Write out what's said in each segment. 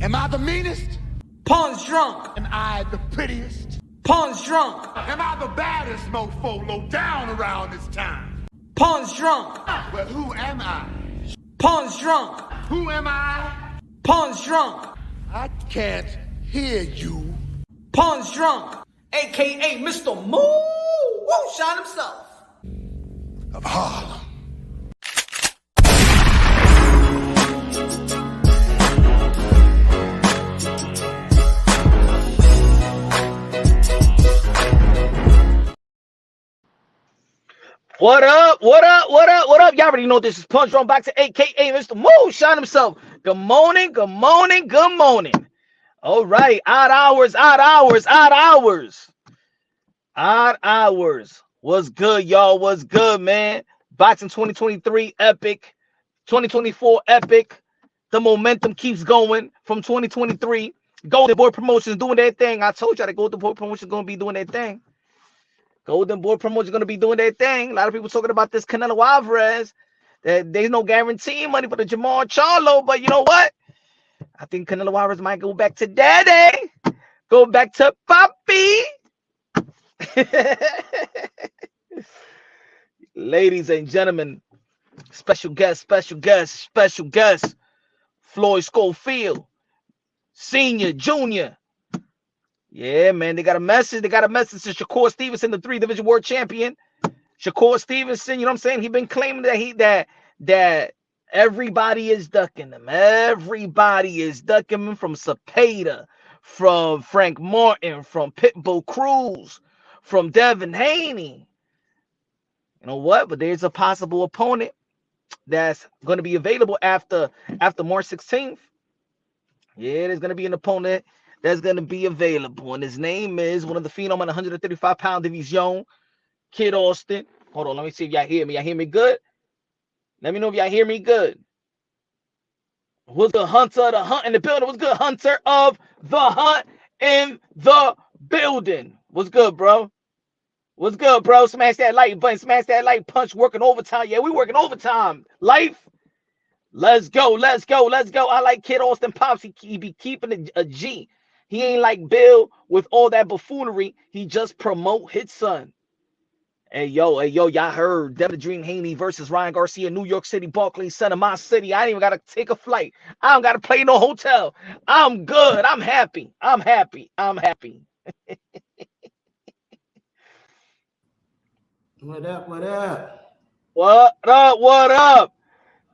Am I the meanest? Pawn's drunk. Am I the prettiest? Pawn's drunk. Am I the baddest mofo low down around this town? Pawn's drunk. Well, who am I? Pawn's drunk. Who am I? Pawn's drunk. I can't hear you. Pawn's drunk. AKA Mr. Moo Woo Shine himself. Of Harlem. What up? What up? What up? What up? Y'all already know this is Punch Drunk back to AKA Mr. Moo Shine himself. Good morning. Good morning. Good morning. All right. Odd hours. Odd hours. Odd hours. Odd hours. What's good, y'all? What's good, man? Boxing 2023 epic. 2024 epic. The momentum keeps going from 2023. Golden Boy Promotions doing their thing. I told y'all that Golden Boy Promotions going to be doing their thing. Golden Boy Promotions going to be doing their thing. A lot of people talking about this Canelo Alvarez. There's no guarantee money for the Jamal Charlo, but you know what? I think Canelo Alvarez might go back to daddy. Go back to Papi. Ladies and gentlemen, special guest, Floyd Schofield, senior, junior. Yeah, man, they got a message. They got a message to Shakur Stevenson, the 3-division world champion. Shakur Stevenson, you know what I'm saying? He been claiming that that everybody is ducking him. Everybody is ducking him, from Cepeda, from Frank Martin, from Pitbull Cruz, from Devin Haney. You know what? But there's a possible opponent that's going to be available after March 16th. Yeah, there's going to be an opponent that's going to be available, and his name is one of the phenom in 135-pound division, Kid Austin. Hold on, let me see if y'all hear me. Y'all hear me good? Let me know if y'all hear me good. What's good, Hunter of the Hunt in the building? What's good, Hunter of the Hunt in the building? What's good, bro? What's good, bro? Smash that like button. Smash that like punch. Working overtime. Yeah, we working overtime. Life. Let's go. Let's go. Let's go. I like Kid Austin Pops. He be keeping a G. He ain't like Bill with all that buffoonery. He just promote his son. Hey, yo, y'all heard Devin the Dream Haney versus Ryan Garcia, New York City, Barclays Center, my city. I ain't even got to take a flight. I don't got to play no hotel. I'm good. I'm happy. I'm happy. I'm happy. What up? What up? What up? What up?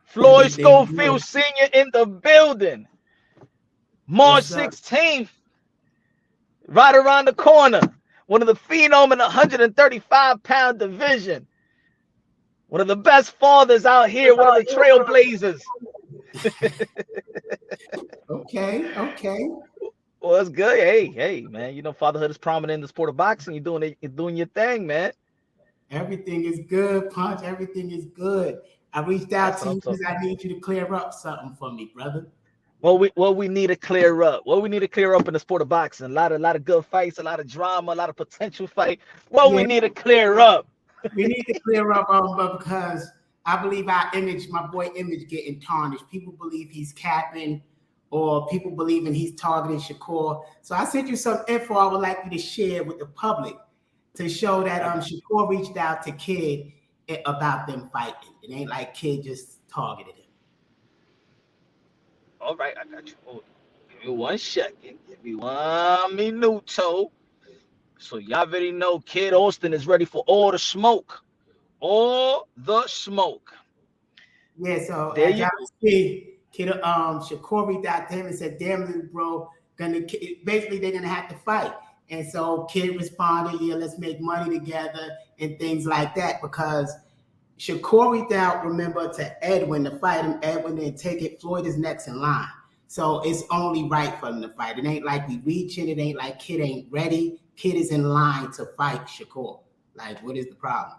Floyd Schofield Sr. in the building. March 16th. Right around the corner. One of the phenom in the 135-pound division. One of the best fathers out here. One of the trailblazers. Okay. Well, it's good. Hey, man. You know, fatherhood is prominent in the sport of boxing. You're doing your thing, man. Everything is good, Punch. Everything is good. I reached out to you because I need you to clear up something for me, brother. What we need to clear up. What we need to clear up in the sport of boxing. A lot of good fights, a lot of drama, a lot of potential fight. We need to clear up. We need to clear up, because I believe our image, my boy image, getting tarnished. People believe he's capping, or people believing he's targeting Shakur. So I sent you some info I would like you to share with the public to show that Shakur reached out to Kid about them fighting. It ain't like Kid just targeted him. All right, I got you. Oh, give me 1 second. Give me 1 minuto. So y'all already know Kid Austin is ready for all the smoke. All the smoke. Yeah, so there as y'all see, Kid Shakur reached out to him and said, "Damn, little bro, basically they're gonna have to fight." And so Kid responded, "Yeah, let's make money together," and things like that, because Shakur reached out, remember, to Edwin to fight him. Edwin didn't take it. Floyd is next in line. So it's only right for him to fight. It ain't like we reaching. It ain't like Kid ain't ready. Kid is in line to fight Shakur. Like, what is the problem?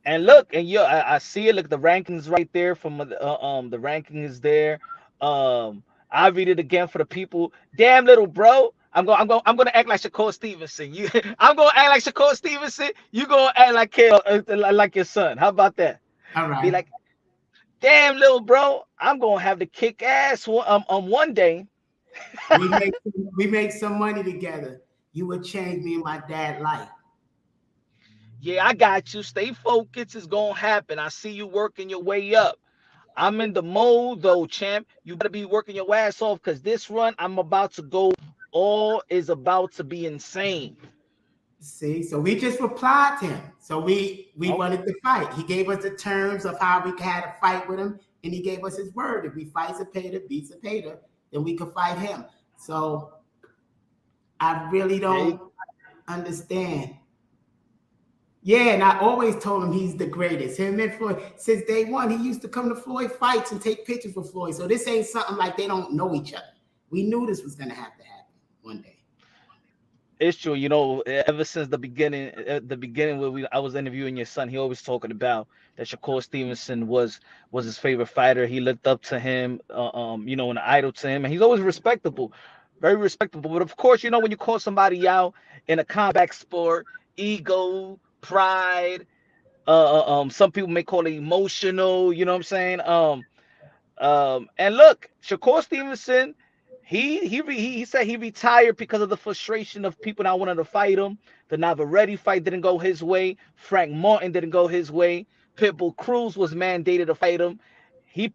And look, and I see it. Look, the rankings right there from the ranking is there. I read it again for the people. Damn, little bro. I'm gonna act like Shakur Stevenson. I'm gonna act like Shakur Stevenson. You gonna act like your son. How about that? All right. Be like, damn, little bro. I'm gonna have to kick ass one day. we make some money together. You would change me and my dad life. Yeah, I got you. Stay focused. It's gonna happen. I see you working your way up. I'm in the mode though, champ. You better be working your ass off because this run I'm about to go all is about to be insane. See, so we just replied to him. So we Oh, wanted to fight. He gave us the terms of how we had to fight with him, and he gave us his word. If we fight Zepeda, beat Zepeda, then we could fight him. So I really hey, don't understand. Yeah, and I always told him he's the greatest. Him and Floyd, since day one, he used to come to Floyd fights and take pictures with Floyd. So this ain't something like they don't know each other. We knew this was gonna have to happen one day. it's true. Ever since the beginning where I was interviewing your son, he always talking about that Shakur Stevenson was his favorite fighter. He looked up to him, an idol to him, and he's always respectable, very respectable. But of course, when you call somebody out in a combat sport, ego, pride, some people may call it emotional. You know what I'm saying? And look, Shakur Stevenson, he said he retired because of the frustration of people not wanting to fight him. The Navarrete fight didn't go his way. Frank Martin didn't go his way. Pitbull Cruz was mandated to fight him. He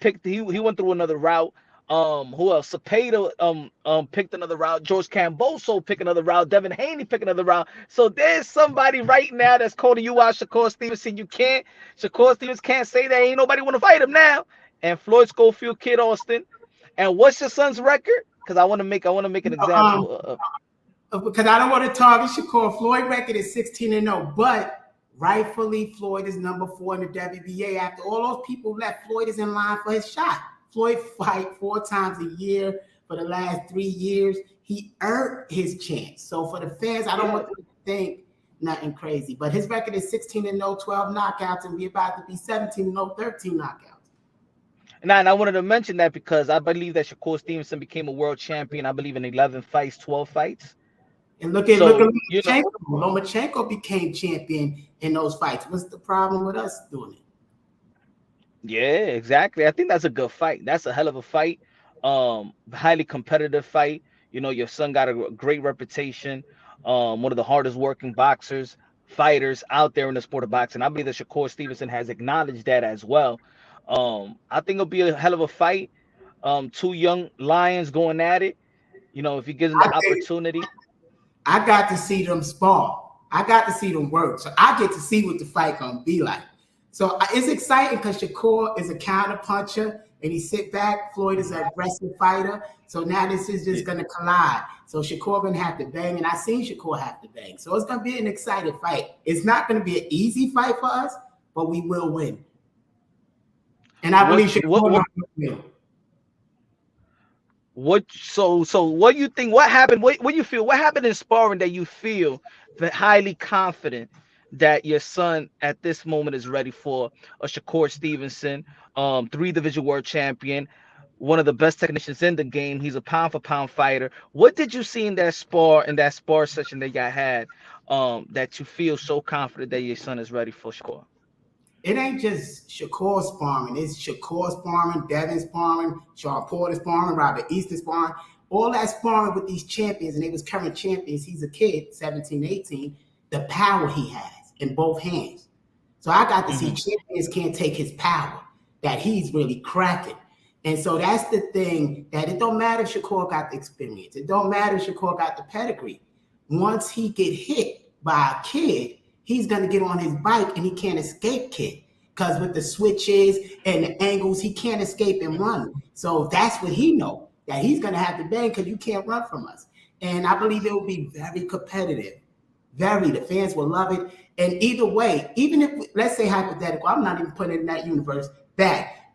went through another route. Who else? Cepeda picked another route. George Camboso picked another route. Devin Haney picked another route. So there's somebody right now that's calling you out, Shakur Stevenson. Shakur Stevens can't say that ain't nobody want to fight him now. And Floyd Schofield, Kid Austin. And what's your son's record? Because I want to make an example of. Because I don't want to target Shakur. Floyd record is 16-0, but rightfully Floyd is number 4 in the WBA. After all those people left, Floyd is in line for his shot. Floyd fight 4 times a year for the last 3 years. He earned his chance. So for the fans, I don't want them to think nothing crazy. But his record is 16-0, 12 knockouts, and we're about to be 17-0, 13 knockouts. And I wanted to mention that because I believe that Shakur Stevenson became a world champion. I believe in 11 fights, 12 fights. And look at Lomachenko. Lomachenko became champion in those fights. What's the problem with us doing it? Yeah, exactly. I think that's a good fight. That's a hell of a fight. Highly competitive fight. Your son got a great reputation. One of the hardest working fighters out there in the sport of boxing. I believe that Shakur Stevenson has acknowledged that as well. I think it'll be a hell of a fight. Two young lions going at it. If he gives them the opportunity. I got to see them spar. I got to see them work. So I get to see what the fight gonna be like. So it's exciting because Shakur is a counter puncher and he sit back. Floyd is an aggressive fighter. So now this is just gonna collide. So Shakur gonna have to bang, and I seen Shakur have to bang. So it's gonna be an exciting fight. It's not gonna be an easy fight for us, but we will win. And I believe Shakur will win. So what do you think? What happened? What do you feel? What happened in sparring that you feel that highly confident that your son at this moment is ready for a Shakur Stevenson, 3 division world champion, one of the best technicians in the game. He's a pound for pound fighter. What did you see in that spar session that y'all had, that you feel so confident that your son is ready for Shakur? It ain't just Shakur sparring. It's Shakur sparring, Devin sparring, Sean Porter sparring, Robert Easton sparring. All that sparring with these champions, and they was current champions. He's a kid, 17, 18. The power he has in both hands. So I got to see champions can't take his power, that he's really cracking. And so that's the thing, that it don't matter if Shakur got the experience. It don't matter if Shakur got the pedigree. Once he get hit by a kid, he's going to get on his bike and he can't escape kid. Because with the switches and the angles, he can't escape and run. So that's what he know, that he's going to have to bang because you can't run from us. And I believe it will be very competitive. The fans will love it. And either way, even if, let's say hypothetical, I'm not even putting it in that universe,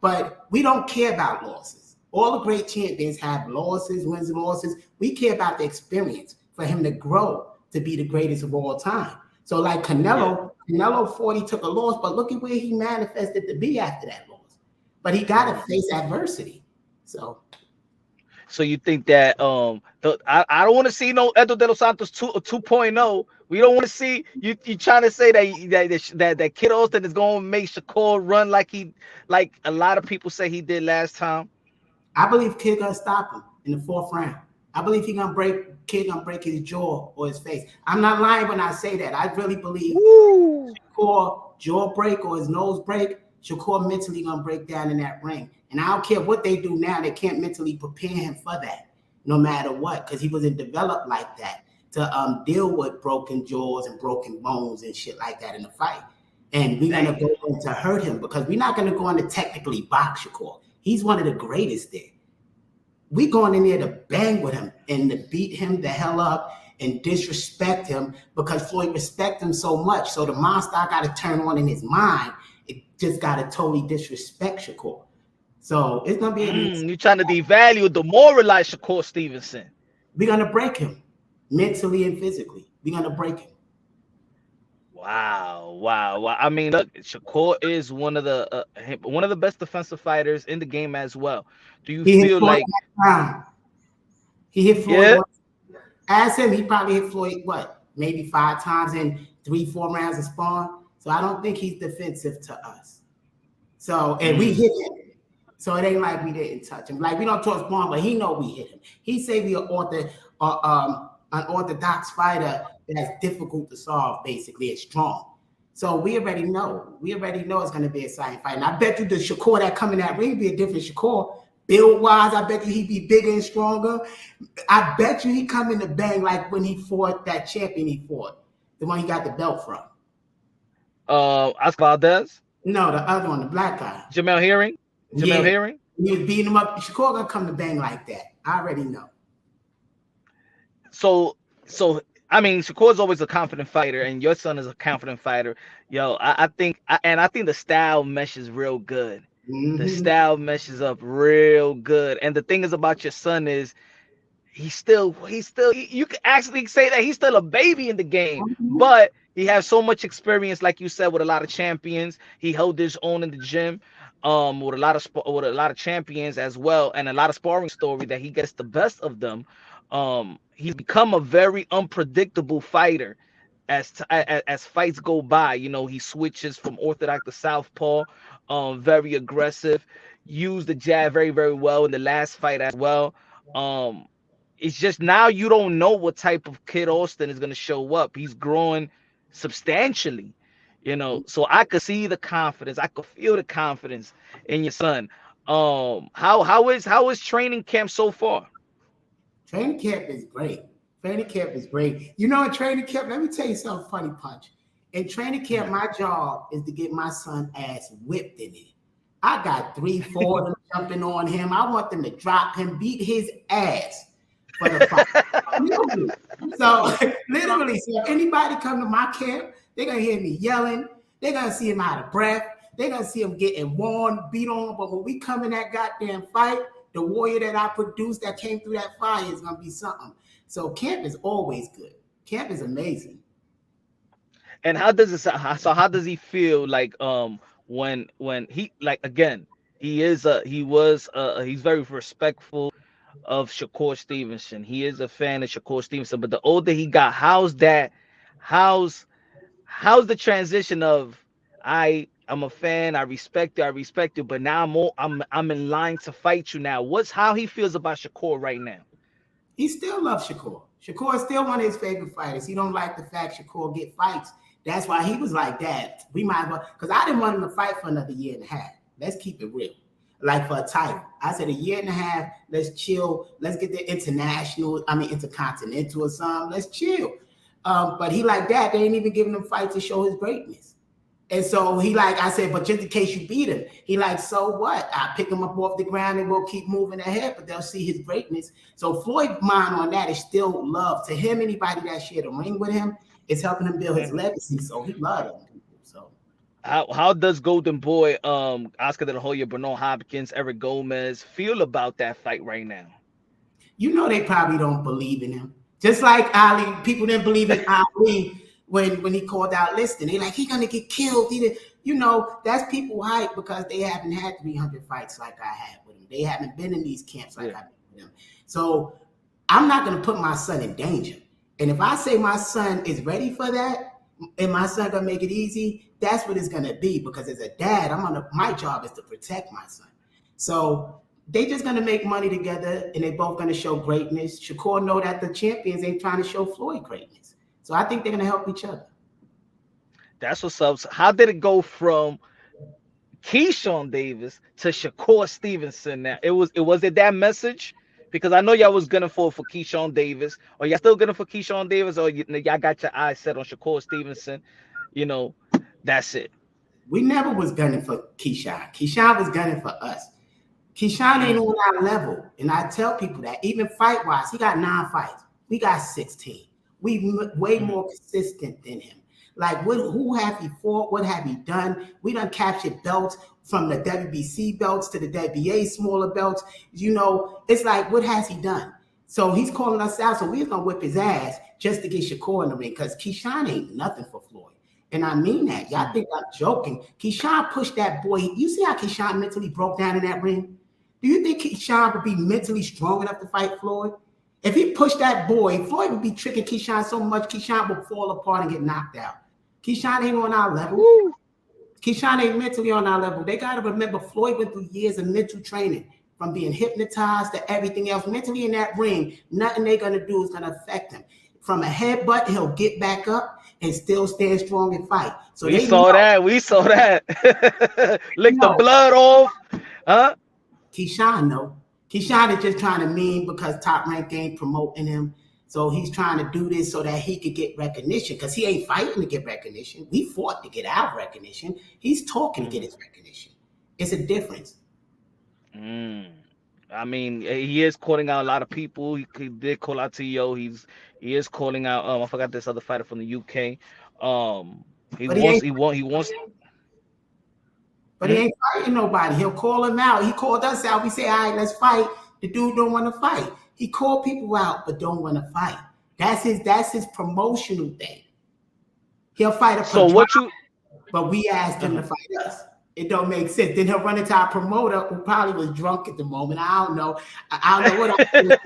but we don't care about losses. All the great champions have losses, wins and losses. We care about the experience for him to grow to be the greatest of all time. So like Canelo 40 took a loss, but look at where he manifested to be after that loss. But he got to face adversity. So you think that I don't want to see no Edo de los Santos 2.0. We don't want to see you trying to say that Kid Austin is going to make Shakur run like a lot of people say he did last time. I believe Kid gonna stop him in the 4th round. I believe Kid gonna break his jaw or his face. I'm not lying when I say that. I really believe Shakur jaw break or his nose break, Shakur mentally gonna break down in that ring. And I don't care what they do now, they can't mentally prepare him for that, no matter what, because he wasn't developed like that to deal with broken jaws and broken bones and shit like that in the fight. And we're gonna go in to hurt him because we're not gonna go in to technically box Shakur. He's one of the greatest there. We going in there to bang with him and to beat him the hell up and disrespect him because Floyd respects him so much. So the monster got to turn on in his mind. It just got to totally disrespect Shakur. So it's gonna be. You're trying to devalue, demoralize Shakur Stevenson. We're gonna break him mentally and physically. We're gonna break him. Wow. I mean, look, Shakur is one of the best defensive fighters in the game as well. Do you feel like he hit Floyd? Yeah. As him, he probably hit Floyd maybe 5 times in 3-4 rounds of sparring. So I don't think he's defensive to us. So and we hit him. So it ain't like we didn't touch him. Like we don't talk sparring, but he know we hit him. He say we are unorthodox fighter that's difficult to solve, basically. It's strong. So we already know. It's going to be a exciting fight. And I bet you the Shakur that come in that ring be a different Shakur. Build-wise, I bet you he'd be bigger and stronger. I bet you he come in the bang like when he fought that champion he fought. The one he got the belt from. Oscar Valdez? No, the other one, the black guy. Jamel Herring? Herring? He was beating him up. Shakur going to come to bang like that. I already know. So I mean, Shakur's always a confident fighter, and your son is a confident fighter. Yo, I think the style meshes real good. The style meshes up real good. And the thing is about your son is he's still you can actually say that he's still a baby in the game, but he has so much experience, like you said, with a lot of champions. He held his own in the gym. With a lot of champions as well, and a lot of sparring story that he gets the best of them. He's become a very unpredictable fighter as fights go by. You know, he switches from orthodox to southpaw, very aggressive, used the jab very, very well in the last fight as well. It's just now you don't know what type of kid Austin is going to show up. He's growing substantially, you know, so I could see the confidence. I could feel the confidence in your son. How is training camp so far? Training camp is great. You know, in training camp, let me tell you something funny, Punch. In training camp, my job is to get my son ass whipped in it. I got 3-4 of them jumping on him. I want them to drop him, beat his ass for the fight. So literally, so if anybody come to my camp, they're gonna hear me yelling. They're gonna see him out of breath. They're gonna see him getting worn, beat on. But when we come in that goddamn fight, the warrior that I produced that came through that fire is gonna be something. So camp is always good. Camp is amazing. And how does he feel like when he, like, again, he's very respectful of Shakur Stevenson. He is a fan of Shakur Stevenson, but the older he got, how's the transition of I'm a fan, I respect you, but now I'm in line to fight you now. How he feels about Shakur right now? He still loves Shakur. Shakur is still one of his favorite fighters. He don't like the fact Shakur get fights. That's why he was like, Dad, we might as well, because I didn't want him to fight for another 1.5 years. Let's keep it real. Like for a title. I said 1.5 years, let's chill. Let's get the intercontinental or something. Let's chill. But he like that, they ain't even giving him fights to show his greatness. And so he like, I said, but just in case you beat him, he like, so what? I pick him up off the ground and we'll keep moving ahead, but they'll see his greatness. So Floyd's mind on that is still love. To him, anybody that shared a ring with him is helping him build his legacy. So he loved him. So how does Golden Boy, Oscar De La Hoya, Bernal Hopkins, Eric Gomez feel about that fight right now? You know, they probably don't believe in him. Just like Ali, people didn't believe in Ali when he called out Liston. They like, he's gonna get killed. You know, that's people hype because they haven't had 300 fights like I had with him. They haven't been in these camps like I've been with him. So I'm not gonna put my son in danger. And if I say my son is ready for that, and my son gonna make it easy, that's what it's gonna be. Because as a dad, my job is to protect my son. So they just gonna make money together, and they both gonna show greatness. Shakur know that the champions ain't trying to show Floyd greatness, so I think they're gonna help each other. That's what's up. So how did it go from Keyshawn Davis to Shakur Stevenson? Now was it that message? Because I know y'all was gonna for Keyshawn Davis, or y'all still gonna for Keyshawn Davis, or y'all got your eyes set on Shakur Stevenson. You know, that's it. We never was gunning for Keyshawn. Keyshawn was gunning for us. Keyshawn ain't on our level, and I tell people that even fight wise, he got 9 fights. We got 16. We way more consistent than him. Like, who have he fought? What have he done? We done captured belts from the WBC belts to the WBA smaller belts. You know, it's like, what has he done? So he's calling us out. So we're going to whip his ass just to get Shakur in the ring, because Keyshawn ain't nothing for Floyd. And I mean that. Y'all think I'm joking. Keyshawn pushed that boy. You see how Keyshawn mentally broke down in that ring? Do you think Keyshawn would be mentally strong enough to fight Floyd? If he pushed that boy, Floyd would be tricking Keyshawn so much, Keyshawn would fall apart and get knocked out. Keyshawn ain't on our level. Woo. Keyshawn ain't mentally on our level. They got to remember, Floyd went through years of mental training, from being hypnotized to everything else. Mentally in that ring, nothing they're going to do is going to affect him. From a headbutt, he'll get back up and still stand strong and fight. So we saw that. Lick the blood off. Huh? Keyshawn, no. Keyshawn is just trying to mean because Top Rank ain't promoting him. So he's trying to do this so that he could get recognition, because he ain't fighting to get recognition. We fought to get our recognition. He's talking to get his recognition. It's a difference. I mean, he is calling out a lot of people. He did call out T.O. He is calling out. I forgot this other fighter from the UK. He wants. But he ain't fighting nobody. He'll call him out. He called us out. We say, all right, let's fight. The dude don't want to fight. He called people out, but don't want to fight. That's his promotional thing. He'll fight but we asked him to fight us. It don't make sense. Then he'll run into our promoter, who probably was drunk at the moment. I don't know. I don't know what I'm doing.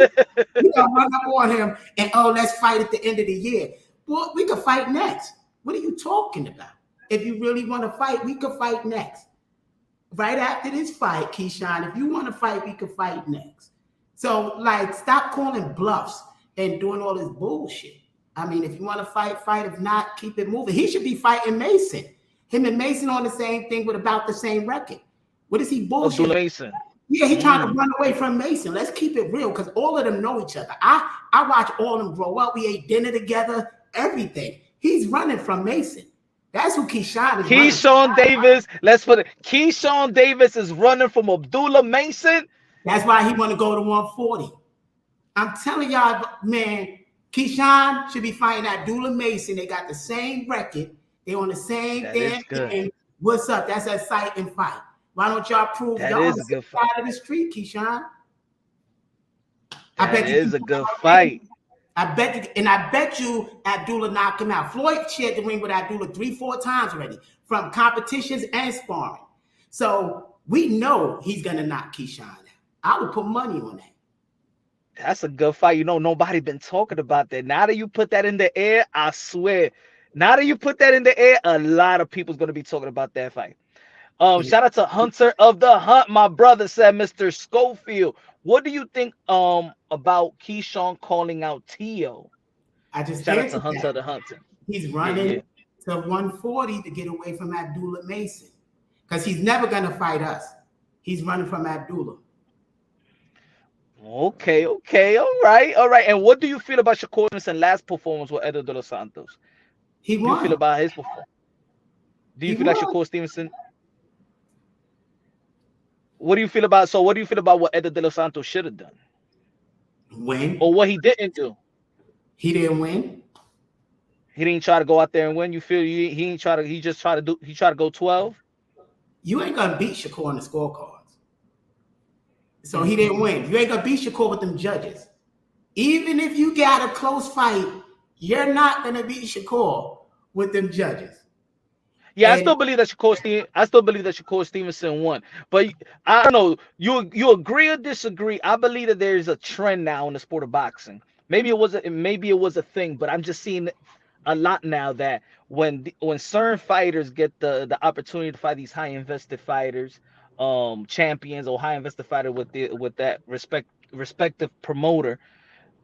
We're gonna run up on him and let's fight at the end of the year. Well, we could fight next. What are you talking about? If you really want to fight, we could fight next. Right after this fight, Keyshawn, if you want to fight, we could fight next. So, like, stop calling bluffs and doing all this bullshit. I mean, if you want to fight, fight. If not, keep it moving. He should be fighting Mason. Him and Mason on the same thing with about the same record. What is he bullshit? Mason. Yeah, he's trying to run away from Mason. Let's keep it real, because all of them know each other. I watch all of them grow up. We ate dinner together, everything. He's running from Mason. That's who Keyshawn is. Keyshawn Davis. Let's put it. Keyshawn Davis is running from Abdullah Mason. That's why he want to go to 140. I'm telling y'all, man, Keyshawn should be fighting Abdullah Mason. They got the same record. They on the same damn thing. What's up? That's a sight and fight. Why don't y'all prove y'all on the side of the street, Keyshawn? That is a good fight. I bet you Abdullah knocked him out. Floyd shared the ring with Abdullah 3-4 times already, from competitions and sparring. So we know he's gonna knock Keyshawn out. I would put money on that. That's a good fight. You know, nobody been talking about that. Now that you put that in the air, I swear. Now that you put that in the air, a lot of people's gonna be talking about that fight. Shout out to Hunter of the Hunt, my brother, said Mr. Schofield. What do you think about Keyshawn calling out T.O.? I just shout out to Hunter of the Hunter. He's running to 140 to get away from Abdullah Mason, because he's never gonna fight us. He's running from Abdullah. Okay, all right. And what do you feel about Shakur Stevenson's last performance with Edo de los Santos? He won. What do you feel about his performance? Do you feel like Shakur Stevenson? What do you feel about what Edo de los Santos should have done? Win. Or what he didn't do? He didn't win. He didn't try to go out there and win. You feel he tried to go 12? You ain't gonna beat Shakur on the scorecards. So he didn't win. You ain't gonna beat Shakur with them judges. Even if you got a close fight, you're not gonna beat Shakur with them judges. Yeah, I still believe that Shakur Stevenson won. But I don't know. You agree or disagree? I believe that there's a trend now in the sport of boxing. Maybe it was a thing, but I'm just seeing a lot now that when certain fighters get the opportunity to fight these high invested fighters, champions or high invested fighter with that respective promoter,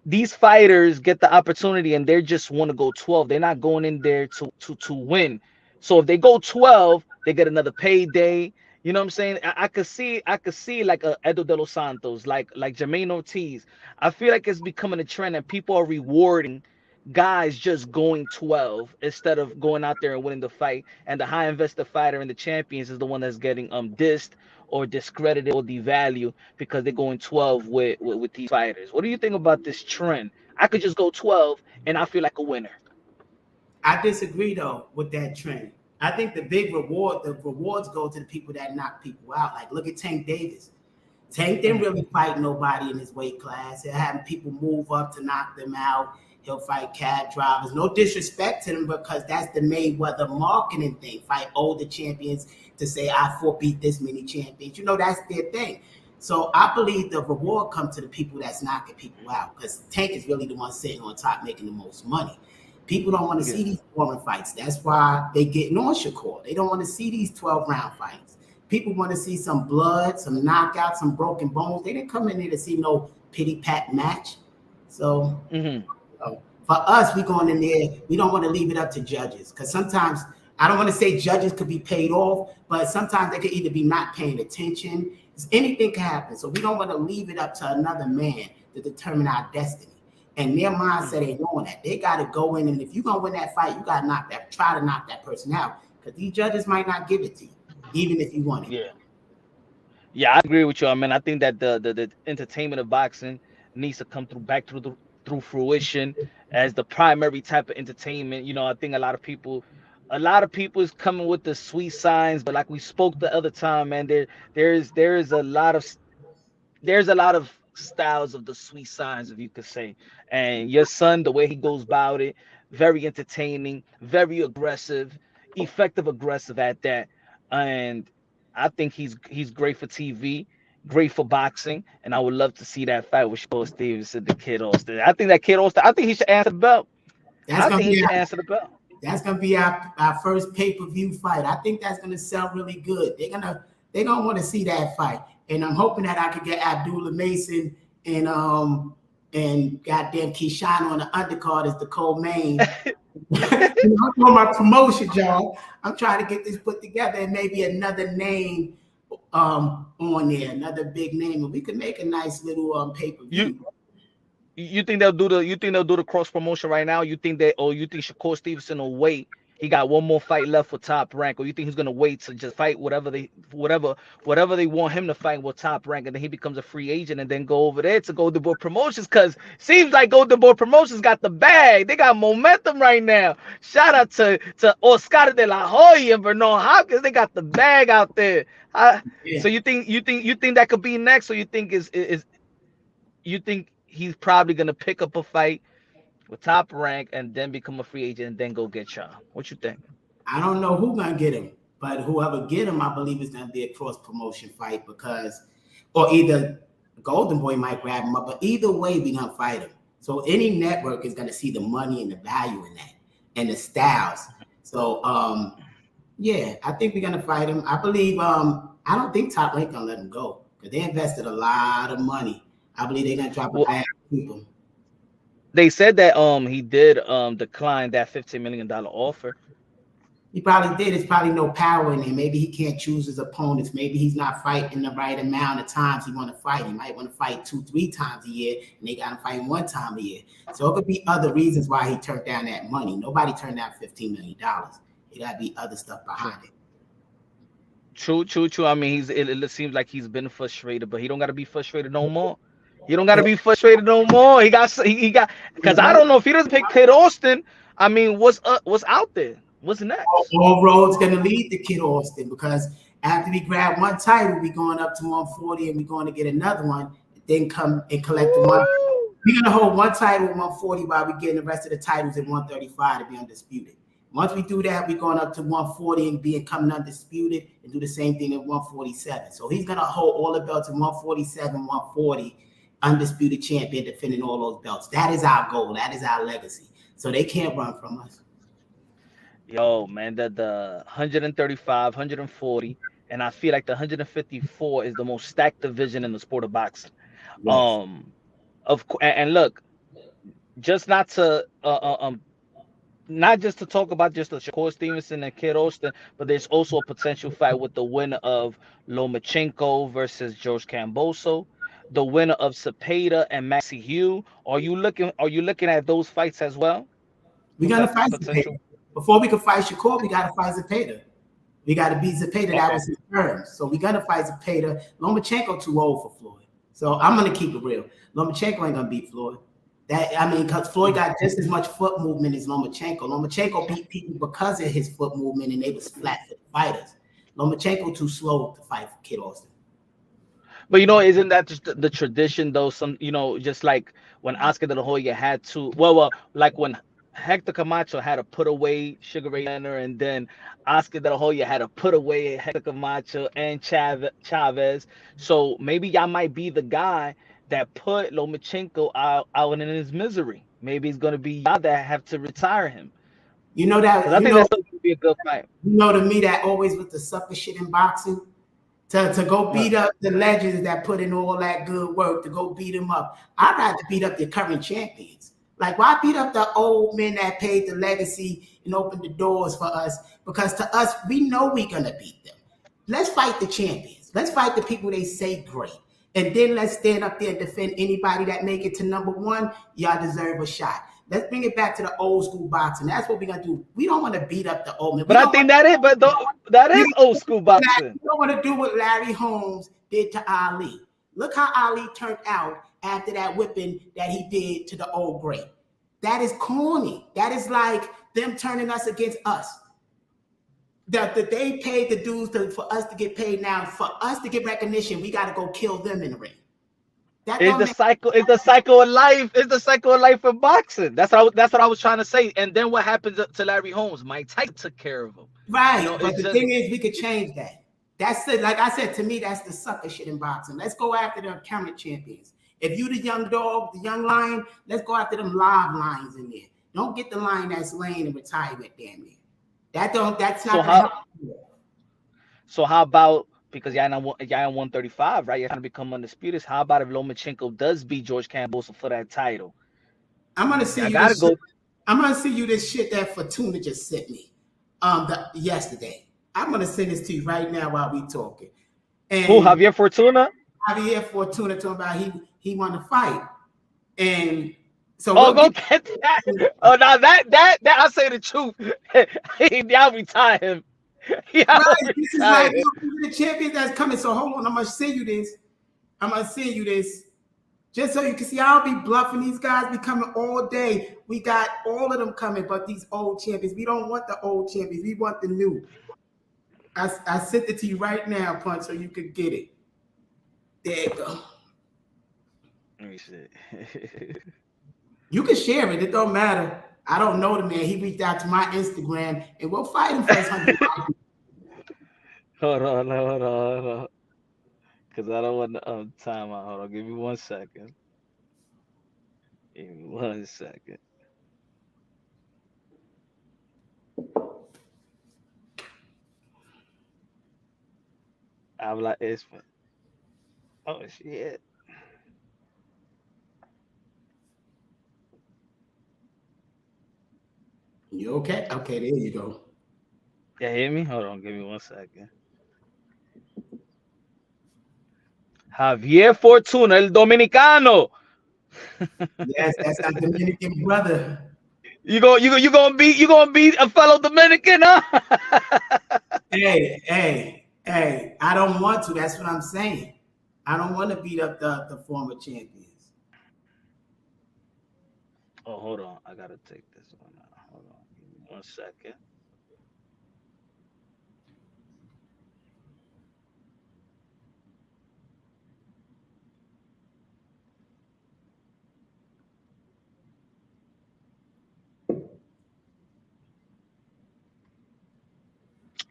these fighters get the opportunity and they just want to go 12. They're not going in there to win. So if they go 12, they get another payday. You know what I'm saying? I could see like a Edo de los Santos, like Jermaine Ortiz. I feel like it's becoming a trend and people are rewarding guys just going 12 instead of going out there and winning the fight. And the high invested fighter and the champions is the one that's getting dissed or discredited or devalued because they're going 12 with these fighters. What do you think about this trend? I could just go 12 and I feel like a winner. I disagree though with that trend. I think the rewards go to the people that knock people out. Like look at Tank Davis. Tank didn't really fight nobody in his weight class. He'll have people move up to knock them out. He'll fight cab drivers. No disrespect to them because that's the Mayweather marketing thing. Fight older champions to say, I beat this many champions. You know, that's their thing. So I believe the reward comes to the people that's knocking people out because Tank is really the one sitting on top making the most money. People don't want to see these boring fights. That's why they getting on Shakur. They don't want to see these 12-round fights. People want to see some blood, some knockouts, some broken bones. They didn't come in there to see no pity-pat match. So for us, we going in there, we don't want to leave it up to judges because sometimes, I don't want to say judges could be paid off, but sometimes they could either be not paying attention. Anything can happen. So we don't want to leave it up to another man to determine our destiny. And their mindset ain't knowing that. They got to go in, and if you're going to win that fight, you got to try to knock that person out because these judges might not give it to you, even if you want it. Yeah, I agree with you. I mean, I think that the entertainment of boxing needs to come through fruition as the primary type of entertainment. You know, I think a lot of people is coming with the sweet signs, but like we spoke the other time, man, there's a lot of styles of the sweet signs, if you could say. And your son, the way he goes about it, very entertaining, very aggressive, effective aggressive at that. And I think he's great for TV, great for boxing, and I would love to see that fight with Shakur Stevenson, the Kid Austin. I think he should answer the belt. That's gonna be our first pay-per-view fight. I think that's gonna sell really good. They're gonna want to see that fight. And I'm hoping that I could get Abdullah Mason and goddamn Keyshawn on the undercard as the co-main. I'm doing my promotion, y'all. I'm trying to get this put together and maybe another name on there, another big name, and we could make a nice little pay-per-view. You think they'll do the cross promotion right now? You think Shakur Stevenson will wait? He got one more fight left for Top Rank, or you think he's gonna wait to just fight whatever they want him to fight with Top Rank, and then he becomes a free agent and then go over there to Golden Boy Promotions? Because seems like Golden Boy Promotions got the bag. They got momentum right now. Shout out to Oscar de la Hoya and Bernard Hopkins. They got the bag out there. So you think that could be next, or you think you think he's probably gonna pick up a fight with Top Rank and then become a free agent and then go get Shaw? What you think? I don't know who's gonna get him, but whoever get him, I believe is gonna be a cross promotion fight or either Golden Boy might grab him up, but either way we gonna fight him. So any network is gonna see the money and the value in that and the styles. So yeah, I think we're gonna fight him. I believe I don't think Top Rank gonna let him go because they invested a lot of money. I believe they're gonna drop a bag of people. They said that he did decline that $15 million offer. He probably did. There's probably no power in there. Maybe he can't choose his opponents. Maybe he's not fighting the right amount of times he want to fight. He might want to fight 2-3 times a year, and they got him fighting 1 time a year. So it could be other reasons why he turned down that money. Nobody turned down $15 million. It got to be other stuff behind it. True. I mean, it seems like he's been frustrated, but he don't got to be frustrated no more. You don't got to be frustrated no more. He got because I don't know if he doesn't pick Kid Austin. I mean, what's out there? What's next? All roads gonna lead to Kid Austin because after we grab one title, we going up to 140 and we're going to get another one. Then come and collect the one. We're gonna hold one title at 140 while we getting the rest of the titles at 135 to be undisputed. Once we do that, we're going up to 140 and becoming undisputed and do the same thing at 147. So he's gonna hold all the belts at 147, 140. Undisputed champion defending all those belts. That is our goal. That is our legacy. So they can't run from us. Yo, man, the 135, 140, and I feel like the 154 is the most stacked division in the sport of boxing. Yes. And look, just not just to talk about just the Shakur Stevenson and Kid Austin, but there's also a potential fight with the winner of Lomachenko versus George Kambosos, the winner of Cepeda and Maxie Hugh. Are you looking at those fights as well? We gotta fight Zepeda. Before we can fight Shakur, we gotta fight Zepeda. We gotta beat Zepeda. That was his term. So we gotta fight Zepeda. Lomachenko too old for Floyd. So I'm gonna keep it real. Lomachenko ain't gonna beat Floyd. Because Floyd got just as much foot movement as Lomachenko. Lomachenko beat people because of his foot movement, and they was flat-footed fighters. Lomachenko too slow to fight for Kid Austin. But isn't that just the tradition though? Just like when Oscar De La Hoya had to, like when Hector Camacho had to put away Sugar Ray Leonard, and then Oscar De La Hoya had to put away Hector Camacho and Chavez. So maybe y'all might be the guy that put Lomachenko out in his misery. Maybe it's gonna be y'all that have to retire him. You know that? Because I think that's gonna be a good fight. To me, that always was the sucker shit in boxing. To go beat up the legends that put in all that good work, to go beat them up. I'd rather beat up the current champions. Like, why beat up the old men that paid the legacy and opened the doors for us? Because to us, we know we're going to beat them. Let's fight the champions. Let's fight the people they say great. And then let's stand up there and defend anybody that make it to number one. Y'all deserve a shot. Let's bring it back to the old school boxing. That's what we're gonna do. We don't want to beat up the old men. But I think that is old school boxing. We don't want to do what Larry Holmes did to Ali. Look how Ali turned out after that whipping that he did to the old great. That is corny. That is like them turning us against us. That they paid the dues for us to get paid now. For us to get recognition, we got to go kill them in the ring. It's the cycle of life. It's the cycle of life in boxing. That's what I was trying to say. And then what happened to Larry Holmes? Mike Tyson took care of him. Right. But the thing is, we could change that. That's it. Like I said, to me, that's the sucker shit in boxing. Let's go after the current champions. If you the young dog, the young lion, let's go after them live lions in there. Don't get the lion that's laying in retirement, damn near. That's not gonna help you. So how about, because y'all in 135, right? You're trying to become undisputed. How about if Lomachenko does beat George Kambosos for that title? I'm gonna see I'm gonna see you this shit that Fortuna just sent me yesterday. I'm gonna send this to you right now while we talking. And who, Javier Fortuna? Javier Fortuna talking about he want to fight. And so go get that. Oh, now that I say the truth. Y'all retire him. This is like the champion that's coming. So hold on, I'm gonna send you this. Just so you can see, I'll be bluffing. These guys be coming all day. We got all of them coming, but these old champions, we don't want the old champions. We want the new. I sent it to you right now, Punch, so you could get it. There you go. Let me see. You can share it. It don't matter. I don't know the man. He reached out to my Instagram, and we'll fight him for his $100. Hold on. Because I don't want to time out. Hold on. Give me 1 second. Give me 1 second. Habla español. Oh, shit. You okay? Okay, there you go. Yeah, hear me? Hold on. Give me 1 second. Javier Fortuna, el dominicano. Yes, that's our Dominican brother. You gonna beat a fellow Dominican, huh? Hey, I don't want to. That's what I'm saying. I don't want to beat up the former champions. Oh, hold on. I gotta take this one out. Hold on. Give me 1 second.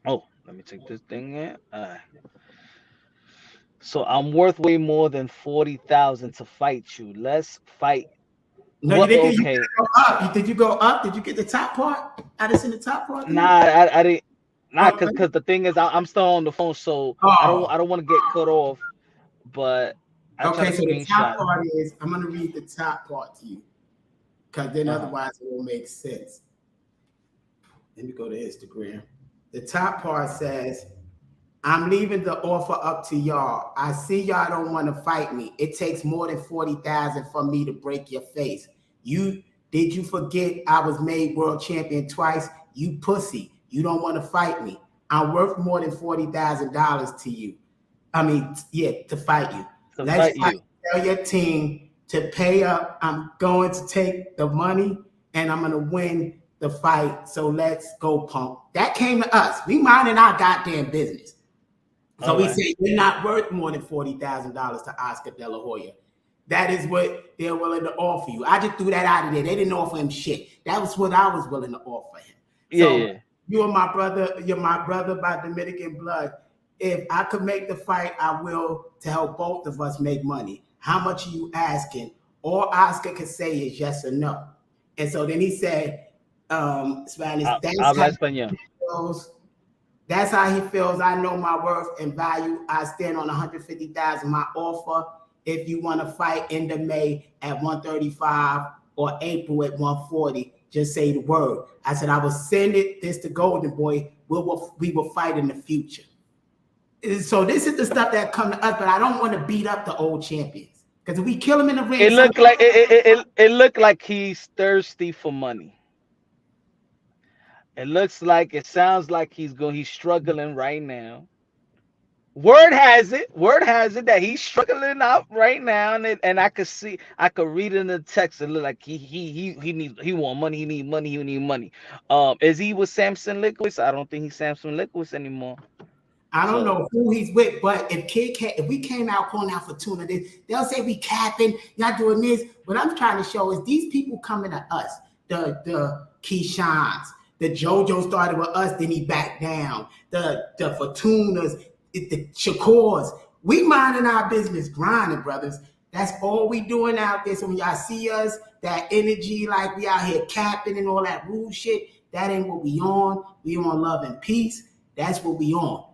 Oh, let me take this thing in. All right. So I'm worth way more than 40,000 to fight you. Let's fight. No, you didn't. Okay. Did you go up? Did you get the top part? I didn't see the top part. Nah, I didn't. Not because the thing is, I'm still on the phone, so I don't want to get cut off. But I try Okay, to so the top screenshot. part is, I'm gonna read the top part to you, because then Uh-huh. otherwise it won't make sense. Let me go to Instagram. The top part says, I'm leaving the offer up to y'all. I see y'all don't want to fight me. It takes more than 40,000 for me to break your face. Did you forget I was made world champion twice? You pussy. You don't want to fight me. I'm worth more than $40,000 to you. I mean, yeah, to fight you. To Let's fight fight. you. Tell your team to pay up. I'm going to take the money and I'm going to win the fight. So let's go, punk. That came to us. We minding our goddamn business. So we say you're not worth more than $40,000 to Oscar De La Hoya. That is what they're willing to offer you. I just threw that out of there. They didn't offer him shit. That was what I was willing to offer him. So you are my brother. You're my brother by Dominican blood. If I could make the fight, I will, to help both of us make money. How much are you asking? All Oscar can say is yes or no. And so then he said, Spanish, that's how he feels. I know my worth and value. I stand on 150,000. My offer, if you want to fight end of May at 135 or April at 140, just say the word. I said I will send this to Golden Boy. We will fight in the future. So this is the stuff that come to us, but I don't want to beat up the old champions, because if we kill him in the ring, it looked like he's thirsty for money. It sounds like he's struggling right now. Word has it that he's struggling out right now, and I could read in the text. It look like he want money, he need money. Is he with Samson Liquid? I don't think he's Samson Liquid anymore. I don't know who he's with, but if we came out calling out for Tuna, they'll say we capping, y'all doing this. What I'm trying to show is these people coming to us, the Keishans, the JoJo started with us, then he backed down. The Fortunas, the Shakurs. We minding our business, grinding, brothers. That's all we doing out there. So when y'all see us, that energy, like we out here capping and all that rude shit, that ain't what we on. We on love and peace. That's what we on.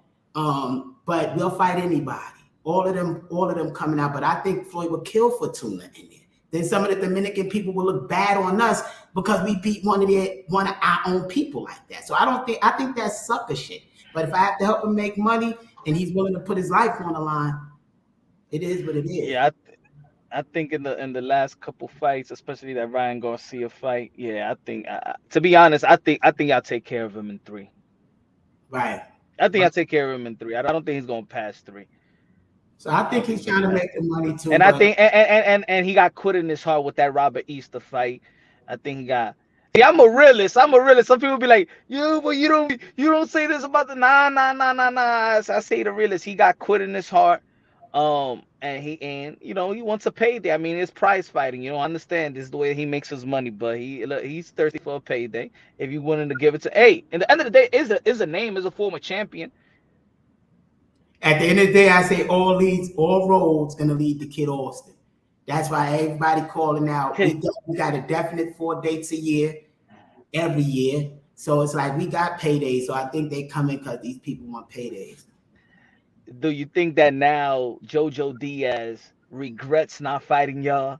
But we'll fight anybody. All of them coming out. But I think Floyd will kill Fortuna in there. Then some of the Dominican people will look bad on us because we beat one of our own people like that. So I think that's sucker shit. But if I have to help him make money and he's willing to put his life on the line, it is what it is. Yeah, I think in the last couple fights, especially that Ryan Garcia fight, I think to be honest, I think y'all take care of him in 3. Right. I think I'll take care of him in 3. I don't think he's gonna pass 3. So I think he's trying to make the money too. And I think and he got quit in his heart with that Robert Easter fight. I think he got. See, I'm a realist. Some people be like, but you don't say this about the nah. I say the realist. He got quit in his heart. And he wants a payday. I mean, it's prize fighting. I understand this is the way he makes his money, but he's thirsty for a payday. If you wanted to give it to, at the end of the day, is a name, is a former champion. At the end of the day, I say all roads gonna lead to Kid Austin. That's why everybody calling out. We got a definite 4 dates a year, every year. So it's like we got paydays. So I think they come in because these people want paydays. Do you think that now JoJo Diaz regrets not fighting y'all?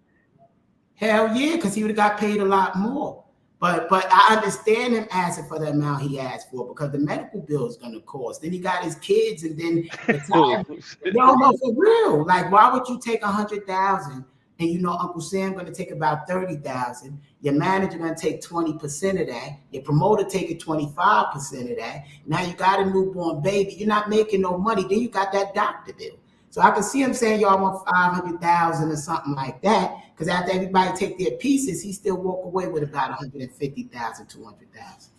Hell yeah, because he would have got paid a lot more. But I understand him asking for the amount he asked for, because the medical bill is going to cost. Then he got his kids, and then no, for real. Like, why would you take $100,000 and Uncle Sam going to take about $30,000? Your manager going to take 20% of that. Your promoter taking 25% of that. Now you got a newborn baby. You're not making no money. Then you got that doctor bill. So I can see him saying y'all want $500,000 or something like that. Because after everybody take their pieces, he still walk away with about $150,000, $200,000.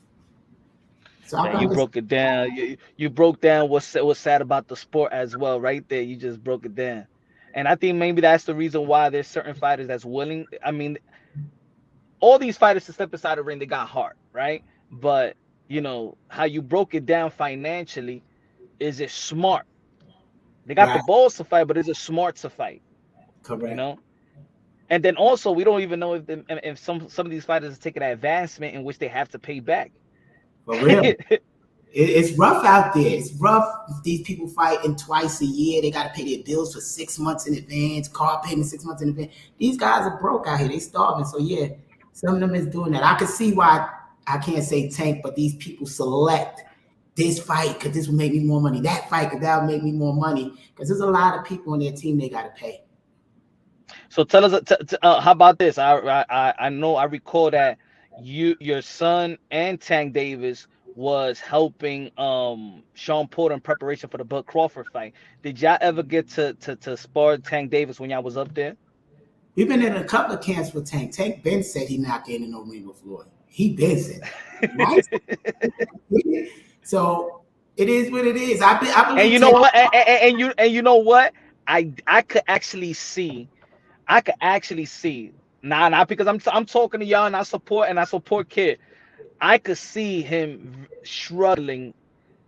So you broke it down. You broke down what's sad about the sport as well, right there. You just broke it down, and I think maybe that's the reason why there's certain fighters that's willing. I mean, all these fighters to step aside the ring, they got heart, right? But how you broke it down financially, is it smart? They got the balls to fight, but is it smart to fight? Correct. And then also, we don't even know if some of these fighters are taking an advancement in which they have to pay back. For real. It's rough out there. It's rough. These people fighting twice a year. They got to pay their bills for 6 months in advance. Car payment 6 months in advance. These guys are broke out here. They starving. So yeah, some of them is doing that. I can see why I can't say Tank, but these people select this fight because this will make me more money. That fight because that will make me more money. Because there's a lot of people on their team they got to pay. So tell us, how about this? I know I recall that your son and Tank Davis was helping Sean Porter in preparation for the Bud Crawford fight. Did y'all ever get to spar Tank Davis when y'all was up there? We've been in a couple of camps with Tank. Tank Ben said he not getting in no ring with Floyd. He been said that. So it is what it is. I believe. And you know what? And you know what? I could actually see. Nah, not because I'm talking to y'all and I support Kid. I could see him struggling.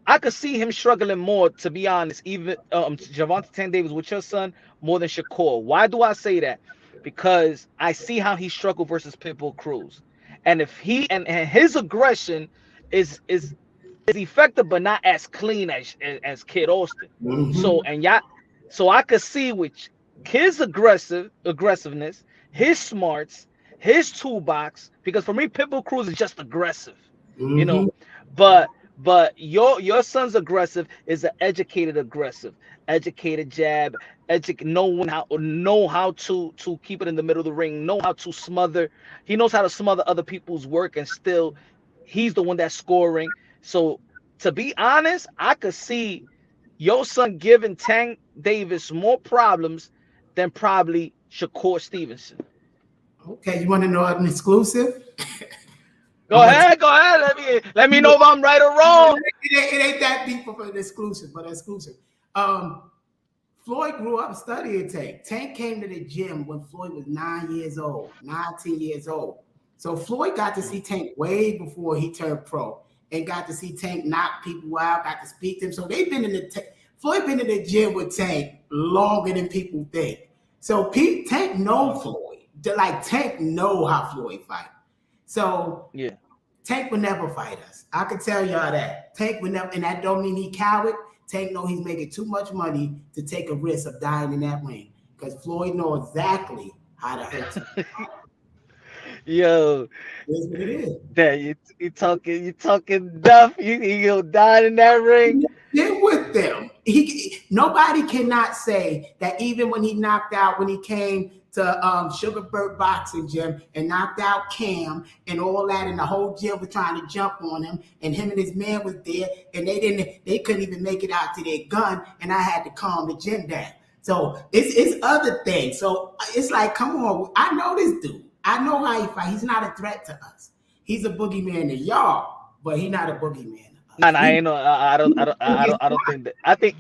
I could see him struggling more, to be honest, even Gervonta Tank Davis with your son more than Shakur. Why do I say that? Because I see how he struggled versus Pitbull Cruz. And if he and his aggression is effective but not as clean as Kid Austin. Mm-hmm. So I could see which his aggressiveness, his smarts, his toolbox, because for me Pitbull Cruz is just aggressive, Mm-hmm. you know. But your son's aggressive is an educated jab, know how to keep it in the middle of the ring, know how to smother. He knows how to smother other people's work and still he's the one that's scoring. So to be honest, I could see your son giving Tank Davis more problems than probably Shakur Stevenson. Okay, you want to know an exclusive? Go ahead. Let me know if I'm right or wrong. It ain't that deep of an exclusive, but exclusive. Floyd grew up studying Tank. Tank came to the gym when Floyd was 19 years old. So Floyd got to see Tank way before he turned pro and got to see Tank knock people out, got to speak to him. So they've been Floyd been in the gym with Tank longer than people think. So Tank know Floyd. Like Tank know how Floyd fight. So yeah, Tank would never fight us. I can tell y'all that. Tank would never, and that don't mean he coward. Tank know he's making too much money to take a risk of dying in that ring. Because Floyd know exactly how to hurt him. Yo, That's what it is. that you talking duff. You die in that ring. Get with them. Nobody cannot say that even when he knocked out, when he came to Sugarbird Boxing Gym and knocked out Cam and all that, and the whole gym was trying to jump on him, and him and his man was there, and they couldn't even make it out to their gun, and I had to calm the gym down. So it's other things. So it's like, come on, I know this dude. I know how he fight. He's not a threat to us. He's a boogeyman to y'all, but he's not a boogeyman. No, I ain't know. I don't think that. I think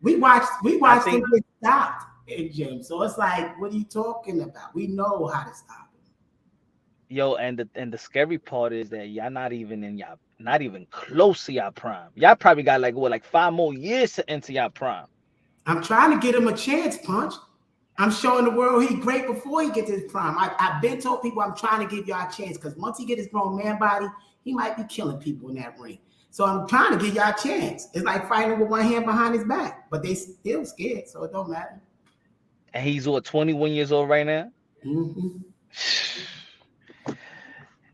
we watched him get stopped in gym. So it's like, what are you talking about? We know how to stop him. Yo, and the scary part is that y'all not even close to y'all prime. Y'all probably got like 5 more years to enter y'all prime. I'm trying to get him a chance, Punch. I'm showing the world he's great before he gets his prime. I've been told people I'm trying to give y'all a chance because once he get his grown man body, he might be killing people in that ring. So I'm trying to give y'all a chance. It's like fighting with one hand behind his back, but they still scared, so it don't matter. And he's 21 years old right now. Mm-hmm.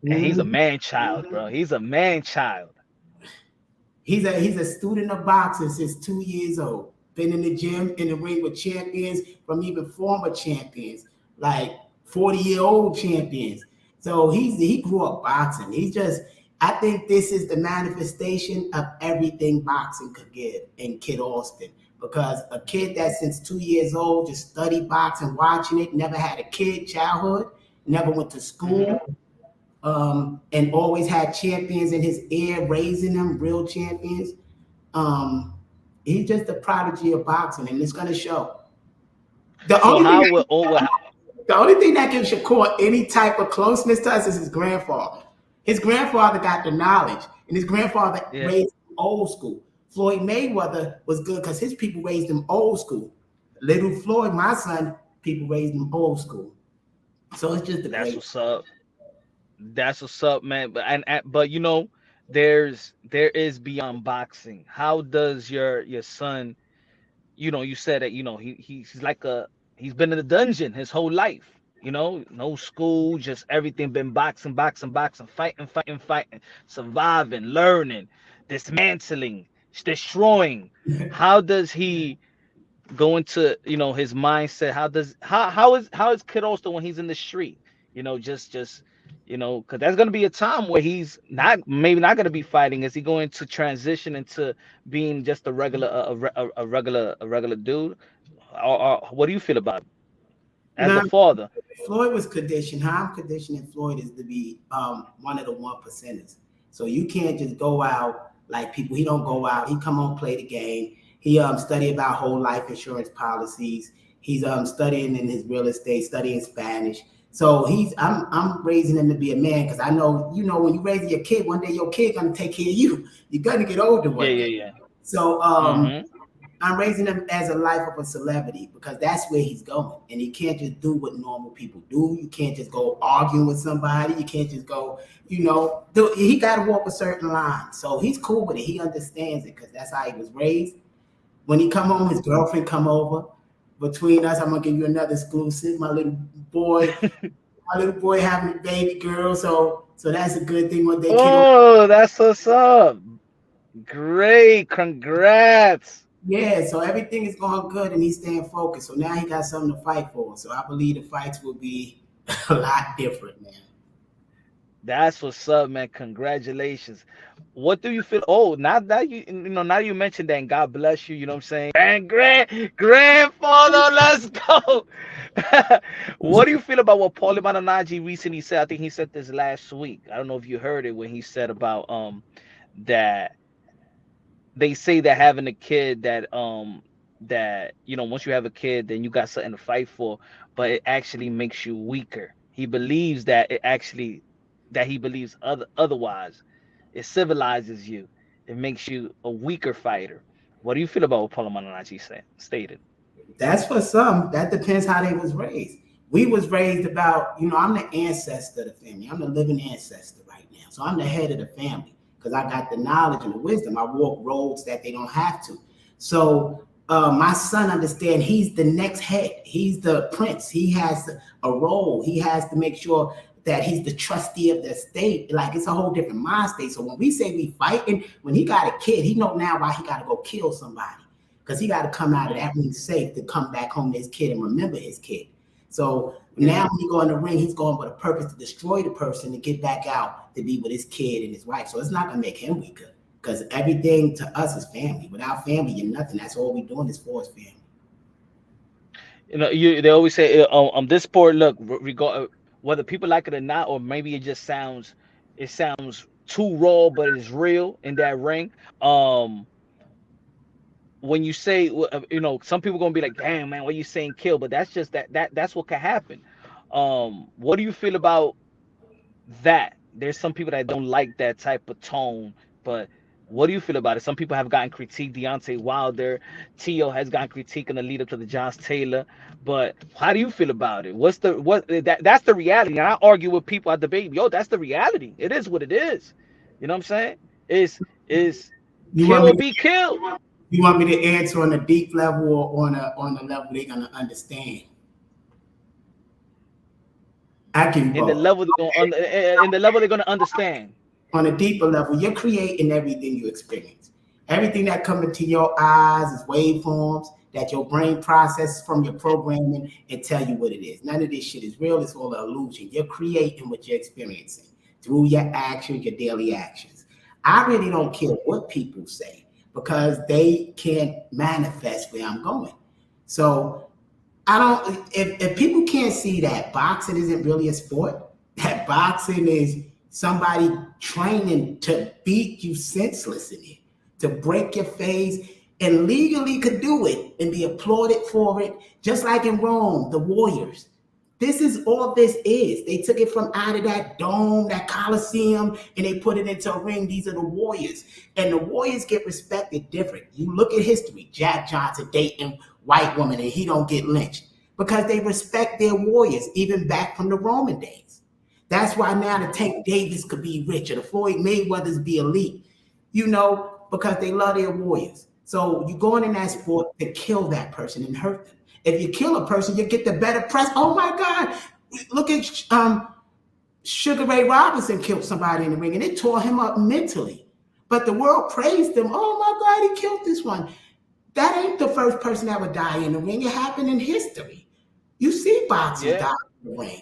And he's a man child, bro. He's a man child. He's a student of boxing since 2 years old. Been in the gym, in the ring with champions, from even former champions, like 40-year-old champions. So he grew up boxing. I think this is the manifestation of everything boxing could give in Kid Austin. Because a kid that since 2 years old just studied boxing, watching it, never had a childhood, never went to school, and always had champions in his ear, raising them, real champions. He's just a prodigy of boxing, and it's going to show. The only thing that gives Shakur any type of closeness to us is his grandfather. His grandfather got the knowledge, and his grandfather raised him old school. Floyd Mayweather was good because his people raised him old school. Little Floyd, my son, people raised him old school. So it's just That's what's up. That's what's up, man. But there is beyond boxing. How does your son, you said that, he's like he's been in the dungeon his whole life, no school, just everything been boxing, boxing, boxing, fighting, fighting, fighting, surviving, learning, dismantling, destroying. How does he go into, his mindset? How is Kid Oster when he's in the street, just because there's going to be a time where he's not, maybe not going to be fighting. Is he going to transition into being just a regular a regular dude, or what do you feel about it as a Now, father? Floyd was conditioned. How I'm conditioning Floyd is to be one of the 1%ers. So you can't just go out like people. He don't go out. He come on, play the game. He study about whole life insurance policies. He's studying in his real estate, studying Spanish. So I'm raising him to be a man, because I know, when you raise your kid, one day your kid gonna take care of you. You're gonna get older Yeah, one day. yeah, So yeah. I'm raising him as a life of a celebrity, because that's where he's going. And he can't just do what normal people do. You can't just go arguing with somebody. You can't just go, he got to walk a certain line. So he's cool with it. He understands it, because that's how he was raised. When he come home, his girlfriend come over. Between us, I'm going to give you another exclusive. My little boy having a baby girl. So that's a good thing when they kid. Oh, that's what's up. Great, congrats. Yeah, so everything is going good and he's staying focused. So now he got something to fight for. So I believe the fights will be a lot different, man. That's what's up, man. Congratulations. What do you feel? Oh, now that now you mentioned that, and God bless you, you know what I'm saying? Grandfather, let's go. What do you feel about what Paulie Malignaggi recently said? I think he said this last week. I don't know if you heard it, when he said about that they say that having a kid, that once you have a kid, then you got something to fight for, but it actually makes you weaker. He believes that he believes otherwise. It civilizes you. It makes you a weaker fighter. What do you feel about what Paulo Malignaggi stated? That's for some. That depends how they was raised. We was raised about, I'm the ancestor of the family. I'm the living ancestor right now. So I'm the head of the family, because I got the knowledge and the wisdom. I walk roads that they don't have to. So my son understand he's the next head. He's the prince. He has a role. He has to make sure that he's the trustee of the estate. Like, it's a whole different mind state. So when we say we fighting, when he got a kid, he know now why he got to go kill somebody, because he got to come out of that ring safe to come back home to his kid and remember his kid. So now when he go in the ring, he's going with a purpose to destroy the person, to get back out to be with his kid and his wife. So it's not going to make him weaker, because everything to us is family. Without family, you're nothing. That's all we're doing is for his family. They always say this sport, look, regard whether people like it or not, or maybe it sounds too raw, but it's real in that ring. When you say, some people gonna be like, damn man, what you saying kill? But that's just that's what can happen. What do you feel about that? There's some people that don't like that type of tone, but what do you feel about it? Some people have gotten critiqued. Deontay Wilder, Tio has gotten critiqued in the lead up to the Josh Taylor. But how do you feel about it? That's the reality. And I argue with people at the debate. Yo, that's the reality. It is what it is. You know what I'm saying? Is You kill want or me be killed. You want me to answer on a deep level or on a level they're gonna understand? I can In the both. level they're gonna understand. On a deeper level, you're creating everything you experience. Everything that comes into your eyes is waveforms that your brain processes from your programming and tell you what it is. None of this shit is real. It's all an illusion. You're creating what you're experiencing through your actions, your daily actions. I really don't care what people say, because they can't manifest where I'm going. So I don't, if people can't see that boxing isn't really a sport, that boxing is somebody training to beat you senseless in it, to break your face, and legally could do it and be applauded for it, just like in Rome, the warriors. This is all this is. They took it from out of that dome, that Coliseum, and they put it into a ring. These are the warriors. And the warriors get respected different. You look at history, Jack Johnson dating white woman and he don't get lynched, because they respect their warriors, even back from the Roman days. That's why now the Tank Davis could be rich or the Floyd Mayweathers be elite, you know, because they love their warriors. So you're going in that sport to kill that person and hurt them. If you kill a person, you get the better press. Oh my God, look at Sugar Ray Robinson killed somebody in the ring and it tore him up mentally. But the world praised him. Oh my God, he killed this one. That ain't the first person that would die in the ring. It happened in history. You see boxers die in the ring.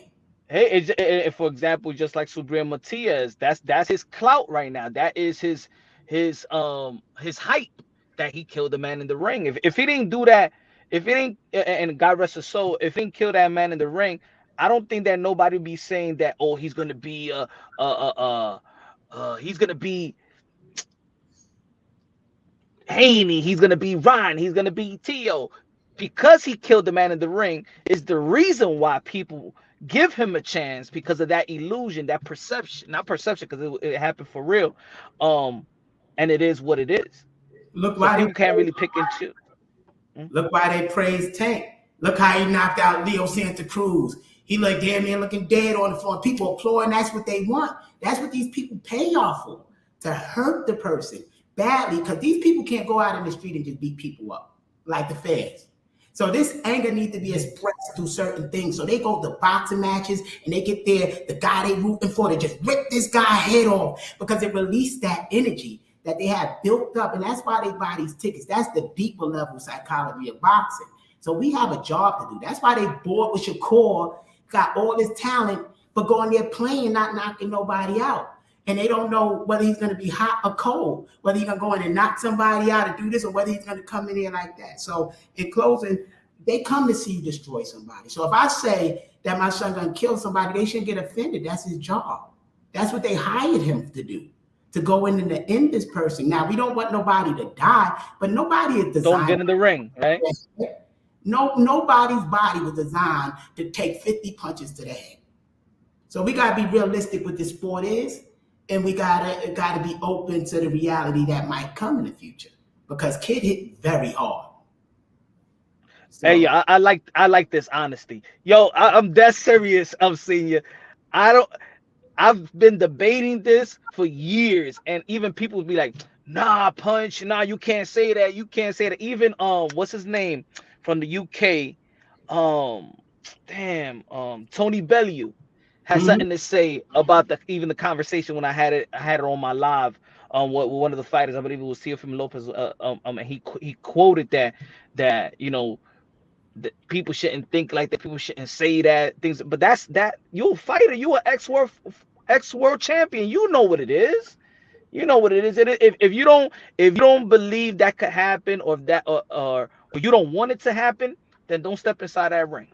Hey, for example, just like Subriel Matias, that's his clout right now. That is his hype that he killed the man in the ring. If he didn't do that, if he didn't, and God rest his soul, if he didn't kill that man in the ring, I don't think that nobody be saying that. Oh, he's gonna be he's gonna be Haney, he's gonna be Ryan, he's gonna be Tio, because he killed the man in the ring is the reason why people give him a chance, because of that illusion, that perception, not perception, because it happened for real, and it is what it is. Look So why people can't really pick and choose. Look why they praise Tank. Look how he knocked out Leo Santa Cruz. He looked damn near looking dead on the floor. People applauding. That's what they want. That's what these people pay y'all for, to hurt the person badly, because these people can't go out in the street and just beat people up like the feds. So this anger needs to be expressed through certain things. So they go to boxing matches and they get there, the guy they rooting for, they just rip this guy head off because it released that energy that they have built up. And that's why they buy these tickets. That's the deeper level psychology of boxing. So we have a job to do. That's why they bored with Shakur, got all this talent, but going there playing, not knocking nobody out. And they don't know whether he's going to be hot or cold, whether he's going to go in and knock somebody out and do this, or whether he's going to come in here like that. So in closing, they come to see you destroy somebody. So if I say that my son going to kill somebody, they shouldn't get offended. That's his job. That's what they hired him to do, to go in and to end this person. Now, we don't want nobody to die, but nobody is designed. Don't get in the ring, right? No, nobody's body was designed to take 50 punches to the head. So we got to be realistic what this sport is. And we gotta be open to the reality that might come in the future, because Kid hit very hard. So, hey, I like this honesty. Yo, I'm that serious. I'm seeing you. I've been debating this for years, and even people would be like, "Nah, Punch, nah, you can't say that. You can't say that." Even what's his name from the UK? Tony Bellew has something to say about even the conversation when I had it on my live. One of the fighters, I believe it was Teofimo Lopez. And he quoted that you know, that people shouldn't think like that. People shouldn't say that things. But that you're a fighter. You an ex-world champion. You know what it is. You know what it is. If you don't believe that could happen, or if that or you don't want it to happen, then don't step inside that ring.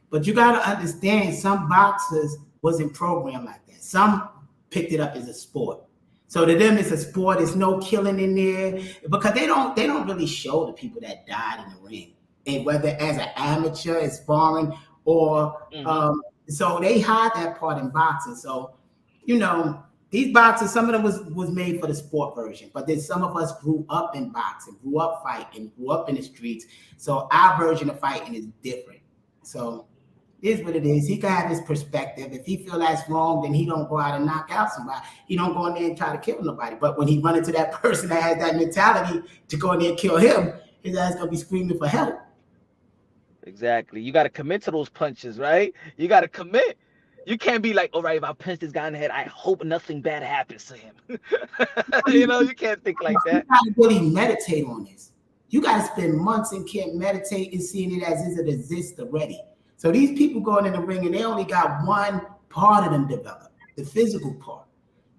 But you got to understand, some boxers wasn't programmed like that. Some picked it up as a sport. So to them, it's a sport. There's no killing in there, because they don't really show the people that died in the ring, and whether as an amateur, as sparring, or so they hide that part in boxing. So, you know, these boxers, some of them was made for the sport version, but then some of us grew up in boxing, grew up fighting, grew up in the streets. So our version of fighting is different. So it is what it is. He can have his perspective. If he feel that's wrong, then he don't go out and knock out somebody. He don't go in there and try to kill nobody. But when he run into that person that has that mentality to go in there and kill him, his ass gonna be screaming for help. Exactly. You got to commit to those punches, right? You got to commit. You can't be like, all right, if I punch this guy in the head, I hope nothing bad happens to him. You know, you can't think like that. You gotta really meditate on this. You got to spend months and can't meditate and seeing it as if it exists already. So these people going in the ring and they only got one part of them developed, the physical part.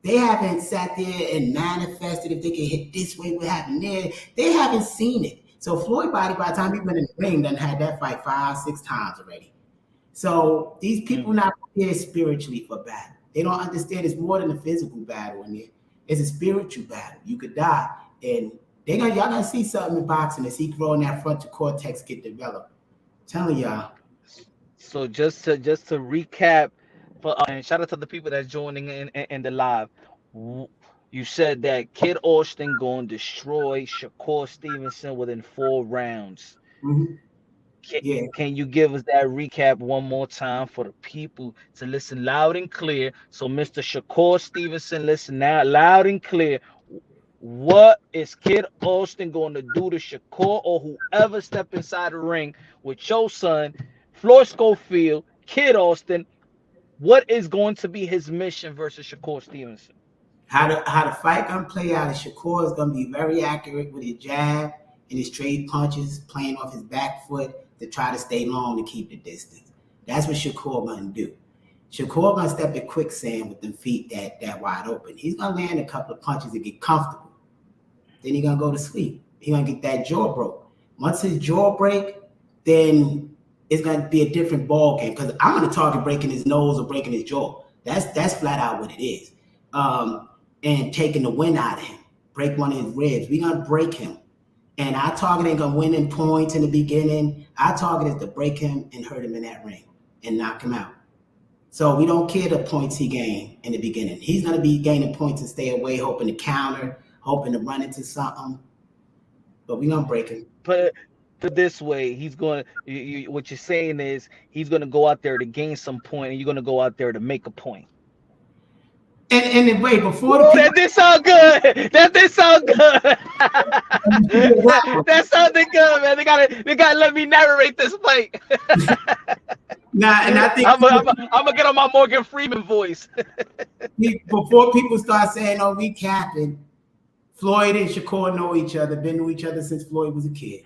They haven't sat there and manifested if they can hit this way, what happened there. They haven't seen it. So Floyd body, by the time he went in the ring, done had that fight 5-6 times already. So these people not prepared spiritually for battle. They don't understand it's more than a physical battle in there. It's a spiritual battle. You could die. And y'all gonna see something in boxing as he growing that frontal cortex get developed. I'm telling y'all. So just to recap, and shout out to the people that's joining in the live. You said that Kid Austin going to destroy Shakur Stevenson within 4 rounds. Can you give us that recap one more time for the people to listen loud and clear? So, Mr. Shakur Stevenson, listen now loud and clear. What is Kid Austin going to do to Shakur or whoever step inside the ring with your son, Floyd Schofield, Kid Austin? What is going to be his mission versus Shakur Stevenson? How the fight gonna play out is Shakur is gonna be very accurate with his jab and his straight punches, playing off his back foot to try to stay long to keep the distance. That's what Shakur gonna do. Shakur gonna step in quicksand with them feet that wide open. He's gonna land a couple of punches and get comfortable. Then he's gonna go to sleep. He's gonna get that jaw broke. Once his jaw break, then it's gonna be a different ball game because I'm gonna target breaking his nose or breaking his jaw. That's flat out what it is. And taking the wind out of him, break one of his ribs. We're gonna break him. And our target ain't gonna win in points in the beginning. Our target is to break him and hurt him in that ring and knock him out. So we don't care the points he gained in the beginning. He's gonna be gaining points and stay away, hoping to counter, hoping to run into something. But we're gonna break him. But this way, he's going to, what you're saying is he's going to go out there to gain some point and you're going to go out there to make a point. And wait, before that did sound good. That did sound good. That sounded good, man. They gotta let me narrate this fight. Nah, and I think I'm gonna get on my Morgan Freeman voice. Before people start saying, "Oh, we capping," Floyd and Shakur know each other. Been to each other since Floyd was a kid.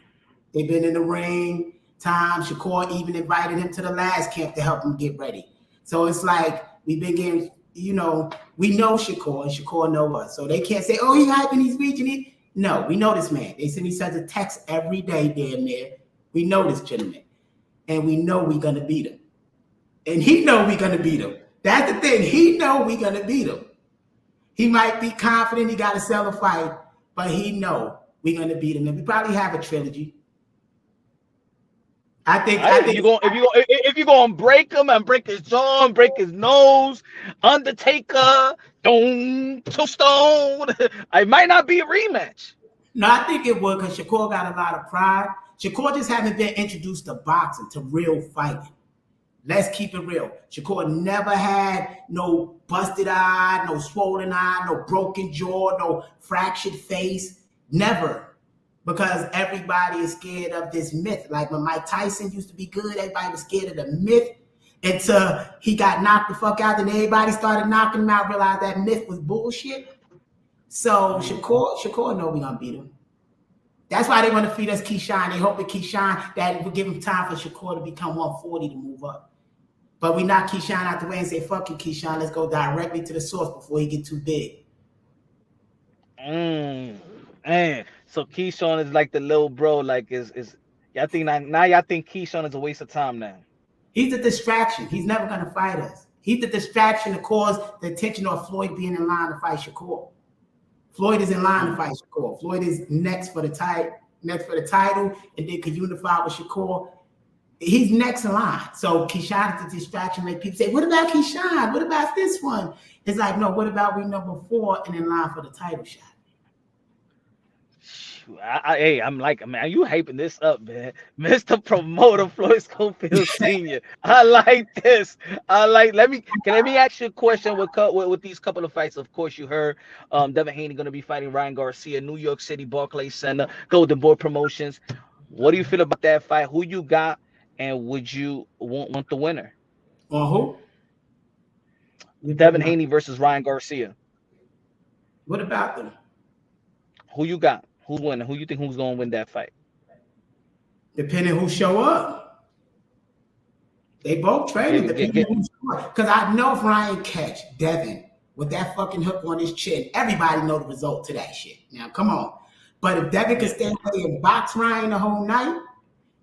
They've been in the ring time. Shakur even invited him to the last camp to help him get ready. So it's like we've been getting. We know Shakur and Shakur know us. So they can't say, oh, he's hyping, he's reaching it. No, we know this man. They send each other texts every day, damn near. We know this gentleman. And we know we're going to beat him. And he know we're going to beat him. That's the thing. He know we're going to beat him. He might be confident he got to sell a fight, but he know we're going to beat him. And we probably have a trilogy. I think if you're gonna break him and break his jaw and break his nose, Undertaker, Tombstone, it might not be a rematch. No, I think it would because Shakur got a lot of pride. Shakur just haven't been introduced to boxing, to real fighting. Let's keep it real. Shakur never had no busted eye, no swollen eye, no broken jaw, no fractured face. Never. Because everybody is scared of this myth. Like when Mike Tyson used to be good, everybody was scared of the myth until he got knocked the fuck out and everybody started knocking him out, realized that myth was bullshit. So Shakur know we're going to beat him. That's why they want to feed us Keyshawn. They hope that Keyshawn, that will give him time for Shakur to become 140 to move up. But we knock Keyshawn out the way and say, fuck you, Keyshawn. Let's go directly to the source before he get too big. Man, so Keyshawn is like the little bro, like is y'all think now y'all think Keyshawn is a waste of time now. He's a distraction. He's never gonna fight us. He's the distraction to cause the attention of Floyd being in line to fight Shakur. Floyd is in line to fight Shakur. Floyd is next for the title, and then could unify with Shakur. He's next in line. So Keyshawn is the distraction. Like people say, what about Keyshawn? What about this one? It's like, no, what about we number 4 and in line for the title shot? I'm like, man, you hyping this up, man. Mr. Promoter Floyd Schofield Sr. I like this. Let me ask you a question with these couple of fights. Of course, you heard Devin Haney going to be fighting Ryan Garcia, New York City, Barclays Center, Golden Boy Promotions. What do you feel about that fight? Who you got, and would you want the winner? Who? Devin Haney versus Ryan Garcia. What about them? Who you got? Who's winning? Who you think who's going to win that fight? Depending who show up. They both traded. Because I know if Ryan catch Devin with that fucking hook on his chin, everybody know the result to that shit. Now, come on. But if Devin can stay away and box Ryan the whole night,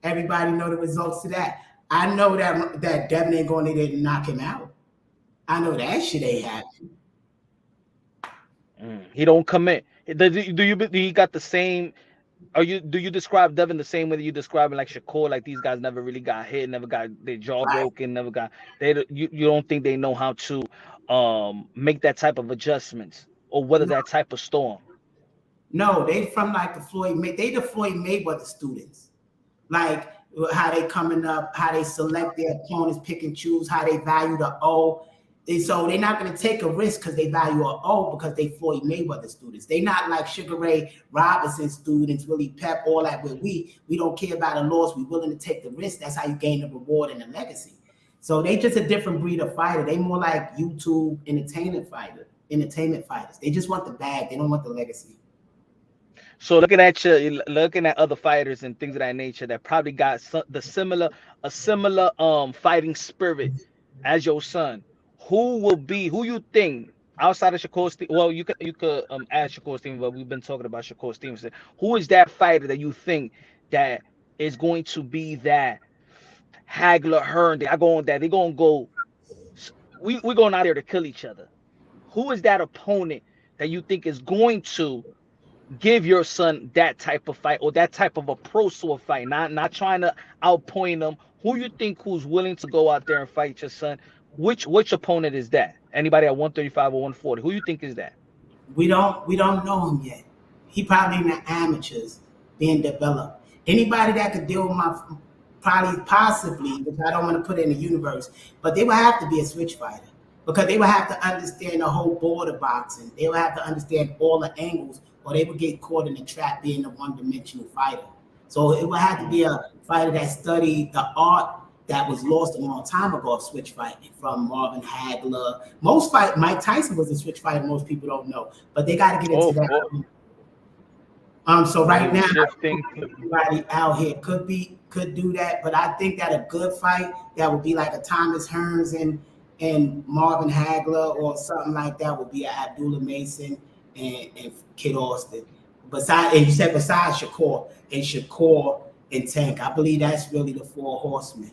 everybody know the results to that. I know that Devin ain't going in there to knock him out. I know that shit ain't happening. He don't commit. Do you got the same? Do you describe Devin the same way that you describe like Shakur? Like these guys never really got hit, never got their jaw broken, never got. You don't think they know how to make that type of adjustments or weather that type of storm? No, they from like the Floyd Mayweather students. Like how they coming up, how they select their opponents, pick and choose, how they value the O. And so they're not going to take a risk because they value an O because they Floyd Mayweather students. They're not like Sugar Ray Robinson students, Willie Pep, all that. Where we don't care about a loss. We're willing to take the risk. That's how you gain the reward and the legacy. So they just a different breed of fighter. They more like YouTube entertainment fighters. They just want the bag. They don't want the legacy. So looking at other fighters and things of that nature that probably got a similar fighting spirit as your son, who you think outside of Shakur Stevenson? Well, you could add Shakur Stevenson, but we've been talking about Shakur Stevenson. Who is that fighter that you think that is going to be that Hagler Hearn? They're gonna go. We're going out there to kill each other. Who is that opponent that you think is going to give your son that type of fight or that type of approach to a fight? Not trying to outpoint them. Who you think who's willing to go out there and fight your son? Which opponent is that? Anybody at 135 or 140? Who you think is that? We don't know him yet. He probably in the amateurs being developed. Anybody that could deal with my possibly, because I don't want to put it in the universe, but they would have to be a switch fighter because they would have to understand the whole board of boxing. They would have to understand all the angles, or they would get caught in the trap being a one-dimensional fighter. So it would have to be a fighter that studied the art that was lost a long time ago of switch fighting, from Marvin Hagler. Mike Tyson was a switch fighter. Most people don't know, but they got to get into that. So right now, everybody out here could do that, but I think that a good fight that would be like a Thomas Hearns and Marvin Hagler or something like that would be an Abdullah Mason and Kid Austin. Besides Shakur and Tank, I believe that's really the four horsemen.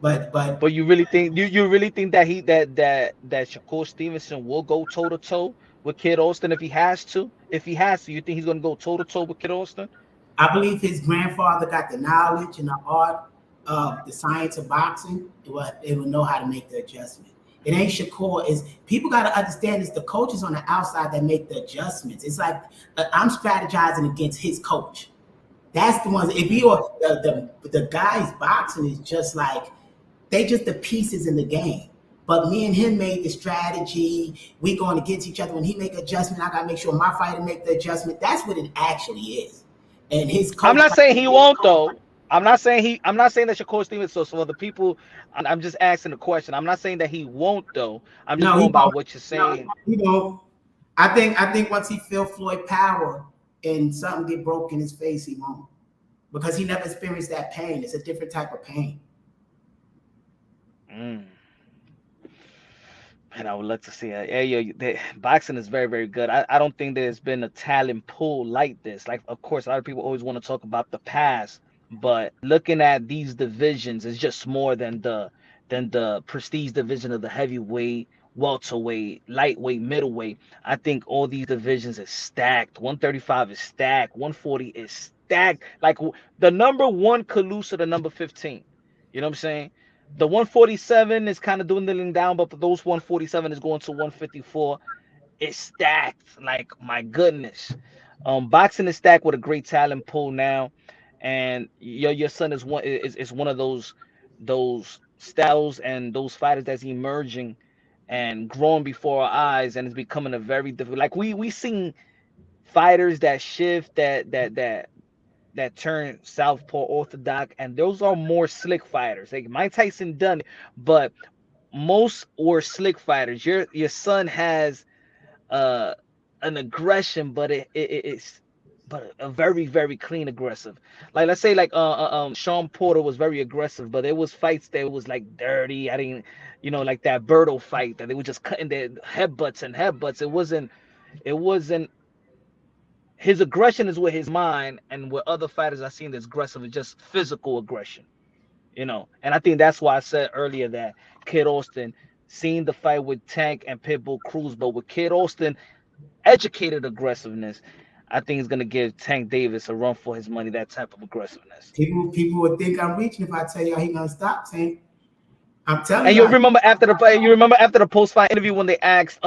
But you really think that Shakur Stevenson will go toe to toe with Kid Austin if he has to? If he has to, you think he's going to go toe to toe with Kid Austin? I believe his grandfather got the knowledge and the art of the science of boxing. They will know how to make the adjustment. It ain't Shakur. People got to understand it's the coaches on the outside that make the adjustments. It's like I'm strategizing against his coach. That's the ones. If you are the guys boxing is just like they just the pieces in the game. But me and him made the strategy. We going against each other. When he make adjustment, I gotta make sure my fighter make the adjustment. That's what it actually is. And his coach. I'm not saying he won't though. I'm not saying that Shakur Stevenson. So for the people, I'm just asking the question. I'm not saying that he won't though. I'm just going by what you're saying. No, he won't. I think once he feel Floyd power and something get broke in his face, he won't, because he never experienced that pain. It's a different type of pain. And I would love to see it. Boxing is very, very good. I don't think there's been a talent pool like this. Like, of course, a lot of people always want to talk about the past, but looking at these divisions is just more than the prestige division of the heavyweight, welterweight, lightweight, middleweight. I think all these divisions is stacked. 135 is stacked. 140 is stacked. Like the number one could lose to the number 15. You know what I'm saying? The 147 is kind of dwindling down, but those 147 is going to 154. It's stacked. Like, my goodness. Boxing is stacked with a great talent pool now. And your son is one of those styles and those fighters that's emerging and growing before our eyes, and it's becoming a very different. Like we seen fighters that shift that turn southpaw orthodox, and those are more slick fighters. Like Mike Tyson done it, but most were slick fighters. Your son has an aggression, but it's a very, very clean aggressive. Like let's say Sean Porter was very aggressive, but there was fights that was like dirty. I didn't, like that Berto fight that they were just cutting their headbutts. It wasn't. His aggression is with his mind, and with other fighters I've seen that's aggressive is just physical aggression, And I think that's why I said earlier that Kid Austin seen the fight with Tank and Pitbull Cruz, but with Kid Austin, educated aggressiveness, I think he's gonna give Tank Davis a run for his money. That type of aggressiveness. People would think I'm reaching if I tell y'all he gonna stop Tank. I'm telling you. And you remember after the post-fight interview when they asked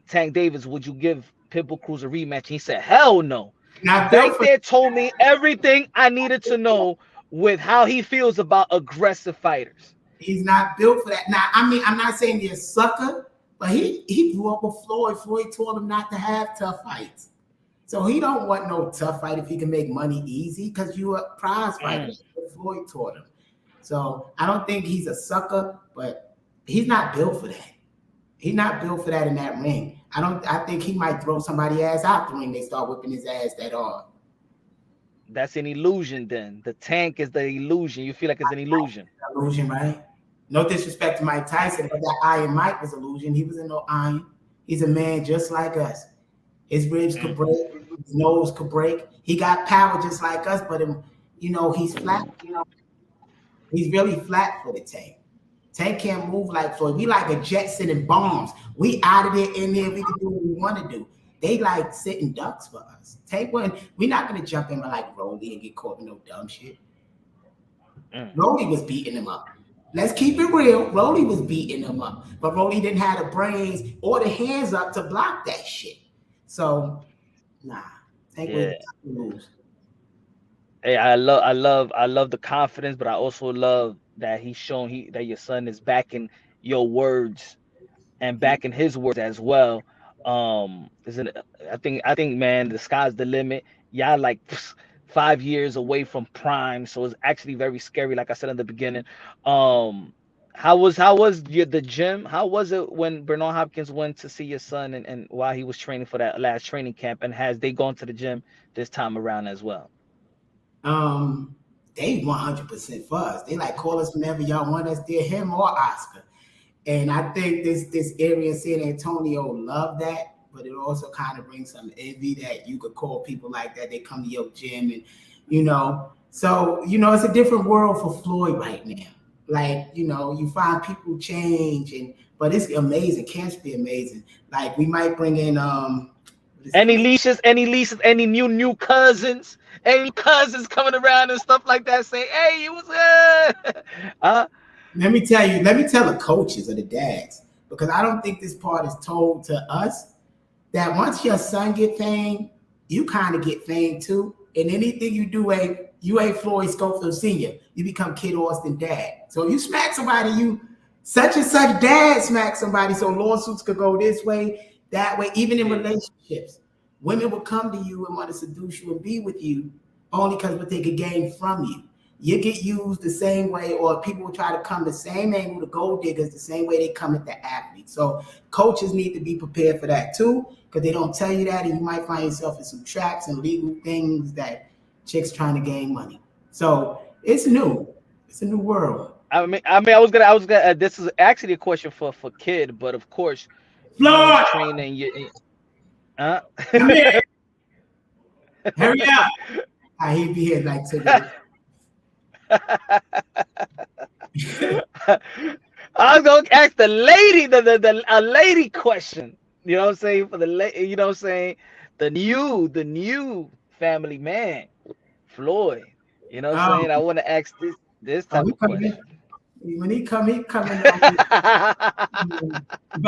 Tank Davis, would you give Pitbull Cruz a rematch? He said, hell no. Not Right built for. there told me everything I needed to know with how he feels about aggressive fighters. He's not built for that. Now, I mean, I'm not saying he's a sucker, but he grew up with Floyd. Floyd told him not to have tough fights. So he don't want no tough fight if he can make money easy because you a prize fighter. Floyd taught him. So I don't think he's a sucker, but he's not built for that. He's not built for that in that ring. I think he might throw somebody ass out the ring. They start whipping his ass that hard. That's an illusion then. The tank is the illusion. You feel like it's an illusion. Illusion, right? No disrespect to Mike Tyson, but that Iron Mike was illusion. He was in no iron. He's a man just like us. His ribs could break, his nose could break. He got power just like us, but he's flat. He's really flat for the Tank. Tank can't move like Floyd. We like a jet sending bombs. We out of there in there. We can do what we want to do. They like sitting ducks for us. Tank, we're not gonna jump in like Rolly and get caught in no dumb shit. Rolly was beating him up. Let's keep it real. Rolly was beating him up, but Rolly didn't have the brains or the hands up to block that shit. So, nah, Tank was lose. Hey, I love the confidence, but I also love that he's shown that your son is backing your words and backing his words as well. Isn't it, I think man, the sky's the limit. Y'all like 5 years away from prime, so it's actually very scary. Like I said in the beginning, how was the gym? How was it when Bernard Hopkins went to see your son and while he was training for that last training camp? And has they gone to the gym this time around as well? They 100% for us. They like call us whenever y'all want us there, him or Oscar. And I think this area in San Antonio love that, but it also kind of brings some envy that you could call people like that. They come to your gym and, so, it's a different world for Floyd right now. Like, you find people change but it's amazing. Camps be amazing. Like we might bring in, any leashes, any new cousins, any cousins coming around and stuff like that saying, hey, you was Let me tell the coaches or the dads, because I don't think this part is told to us, that once your son get fame, you kind of get fame too. And anything you do, you ain't Floyd Schofield Sr., you become Kid Austin dad. So you smack somebody, you such and such dad smack somebody, so lawsuits could go this way, that way, even in relationships. Women will come to you and want to seduce you and be with you only because what they could gain from you. You get used the same way, or people will try to come the same angle to gold diggers, the same way they come at the athletes. So coaches need to be prepared for that too, because they don't tell you that, and you might find yourself in some traps and legal things that chicks trying to gain money. So it's new. It's a new world. I mean, I was gonna. This is actually a question for Kid, but of course, Floyd, training you. Come here. Hurry up. He'd be here like today. I was gonna ask the lady a lady question. You know what I'm saying? For the you know what I'm saying? The new family man, Floyd. You know what I'm saying? I want to ask this type of question. When he coming. But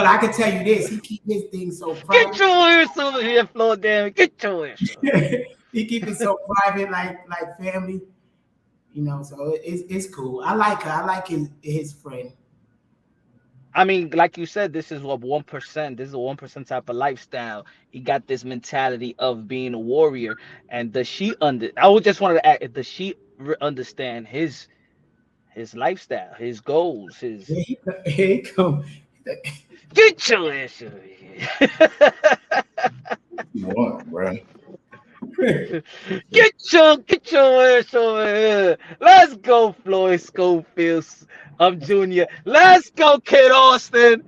I can tell you this: he keep his thing so private. Get your ass over here, Floyd. Damn, get your ass. He keep it so private, like family. So it's cool. I like her. I like his friend. I mean, like you said, this is what 1%. This is a 1% type of lifestyle. He got this mentality of being a warrior. And does she I just wanted to ask, does she understand his lifestyle, his goals, his? Here he come. Get your ass over here. What, bro? Get your ass over here. Let's go, Floyd Schofield Jr. Let's go, Kid Austin.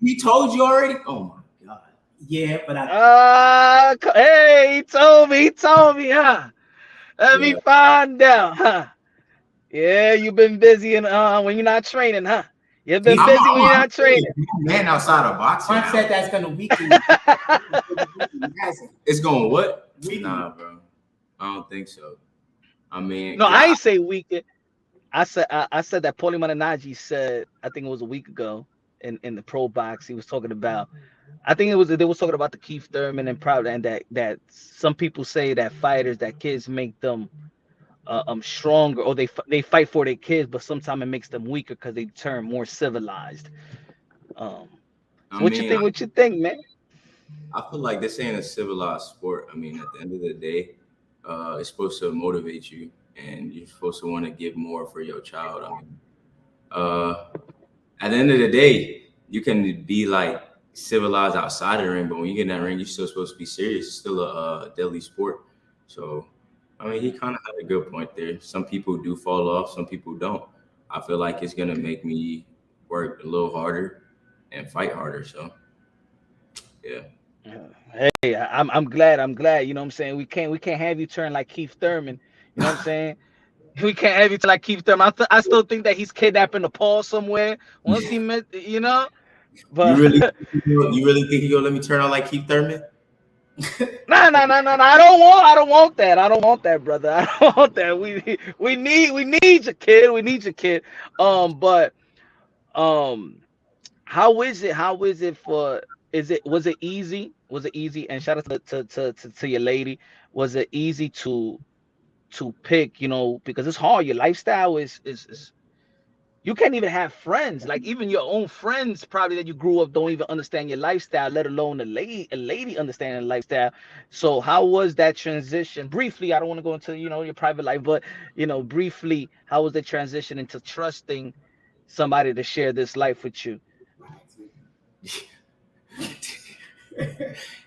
He told you already? Oh my God. Yeah, but hey, he told me, huh? Let me find out, huh? Yeah, you've been busy and when you're not training, huh? You've been busy when you're not training. Man outside of boxing. One said that's gonna weaken. It's going what? Nah, bro. I don't think so. I mean, no, I ain't say weaken. I said that Paulie Malignaggi said, I think it was a week ago, in the pro box. He was talking about, I think they was talking about the Keith Thurman and probably, and that some people say that fighters, that kids make them stronger, or they fight for their kids, but sometimes it makes them weaker because they turn more civilized. So I what you mean, think? What you think, man? I feel like this ain't a civilized sport. I mean, at the end of the day, it's supposed to motivate you, and you're supposed to want to give more for your child. I mean, at the end of the day, you can be like civilized outside of the ring, but when you get in that ring, you're still supposed to be serious. It's still a deadly sport. So, I mean, he kind of had a good point there. Some people do fall off, some people don't. I feel like it's gonna make me work a little harder and fight harder. So, yeah. Hey, I'm glad. I'm glad. You know what I'm saying? We can't have you turn like Keith Thurman. You know what I'm saying? We can't have you turn like Keith Thurman. I still think that he's kidnapping a Paul somewhere. Once he met, you know. You But really, you really think you're gonna let me turn out like Keith Thurman? no, no, no, no, no. I don't want that. I don't want that, brother. I don't want that. We need your kid. We need your kid. But um, how is it? How is it for? Was it easy? Was it easy? And shout out to your lady. Was it easy to pick? You know, because it's hard. Your lifestyle is you can't even have friends. Like even your own friends, probably that you grew up, don't even understand your lifestyle, let alone a lady understanding the lifestyle. So how was that transition? Briefly, I don't want to go into your private life, but briefly, how was the transition into trusting somebody to share this life with you?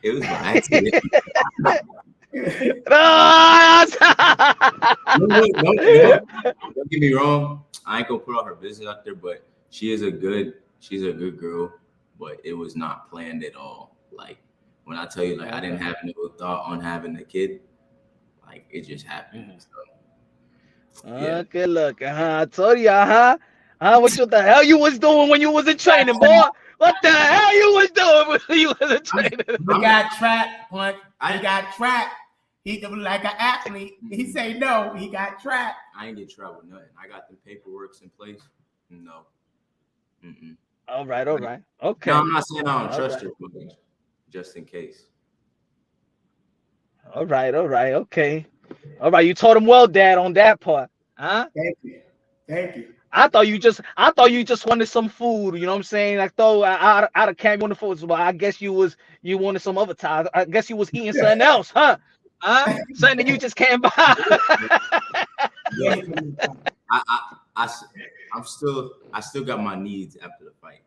It was by accident. Don't get me wrong. I ain't gonna put all her business out there, but she's a good girl. But it was not planned at all. Like when I tell you, like I didn't have no thought on having a kid. Like it just happened. So, yeah. Okay, look, I told you, what the hell you was doing when you was in training, boy? What the hell you was doing when you was in training? He got trapped, Punch. He got trapped. He like an athlete. He say no. He got trapped. I ain't get trapped with nothing. I got the paperwork in place. No. Mm-mm. All right. Okay. No, I'm not saying I don't trust her, but just in case. All right. Okay. All right. You taught him well, Dad, on that part, huh? Thank you. I thought you just wanted some food. You know what I'm saying? Like though out of camp on the food, but I guess you wanted some other time. I guess you was eating something else, huh? Something that you just can't buy. Yeah. I still got my needs after the fight.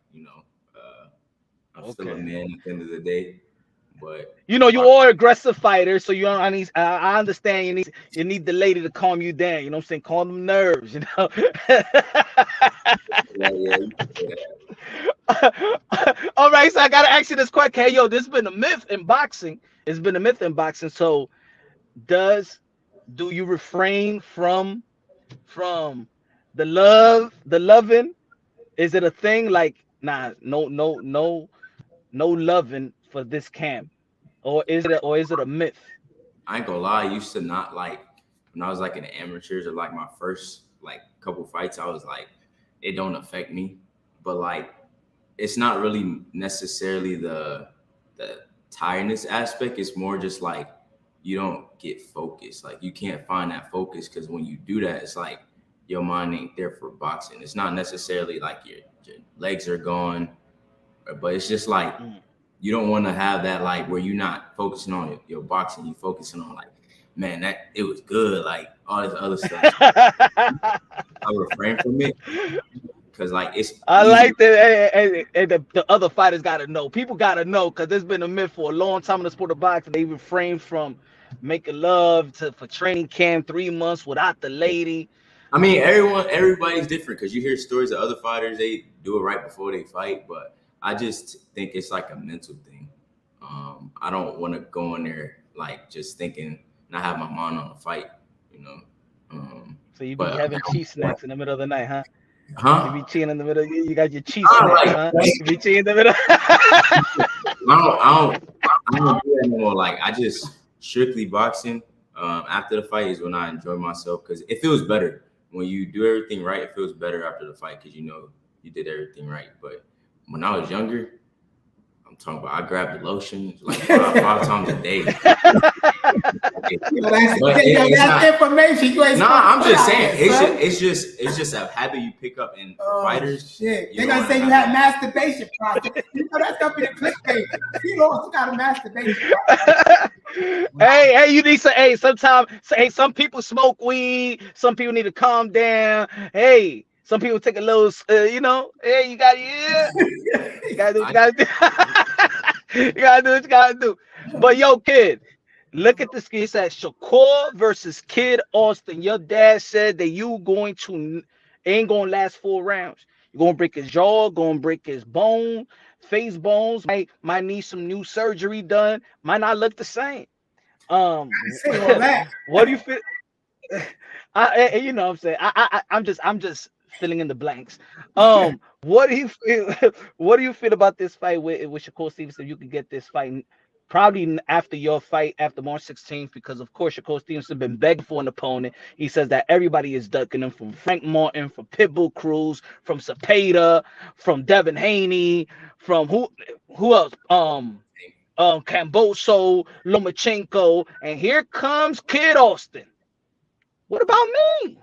I'm still a man at the end of the day. But you are aggressive fighter, so I understand you need the lady to calm you down. You know what I'm saying? Calm them nerves. Yeah. All right, so I gotta ask you this question. Hey, this has been a myth in boxing. It's been a myth in boxing. So, do you refrain from the loving? Is it a thing like no loving for this camp, or is it a myth? I ain't gonna lie, I used to not like when I was like in the amateurs or like my first like couple fights, I was like, it don't affect me. But like it's not really necessarily the tiredness aspect. It's more just like you don't get focused. Like you can't find that focus because when you do that, it's like your mind ain't there for boxing. It's not necessarily like your legs are gone, but it's just like you don't want to have that like where you're not focusing on your boxing, you focusing on like, man, that it was good, like all this other stuff. I refrain from it because like it's. I like that. And the other fighters gotta know. People gotta know because there's been a myth for a long time in the sport of boxing. They refrain from making love for training camp 3 months without the lady. I mean, everybody's different because you hear stories of other fighters, they do it right before they fight, but I just think it's like a mental thing. I don't want to go in there like just thinking not have my mind on the fight, So you be having cheese snacks in the middle of the night, huh? Huh? You be cheating in the middle. You got your cheese snacks, huh? You be cheating in the middle. I don't do that anymore. Like I just strictly boxing. After the fight is when I enjoy myself because it feels better when you do everything right. It feels better after the fight because you did everything right. But when I was younger, I'm talking about I grabbed the lotion like five times a day. That's information. You ain't I'm just saying it's just a habit you pick up in fighters. Shit. They're gonna say you have masturbation process. You know that's gonna be the clickbait. You also got a masturbation process. Hey, you need some. Hey, sometimes, hey, some people smoke weed. Some people need to calm down. Hey, some people take a little, you know. Hey, you got you gotta do what you gotta do. You gotta do what you gotta do. But yo, kid, look at this. He said Shakur versus Kid Austin. Your dad said that you ain't gonna last 4 rounds. You're gonna break his jaw, gonna break his face bones. Might need some new surgery done. Might not look the same. Say all that. What do you feel? You know what I'm saying? I'm just filling in the blanks. What do you feel? What do you feel about this fight with Shakur Stevenson? You could get this fight probably after your fight after March 16th, because of course Shakur Stevenson been begging for an opponent. He says that everybody is ducking him, from Frank Martin, from Pitbull Cruz, from Cepeda, from Devin Haney, from who else? Camboso, Lomachenko, and here comes Kid Austin. What about me?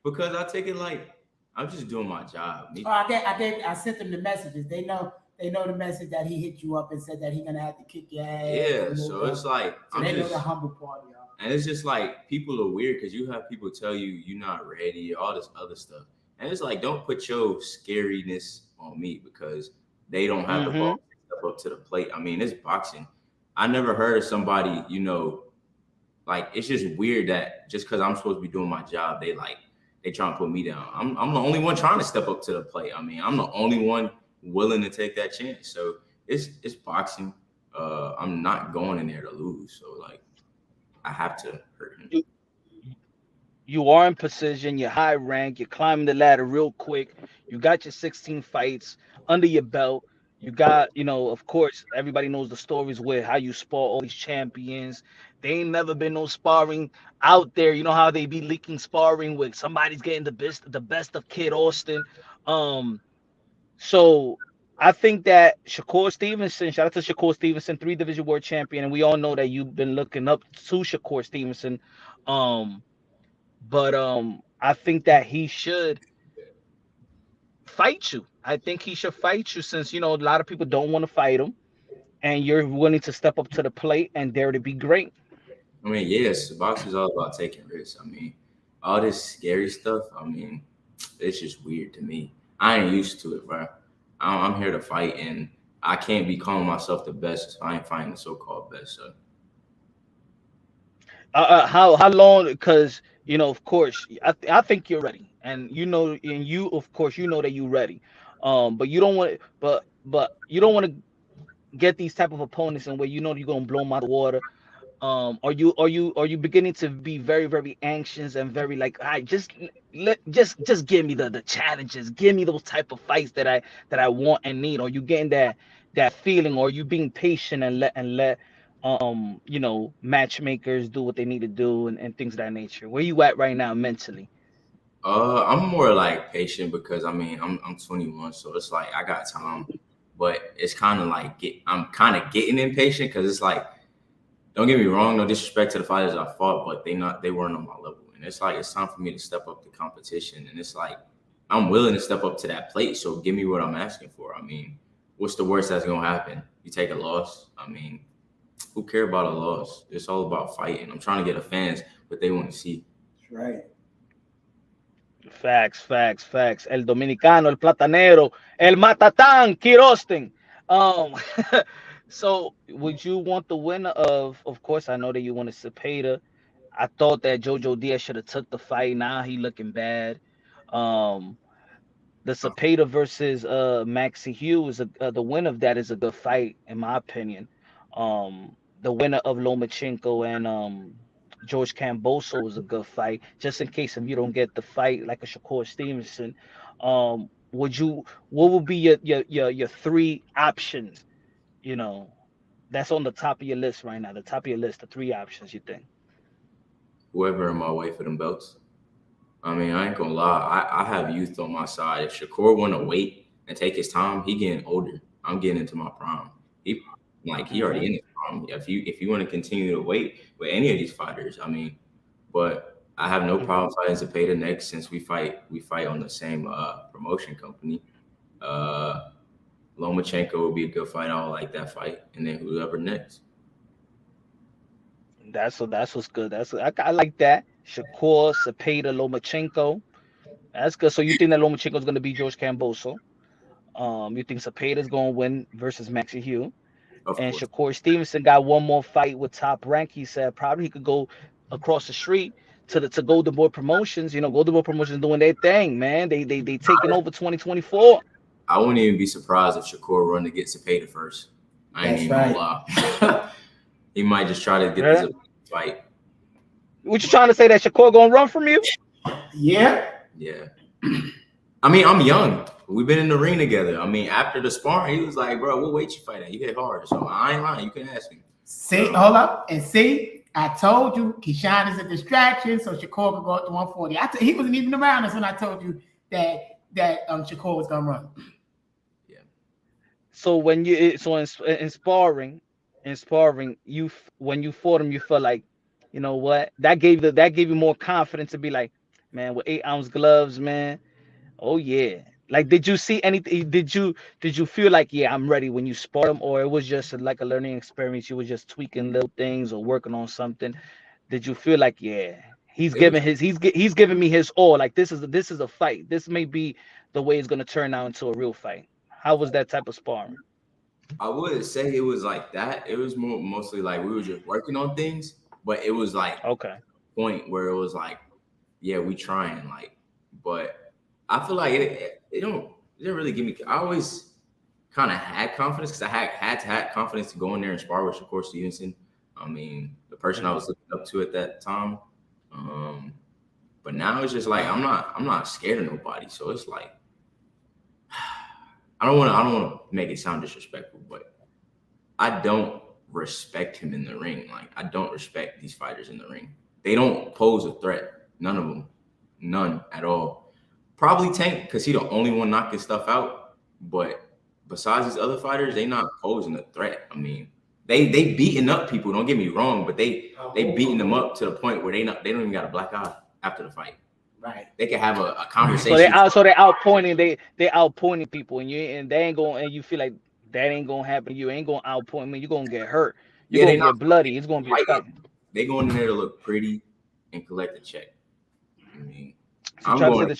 Because I take it like I'm just doing my job. I sent them the messages. They know the message that he hit you up and said that he's gonna have to kick your ass. Yeah, so it's like they know the humble part, y'all. And it's just like people are weird because you have people tell you you're not ready, all this other stuff, and it's like don't put your scariness on me because they don't have the ball to step up to the plate. I mean, it's boxing. I never heard of somebody, you know, like it's just weird that just because I'm supposed to be doing my job, they trying to put me down. I'm the only one trying to step up to the plate. I mean, I'm the only one willing to take that chance. So it's boxing. I'm not going in there to lose. So like I have to hurt him. You are in position, you're high rank, you're climbing the ladder real quick. You got your 16 fights under your belt. You got, you know, of course, everybody knows the stories with how you spar all these champions. They ain't never been no sparring out there. You know how they be leaking sparring with somebody's getting the best of Kid Austin. So I think that Shakur Stevenson, shout out to Shakur Stevenson, 3 division world champion, and we all know that you've been looking up to Shakur Stevenson. But I think that he should fight you. I think he should fight you since, you know, a lot of people don't want to fight him, and you're willing to step up to the plate and dare to be great. I mean, yes, boxing is all about taking risks. I mean, all this scary stuff, I mean, it's just weird to me. I ain't used to it, bro. I'm here to fight, and I can't be calling myself the best. So I ain't fighting the so-called best. So. How long? Because you know, of course, I think you're ready, and you of course you know that you're ready. But you don't want, but you don't want to get these type of opponents and where you know you're gonna blow them out of the water. Are you beginning to be very, very anxious and very like, all right, just give me the challenges, give me those type of fights that I want and need? Are you getting that feeling, or are you being patient and let you know, matchmakers do what they need to do and things of that nature? Where you at right now mentally? I'm more like patient because I mean I'm 21, so it's like I got time, but it's kind of like I'm kind of getting impatient because it's like, don't get me wrong, no disrespect to the fighters I fought, but they weren't on my level, and it's like it's time for me to step up the competition, and it's like I'm willing to step up to that plate, so give me what I'm asking for. I mean, what's the worst that's gonna happen? You take a loss. I mean, who care about a loss? It's all about fighting. I'm trying to get the fans what they want to see. That's right. Facts. El Dominicano, el Platanero, el Matatán, Kid Austin. So would you want the winner of course, I know that you wanted Cepeda. I thought that Jojo Diaz should have took the fight. Now he looking bad. Um, the Cepeda versus Maxi Hughes, the winner of that is a good fight in my opinion. The winner of Lomachenko and George Camboso was a good fight. Just in case if you don't get the fight like a Shakur Stevenson, what would be your 3 options? You know, that's on the top of your list right now. The top of your list, the 3 options you think. Whoever in my way for them belts. I mean, I ain't gonna lie. I have youth on my side. If Shakur want to wait and take his time. He getting older. I'm getting into my prime. He already in his prime. If you want to continue to wait with any of these fighters, I mean, but I have no problem fighting Zepeda next since we fight on the same promotion company. Lomachenko will be a good fight. I like that fight, and then whoever next. That's what's good. I like that. Shakur, Zepeda, Lomachenko. That's good. So you think that Lomachenko is going to be George Camboso? You think Zepeda is going to win versus Maxie Hugh? And Course. Shakur Stevenson got one more fight with Top Rank. He said probably he could go across the street to Golden Boy Promotions. You know, Golden Boy Promotions doing their thing, man. They taking over 2024. I wouldn't even be surprised if Shakur run to get Zepeda first. I ain't even gonna lie. He might just try to get this fight. What you trying to say, that Shakur gonna run from you? Yeah. Yeah. I mean, I'm young. We've been in the ring together. I mean, after the sparring, he was like, bro, what weight you fight at? You hit hard. So I ain't lying. You can ask me. See, hold up. And see, I told you Keyshawn is a distraction, so Shakur could go up to 140. He wasn't even around us when I told you that Shakur was gonna run. Yeah. So when you in sparring, you when you fought him, you felt like, you know what? That gave you more confidence to be like, man, with 8-ounce gloves, man. Oh yeah. Like, did you see anything? Did you feel like, yeah, I'm ready when you sparred him, or it was just like a learning experience? You were just tweaking little things or working on something. Did you feel like, yeah, he's giving me his all? Like, this is a fight. This may be the way it's gonna turn out into a real fight. How was that type of sparring? I wouldn't say it was like that. It was mostly like we were just working on things, but it was like Okay. point where it was like, yeah, we trying, like, but I feel like it didn't really give me. I always kind of had confidence because I had to have confidence to go in there and spar with Shakur Stevenson. I mean, the person I was looking up to at that time. But now it's just like I'm not scared of nobody. So it's like I don't want to make it sound disrespectful, but I don't respect him in the ring. Like, I don't respect these fighters in the ring. They don't pose a threat. None of them. None at all. Probably Tank, because he the only one knocking stuff out. But besides these other fighters, they not posing a threat. I mean, they beating up people. Don't get me wrong, but they beating them up to the point where they don't even got a black eye after the fight. Right. They can have a conversation. So they outpointing people, and they ain't going, and you feel like that ain't gonna happen. You ain't gonna outpoint me. You're gonna get hurt. You're gonna get bloody. It's gonna be a fight. They going in there to look pretty and collect a check. I mean, I'm trying to say that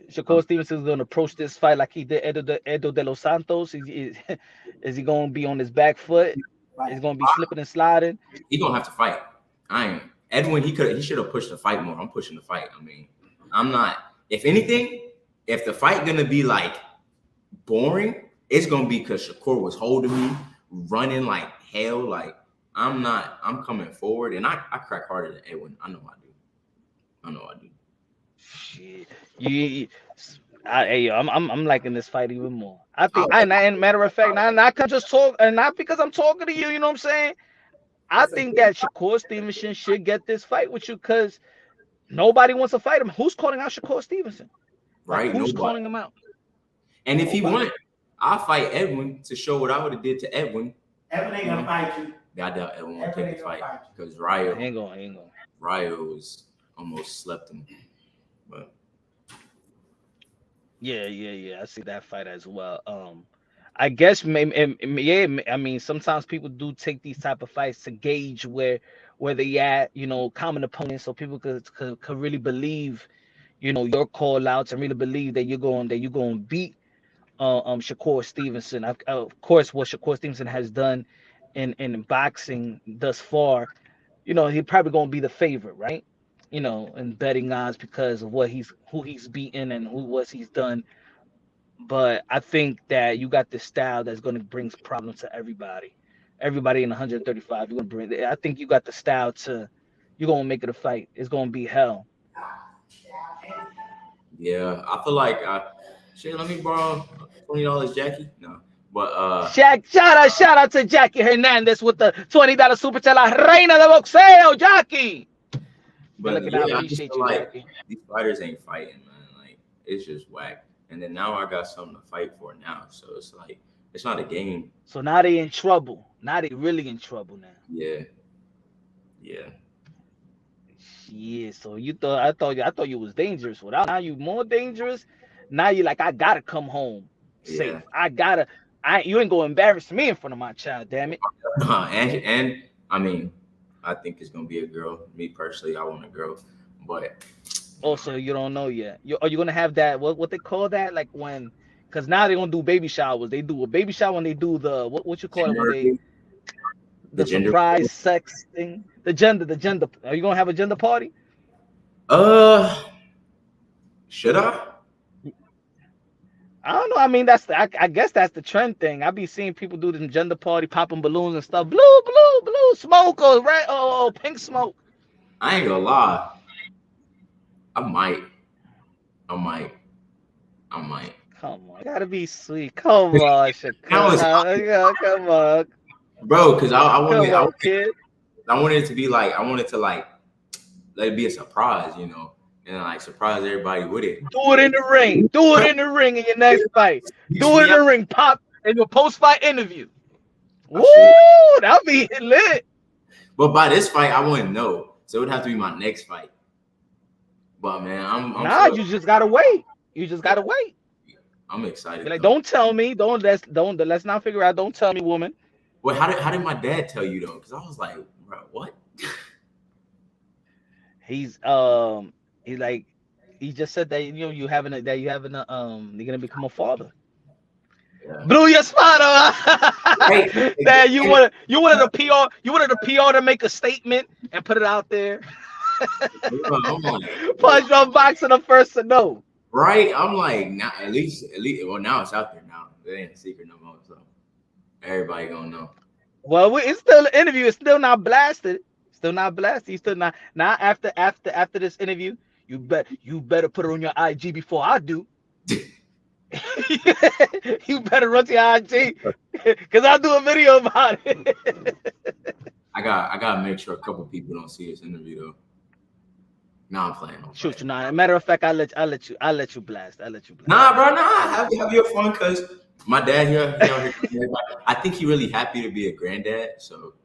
Shakur Stevenson is going to approach this fight like he did Edo de los Santos. Is he going to be on his back foot? Is he going to be slipping and sliding? He gonna have to fight. Edwin. He should have pushed the fight more. I'm pushing the fight. I mean, I'm not. If anything, if the fight gonna be like boring, it's gonna be because Shakur was holding me, running like hell. Like, I'm not. I'm coming forward, and I crack harder than Edwin. I know I do. Shit, I'm liking this fight even more. I think, and matter of fact, I can just talk, and not because I'm talking to you. You know what I'm saying? I think that Shakur Stevenson should get this fight with you because nobody wants to fight him. Who's calling out Shakur Stevenson? Right? Who's calling him out? And if he won, I'll fight Edwin to show what I would have did to Edwin. Edwin ain't gonna fight you. I doubt Edwin won't take the fight because Ryo ain't gonna. Ryo was almost slept him. But yeah, I see that fight as well. I guess maybe, yeah. I mean, sometimes people do take these type of fights to gauge where they at, you know, common opponents, so people could really believe, you know, your call outs and really believe that you're going to beat Shakur Stevenson. Of course, what Shakur Stevenson has done in boxing thus far, you know, he's probably going to be the favorite, right? You know, in betting odds because of who he's beaten and he's done. But I think that you got this style that's going to bring problems to everybody in 135. You're going to bring. I think you got the style you're going to make it a fight. It's going to be hell. Yeah, I feel like let me borrow $20, Jackie. No, but shout out to Jackie Hernandez with the $20 super chat. La reina de boxeo, Jackie. But yeah, I just feel like these fighters ain't fighting, man. Like, it's just whack. and then now I got something to fight for now. So it's like it's not a game. So now they in trouble. Now they really in trouble now. Yeah, yeah. Yeah. So I thought you was dangerous. Well, now you more dangerous. Now you like I gotta come home Yeah. safe. You ain't gonna embarrass me in front of my child. Damn it. And I mean, I think it's gonna be a girl. Me personally, I want a girl, but Also, you don't know yet. Are you gonna have that? What they call that? Like when? Because now they gonna do baby showers. They do a baby shower when they do the what you call it when they the the gender. surprise sex thing. The gender. Are you gonna have a gender party? Uh, should I? I don't know. I mean, I guess that's the trend thing. I be seeing people do the gender party, popping balloons and stuff. Blue smoke or red pink smoke. I ain't gonna lie. I might. I might. I might. Come on, gotta be sweet. Come on, That was Shakur. Yeah, come on, bro, because come on, kid. I wanted it to be like I wanted to like let it be a surprise, you know, and like surprise everybody with it. Do it in the ring. Do it in the ring in your next fight. Do it in the ring. Pop in your post-fight interview. Woo! That'll be lit. But by this fight, I wouldn't know, so it would have to be my next fight. But man, I'm You just gotta wait. You just gotta wait. I'm excited. You're like, don't tell me. Let's not figure out. Don't tell me, woman. Well, how did my dad tell you though? Because I was like, bro, what? He's like he just said that you're gonna become a father. Yeah. Blew your spot on. Hey, That you wanted a PR to make a statement and put it out there. I'm like, Punch on boxing the first to know. right? I'm like, now at least, well, now it's out there now. It ain't a secret no more, so everybody gonna know. Well, it's still an interview. It's still not blasted. Still not blasted. You still not. Now after this interview, you better put it on your IG before I do. You better run to your IG because I'll do a video about it. I gotta make sure a couple people don't see this interview though. Nah, I'm playing. Shoot, you know. Matter of fact, I'll let you blast. Nah, bro, nah. Have your fun, cause my dad here. I think he really happy to be a granddad. So,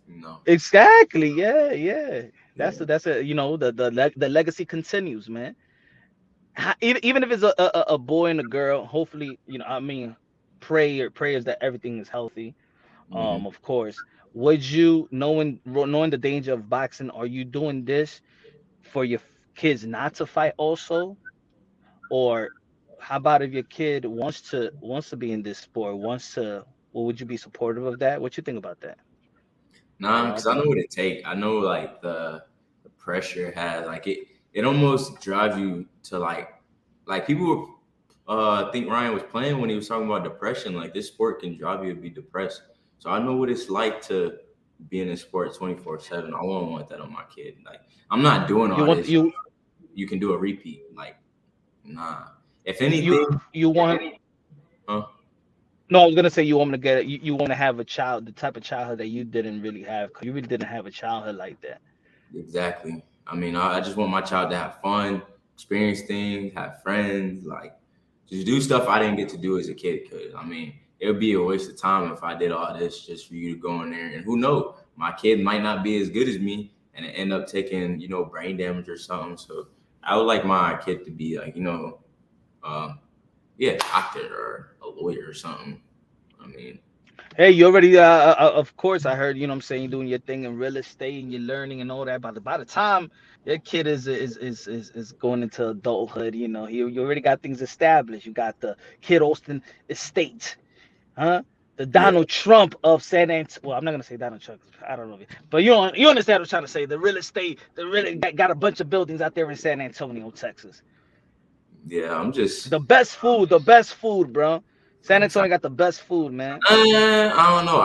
you know. Exactly. Yeah. That's the legacy continues, man. Even if it's a boy and a girl, hopefully, I mean, prayers that everything is healthy. Mhm. Of course. Would you knowing the danger of boxing, are you doing this for your kids not to fight also? Or how about if your kid wants to be in this sport, well, would you be supportive of that? What you think about that? Nah, because I know what it takes. I know like the pressure it has. Like it almost drives you to like people think Ryan was playing when he was talking about depression. Like this sport can drive you to be depressed. So I know what it's like to be in this sport 24/7. I won't want that on my kid. Like I'm not doing all this. You can do a repeat. Like nah. If anything, you want. huh? No, I was gonna say you want to get you want to have a child, the type of childhood that you didn't really have, because you really didn't have a childhood like that. Exactly. I mean, I just want my child to have fun, experience things, have friends, like just do stuff I didn't get to do as a kid. Cause I mean, it would be a waste of time if I did all this just for you to go in there. And who knows, my kid might not be as good as me and end up taking, brain damage or something. So I would like my kid to be like, a doctor or a lawyer or something. I mean, Hey, you already of course I heard, what I'm saying, you're doing your thing in real estate and you're learning and all that. By the time your kid is going into adulthood, you already got things established. You got the Kid Austin estate, huh? The yeah, Donald Trump of San Antonio. Well, I'm not gonna say Donald Trump. I don't know, but you understand what I'm trying to say. The real estate, got a bunch of buildings out there in San Antonio, Texas. yeah. I'm just. The best food, bro. San Antonio got the best food, man. I don't know.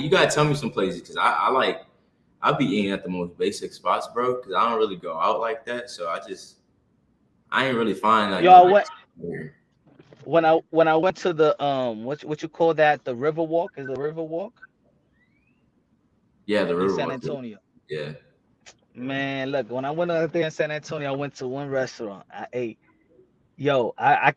You gotta tell me some places because I'll be eating at the most basic spots, bro. Because I don't really go out like that, so I ain't really find like. Yo, when I went to the what you call that, the River Walk, is the River Walk Yeah, the in river San was. Antonio. Yeah. Man, look, when I went out there in San Antonio, I went to one restaurant. I ate. Yo, I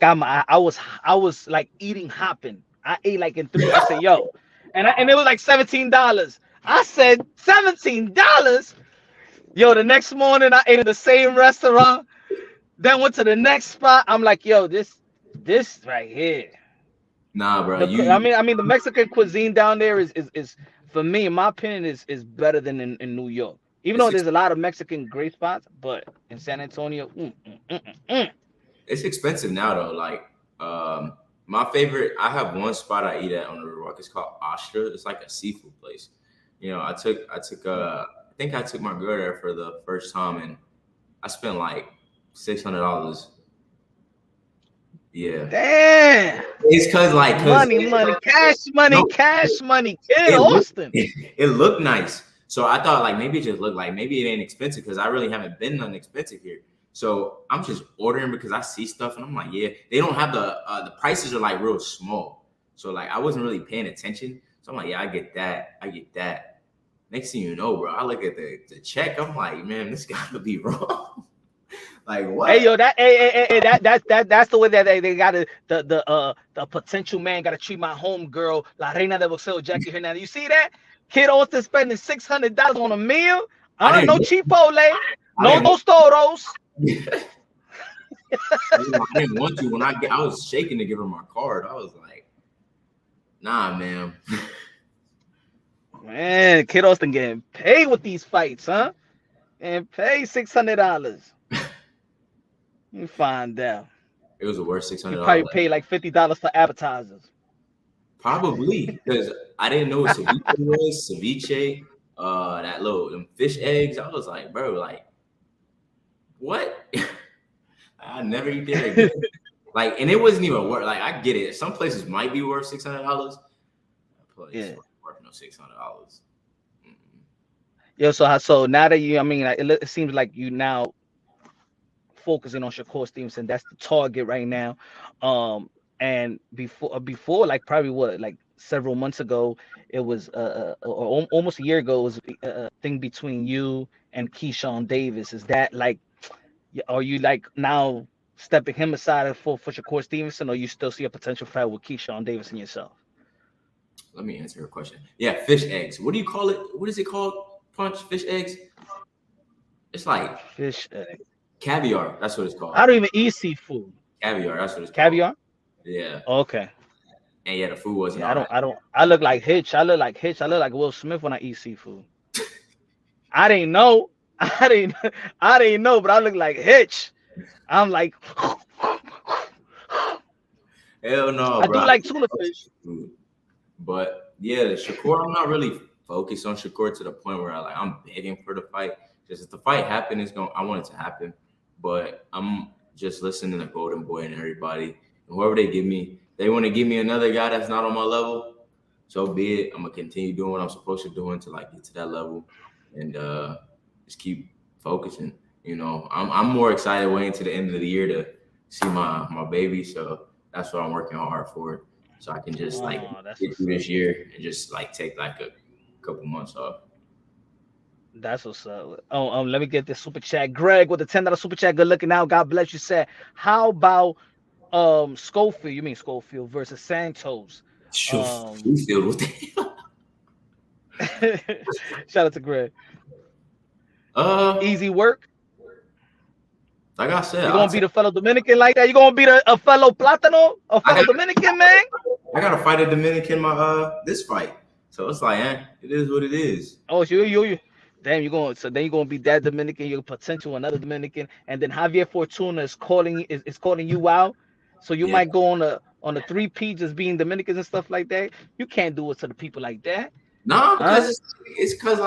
was like eating hopping. I ate like in 3. I said, yo, and it was like $17. I said $17. Yo, the next morning I ate at the same restaurant. Then went to the next spot. I'm like, yo, this right here. Nah, bro. I mean, the Mexican cuisine down there is for me, in my opinion, is better than in New York. Even though It's there's a lot of Mexican great spots, but in San Antonio, it's expensive now though. Like, my favorite. I have one spot I eat at on the Riverwalk. It's called Astra. It's like a seafood place. You know, I think I took my girl there for the first time, and I spent like $600. Yeah, damn, it's cause money, cash money, no, cash money. Kid it looked, Austin. it looked nice. So I thought like maybe it just looked like maybe it ain't expensive because I really haven't been nothing expensive here. So I'm just ordering because I see stuff and I'm like, yeah, they don't have the prices are like real small. So like I wasn't really paying attention. So I'm like, yeah, I get that. Next thing you know, bro, I look at the check. I'm like, man, this gotta be wrong. Like what? Hey yo, that's the way that they gotta the potential man gotta treat my home girl, La Reina de Boxeo, Jackie Hernandez. You see that? Kid Austin spending $600 on a meal. No Chipotle, no Dos Toros. I didn't want to. When I was shaking to give her my card. I was like, nah, man. Man, Kid Austin getting paid with these fights, huh? And pay $600. You find out. It was the worst $600. You probably pay like $50 for appetizers. Probably because I didn't know what ceviche was. Ceviche, them fish eggs. I was like, bro, like, what? I never eat that again. Like, and it wasn't even worth. Like, I get it. Some places might be worth $600. Yeah, worth no $600. Yo, so now that you, I mean, like, it seems like you now focusing on Shakur Stevenson. That's the target right now. And before, like probably like several months ago, it was or almost a year ago, it was a thing between you and Keyshawn Davis. Is that like, are you like now stepping him aside for Shakur Stevenson, or you still see a potential fight with Keyshawn Davis and yourself? Let me answer your question. Yeah, fish eggs. What do you call it? What is it called? Punch fish eggs? It's like fish egg. Caviar. That's what it's called. I don't even eat seafood. Caviar. That's what it's called. Caviar? Yeah. Okay. And yeah, the food wasn't. Yeah, I don't. I look like Hitch. I look like Will Smith when I eat seafood. I didn't know. I didn't know, but I look like Hitch. I'm like. Hell no, I bro. do like tuna fish. But yeah, Shakur, I'm not really focused on Shakur to the point where I'm begging for the fight. Just if the fight happens, I want it to happen. But I'm just listening to Golden Boy and everybody. And whoever they give me, they want to give me another guy that's not on my level. So be it. I'm gonna continue doing what I'm supposed to do until I get to that level, and just keep focusing. You know, I'm more excited waiting to the end of the year to see my baby. So that's what I'm working hard for. So I can just get through this year and just take a couple months off. That's what's up. Let me get this super chat. Greg with the $10 super chat. Good looking out. God bless you. Said, how about Schofield? You mean Schofield versus Santos? Schofield, what the hell? Shout out to Greg. Easy work. Like I said, you're gonna beat a fellow Dominican like that. You're gonna beat a fellow Platano, a fellow Dominican man. I gotta fight a Dominican this fight. So it's like, it is what it is. Oh, you. Damn, you're gonna be that Dominican, your potential another Dominican, and then Javier Fortuna is calling you out. So you might go on a 3P just being Dominicans and stuff like that. You can't do it to the people like that. No, because it's because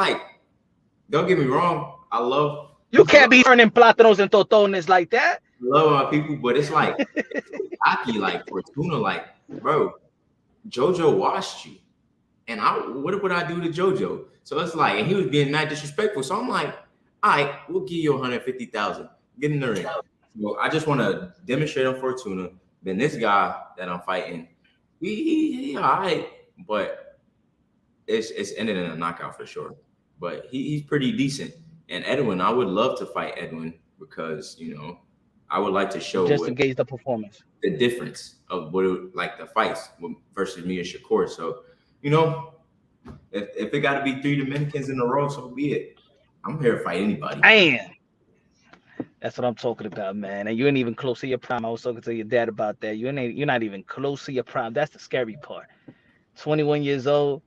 don't get me wrong, I love. You can't be turning plátanos and totones like that. I love my people, but it's hockey, Fortuna, bro, JoJo washed you. And what would I do to JoJo? So it's and he was being mad disrespectful. So I'm like, all right, we'll give you $150,000. Get in the ring. So I just want to demonstrate on Fortuna. Then this guy that I'm fighting, he all right, but it's ended in a knockout for sure. But he's pretty decent. And Edwin, I would love to fight Edwin because I would like to show just to gauge the performance. the difference of what it, like the fights versus me and Shakur. So, you know, if it got to be 3 Dominicans in a row, so be it. I'm here to fight anybody. Man, that's what I'm talking about, man. And you ain't even close to your prime. I was talking to your dad about that. You're not even close to your prime. That's the scary part. 21 years old.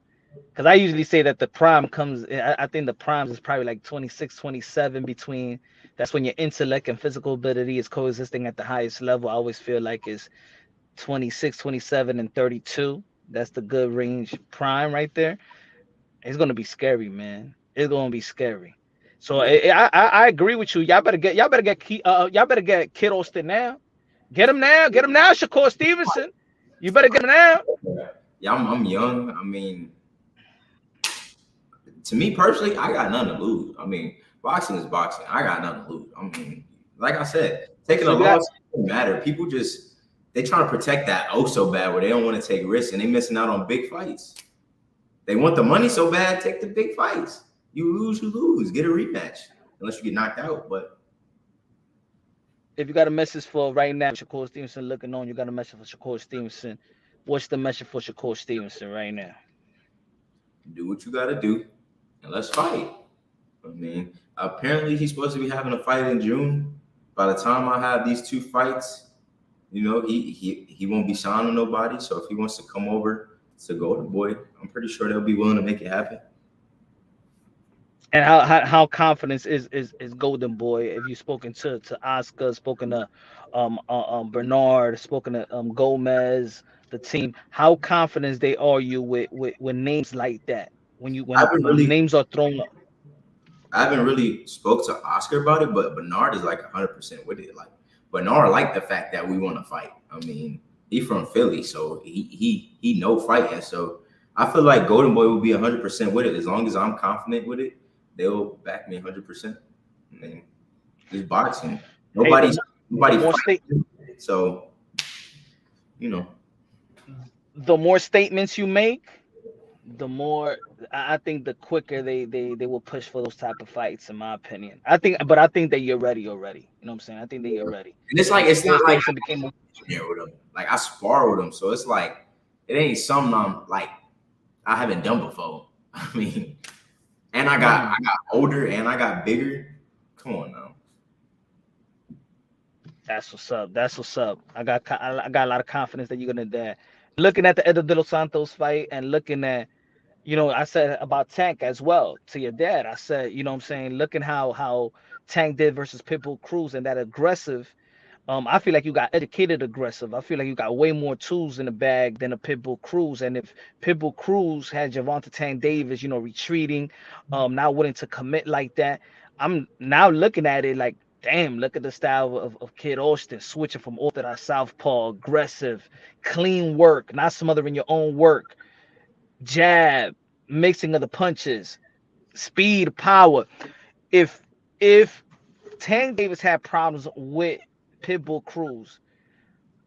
Because I usually say that the prime comes, I think the prime is probably like 26, 27 between. That's when your intellect and physical ability is coexisting at the highest level. I always feel like it's 26, 27, and 32. That's the good range prime right there. It's going to be scary, man. It's going to be scary. So I agree with you. Y'all better get Kid Austin now. Get him now, Shakur Stevenson. You better get him now. Yeah, I'm young. I mean, to me personally, I got nothing to lose. I mean, boxing is boxing. I got nothing to lose. I mean, like I said, taking a loss doesn't matter. People they trying to protect that so bad where they don't want to take risks and they missing out on big fights. They want the money so bad, take the big fights. You lose. Get a rematch unless you get knocked out. But if you got a message for right now, Shakur Stevenson looking on, you got a message for Shakur Stevenson. What's the message for Shakur Stevenson right now? Do what you got to do and let's fight. I mean, apparently he's supposed to be having a fight in June. By the time I have these 2 fights, you know, he won't be signing nobody. So if he wants to come over to Golden Boy, I'm pretty sure they'll be willing to make it happen. And how confident is Golden Boy? Have you spoken to Oscar, spoken to Bernard, spoken to Gomez, the team? How confident are you with names like that? When names are thrown up. I haven't really spoke to Oscar about it, but Bernard is like 100% with it. Like Bernard liked the fact that we want to fight. I mean, he from Philly, so he know fighting. So I feel like Golden Boy will be 100% with it as long as I'm confident with it. They'll back me 100%. I mean, it's boxing. Nobody. So, you know, the more statements you make, the more I think the quicker they will push for those type of fights, in my opinion. I think that you're ready already. You know what I'm saying? I think that you're ready. And it's like it's not like here with him. Like I spar with him, so it's like it ain't something I haven't done before. I mean. And I got older and I got bigger. Come on now. That's what's up. I got a lot of confidence that you're gonna do that. Looking at the Edo De Los Santos fight and looking at, you know, I said about Tank as well to your dad. I said, you know what I'm saying, looking how Tank did versus Pitbull Cruz and that aggressive. I feel like you got educated aggressive. I feel like you got way more tools in the bag than a Pitbull Cruz. And if Pitbull Cruz had Gervonta Tank Davis, you know, retreating, not willing to commit like that, I'm now looking at it like, damn, look at the style of Kid Austin, switching from orthodox southpaw, aggressive, clean work, not smothering your own work, jab, mixing of the punches, speed, power. If Tank Davis had problems with Pitbull Cruz,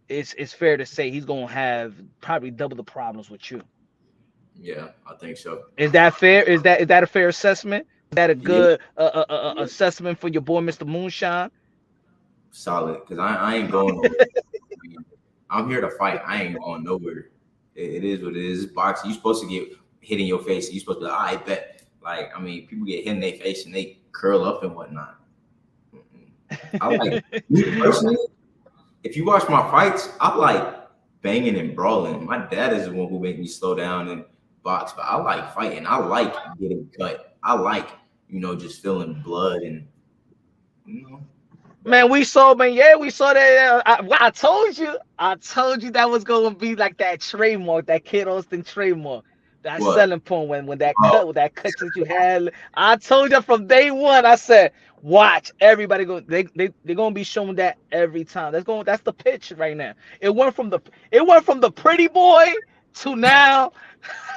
it's fair to say he's gonna have probably double the problems with you. Yeah, I think so. Is that fair? Is that a fair assessment? Is that a good assessment for your boy, Mr. Moonshine? Solid, because I ain't going nowhere. I'm here to fight. I ain't going nowhere. It is what it is. It's boxing. You're supposed to get hit in your face. You're supposed to be like, I bet. Like, I mean, people get hit in their face and they curl up and whatnot. I like me personally. If you watch my fights, I like banging and brawling. My dad is the one who made me slow down and box, but I like fighting. I like getting cut. I like, you know, just feeling blood and, you know. Man, we saw that. I told you that was gonna be like that trademark, that Kid Austin trademark. That selling point when that cut that you had. I told you from day one. I said, watch everybody go. They're gonna be showing that every time. That's the pitch right now. It went from the pretty boy to now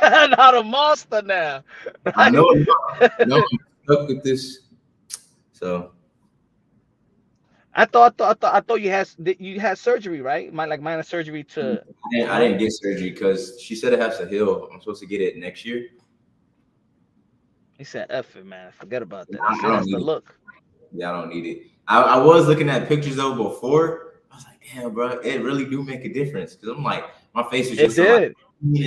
the monster now. Right? I know. I'm stuck with this. So I thought you had surgery, right? Minor surgery to. I didn't get surgery because she said it has to heal. I'm supposed to get it next year. He said, "F it, man. Forget about that." I don't need need the look. Yeah, I don't need it. I was looking at pictures though before. I was like, damn, bro, it really do make a difference. Because I'm like, my face was It just did.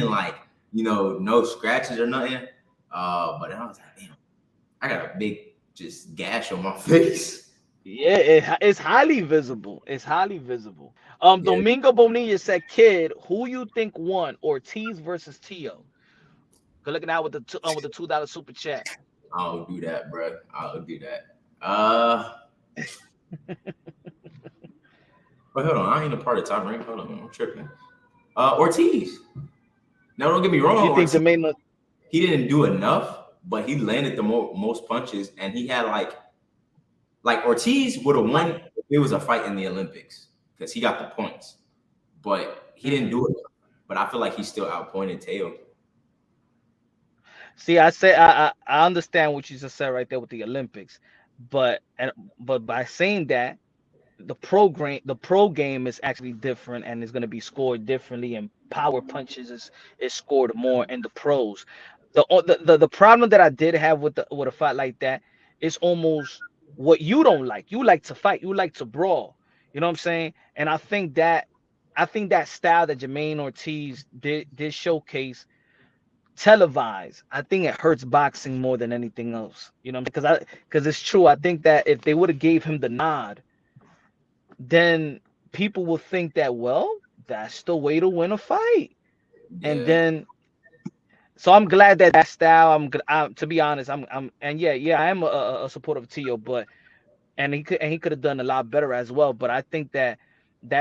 like, no scratches or nothing. But I was like, damn, I got a big just gash on my face. Yeah, it's highly visible. It's highly visible. Yeah, Domingo Bonilla said, "Kid, who you think won, Ortiz versus Tio?" Good looking out with the $2 super chat. I'll do that, bro. I'll do that. But hold on, I ain't a part of Top Rank. Hold on, I'm tripping. Ortiz. Now, don't get me wrong. You think Ortiz, Jermaine? he didn't do enough, but he landed the most punches, and he had like Ortiz would have won if it was a fight in the Olympics because he got the points, but he didn't do it. But I feel like he still outpointed Teo. See, I understand what you just said right there with the Olympics, but by saying that, the pro game is actually different and is going to be scored differently, and power punches is scored more in the pros. The problem that I did have with a fight like that is almost what you don't like. You like to fight, you like to brawl. You know what I'm saying? And I think that style that Jermaine Ortiz did showcase televised, I think it hurts boxing more than anything else. You know, because it's true. I think that if they would have gave him the nod, then people will think that, well, that's the way to win a fight. And Yeah, then, so I'm glad that style. To be honest, and yeah, I am a supporter of Tio, but and he could have done a lot better as well. But I think that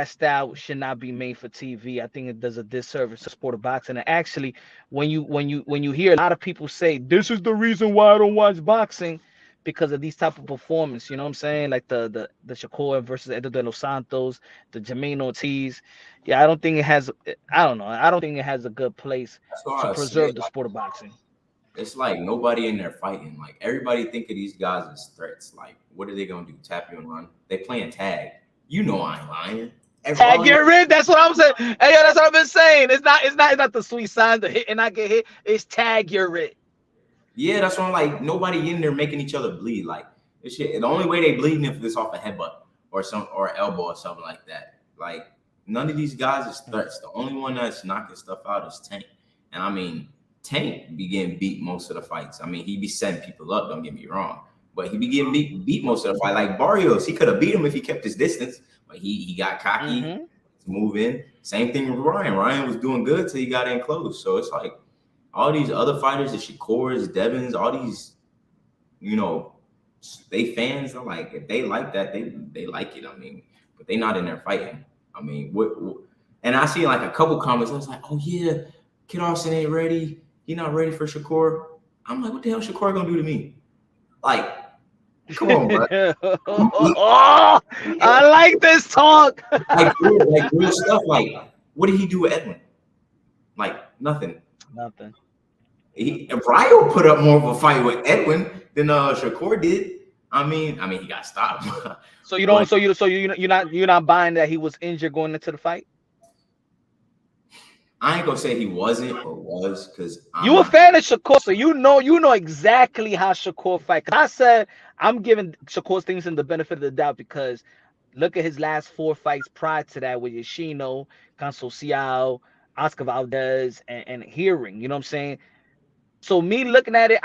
style should not be made for TV. I think it does a disservice to sport of boxing. And actually, when you hear a lot of people say this is the reason why I don't watch boxing, because of these type of performance, you know what I'm saying? Like the Shakur versus Edo de los Santos, the Jermaine Ortiz. Yeah, I don't think it has. I don't know. I don't think it has a good place that's to why I say preserve the sport of boxing. it's like nobody in there fighting. Like everybody think of these guys as threats. Like, what are they gonna do? Tap you and run? They playing tag. You know I ain't lying. Tag get rid. That's what I'm saying. Hey, yo, that's what I've been saying. It's not the sweet signs to hit and not get hit. It's tag your rid. Yeah, that's why I'm like nobody in there making each other bleed. Like this shit. The only way they bleeding if it's off a headbutt or elbow or something like that. Like none of these guys is threats. The only one that's knocking stuff out is Tank. And I mean, Tank be getting beat most of the fights. I mean, he be setting people up. Don't get me wrong, but he be getting beat most of the fight. Like Barrios, he could have beat him if he kept his distance, but he got cocky to move in. Same thing with Ryan. Ryan was doing good till he got in close. So it's like all these other fighters, the Shakurs, Devins, all these, they fans are like, if they like that, they like it. I mean, but they not in there fighting. I mean, what and I see like a couple comments. I was like, oh yeah, Kid Austin ain't ready. He not ready for Shakur. I'm like, what the hell Shakur gonna do to me? Like, come on, bro. Oh, I like this talk. like real stuff. Like, what did he do with Edwin? Like nothing. Nothing. Ryo put up more of a fight with Edwin than Shakur did. I mean, he got stopped. So you don't. You're not buying that he was injured going into the fight. I ain't gonna say he wasn't or was, because You a fan of Shakur, so you know exactly how Shakur fight. Cause I said I'm giving Shakur Stevenson the benefit of the doubt because look at his last 4 fights prior to that with Yoshino, Consulciao, Oscar Valdez, and Hearing. You know what I'm saying? So me looking at it,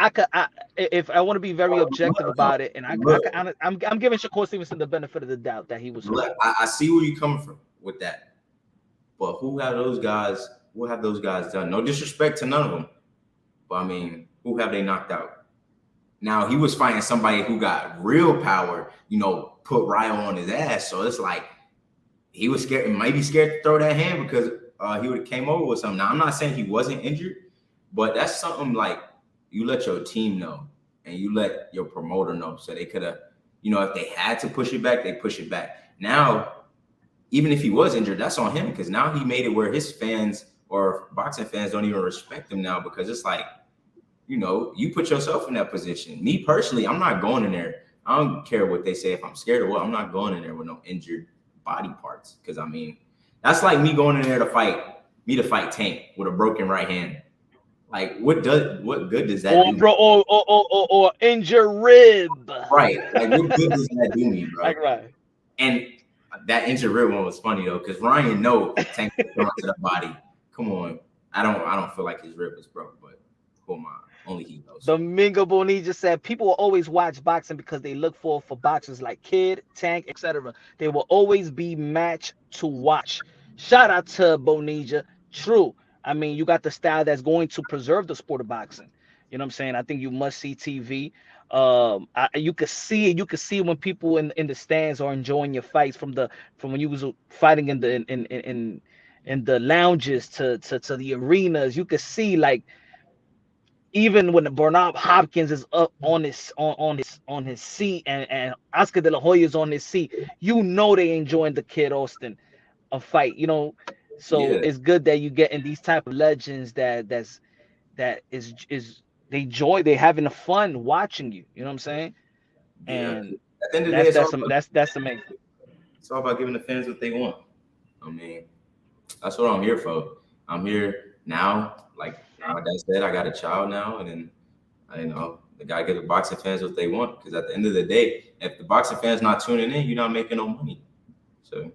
if I want to be very objective about it, and I'm giving Shakur Stevenson the benefit of the doubt that he was. I see where you coming from with that, but who have those guys? What have those guys done? No disrespect to none of them, but I mean, who have they knocked out? Now he was fighting somebody who got real power, put Ryo on his ass. So it's like he was scared, might be scared to throw that hand because he would have came over with something. Now I'm not saying he wasn't injured, but that's something like you let your team know and you let your promoter know, so they could have, if they had to push it back, they push it back. Now, even if he was injured, that's on him because now he made it where his fans or boxing fans don't even respect him now because it's like, you put yourself in that position. Me personally, I'm not going in there. I don't care what they say. If I'm scared or what, I'm not going in there with no injured body parts. Because, I mean, that's like me going in there to fight Tank with a broken right hand. Like, what good does that Or do? bro, or injure rib. Right. Like, what good does that do me, bro? Like right. And that injured rib one was funny though, because Ryan Tank thrown to the body. Come on. I don't feel like his rib is broke, but who am I? Only he knows. Domingo Bonilla said people will always watch boxing because they look for boxers like Kid, Tank, etc. They will always be matched to watch. Shout out to Bonilla. True. I mean, you got the style that's going to preserve the sport of boxing. You know what I'm saying? I think you must see TV. You could see it. You could see when people in the stands are enjoying your fights from when you was fighting in the lounges to the arenas. You could see like even when Bernard Hopkins is up on his seat and Oscar De La Hoya is on his seat, you know they enjoying the Kid Austin a fight. You know, so Yeah. it's good that you get in these type of legends that they having a fun watching you. You know what I'm saying? Yeah. And At the end of the day, that's amazing. it's all about giving the fans what they want. I mean, that's what I'm here for. I'm here now. Like my dad said, I got a child now, and then the guy give the boxing fans what they want. Because at the end of the day, if the boxing fans not tuning in, you're not making no money. So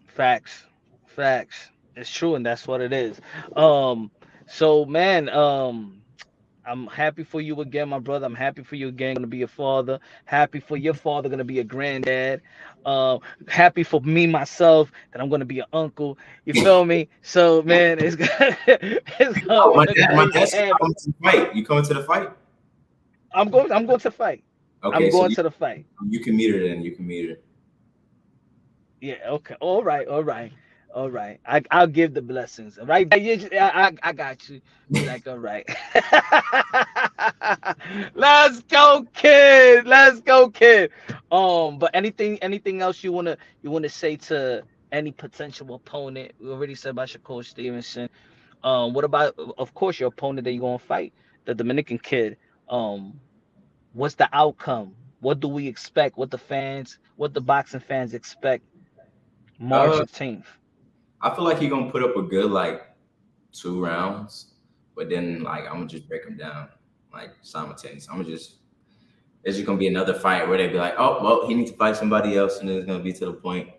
Facts. It's true, and that's what it is. So man, I'm happy for you again, my brother. I'm happy for you again. Gonna be a father. Happy for your father. Gonna be a granddad. Happy for me myself that I'm gonna be an uncle. You feel me? So man, it's my we dad's have. coming to the fight. You coming to the fight? I'm going to fight. Okay, I'm going to the fight. You can meet her then. You can meet her. Yeah. Okay. All right. I'll give the blessings. Right. I got you. Be like, all right. Let's go, kid. But anything else you wanna say to any potential opponent? We already said about Shakur Stevenson. What about, of course, your opponent that you're gonna fight, the Dominican kid? What's the outcome? What do we expect? What the boxing fans expect? March Uh, 15th. I feel like he's gonna put up a good like 2 rounds, but then like I'm gonna just break him down like simultaneous. It's just gonna be another fight where they be like, oh well, he needs to fight somebody else, and then it's gonna be to the point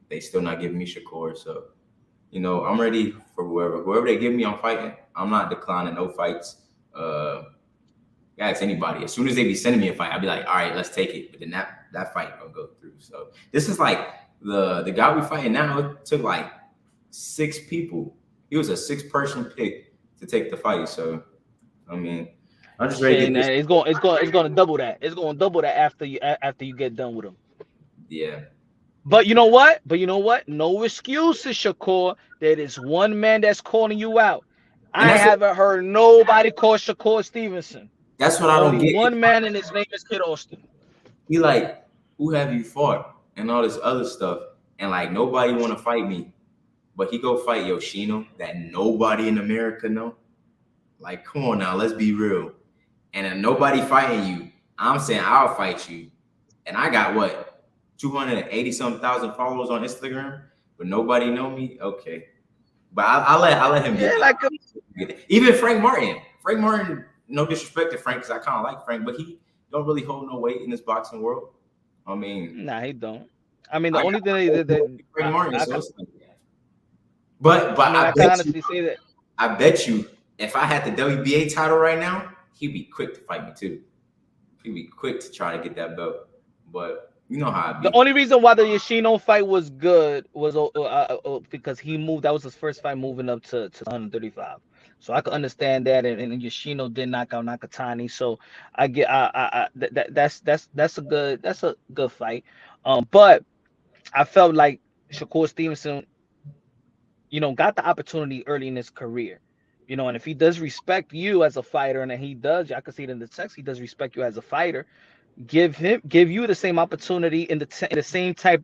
they still not giving me Shakur. So I'm ready for whoever they give me, I'm fighting. I'm not declining no fights. Ask anybody. As soon as they be sending me a fight, I'll be like, all right, let's take it. But then that fight gonna go through. So this is like the guy we fighting now. It took like 6 people. He was a 6-person pick to take the fight. So I mean, I'm just ready to get this. It's going to double that. It's going to double that after you get done with him. Yeah. But you know what? No excuses, Shakur. There is one man that's calling you out. I haven't heard nobody call Shakur Stevenson. That's what I don't get. One man, and his name is Kid Austin. He like, who have you fought and all this other stuff, and like nobody want to fight me, but he go fight Yoshino that nobody in America know. Like, come on now, let's be real. And then nobody fighting you. I'm saying I'll fight you, and I got what 280-something thousand followers on Instagram, but nobody know me. Okay, but I let him get it. Even Frank Martin. No disrespect to Frank, because I kind of like Frank, but he don't really hold no weight in this boxing world. I mean, nah, he don't. I mean, the only thing that Frank Martin. But I can honestly say that. I bet you, if I had the WBA title right now, he'd be quick to fight me too. He'd be quick to try to get that belt. But you know how I be. The only reason why the Yoshino fight was good was because he moved. That was his first fight moving up to 135. So I could understand that, and Yoshino did knock out Nakatani. So I get that's a good fight. But I felt like Shakur Stevenson, got the opportunity early in his career. And if he does respect you as a fighter, and he does, I can see it in the text, he does respect you as a fighter. Give you the same opportunity in the same type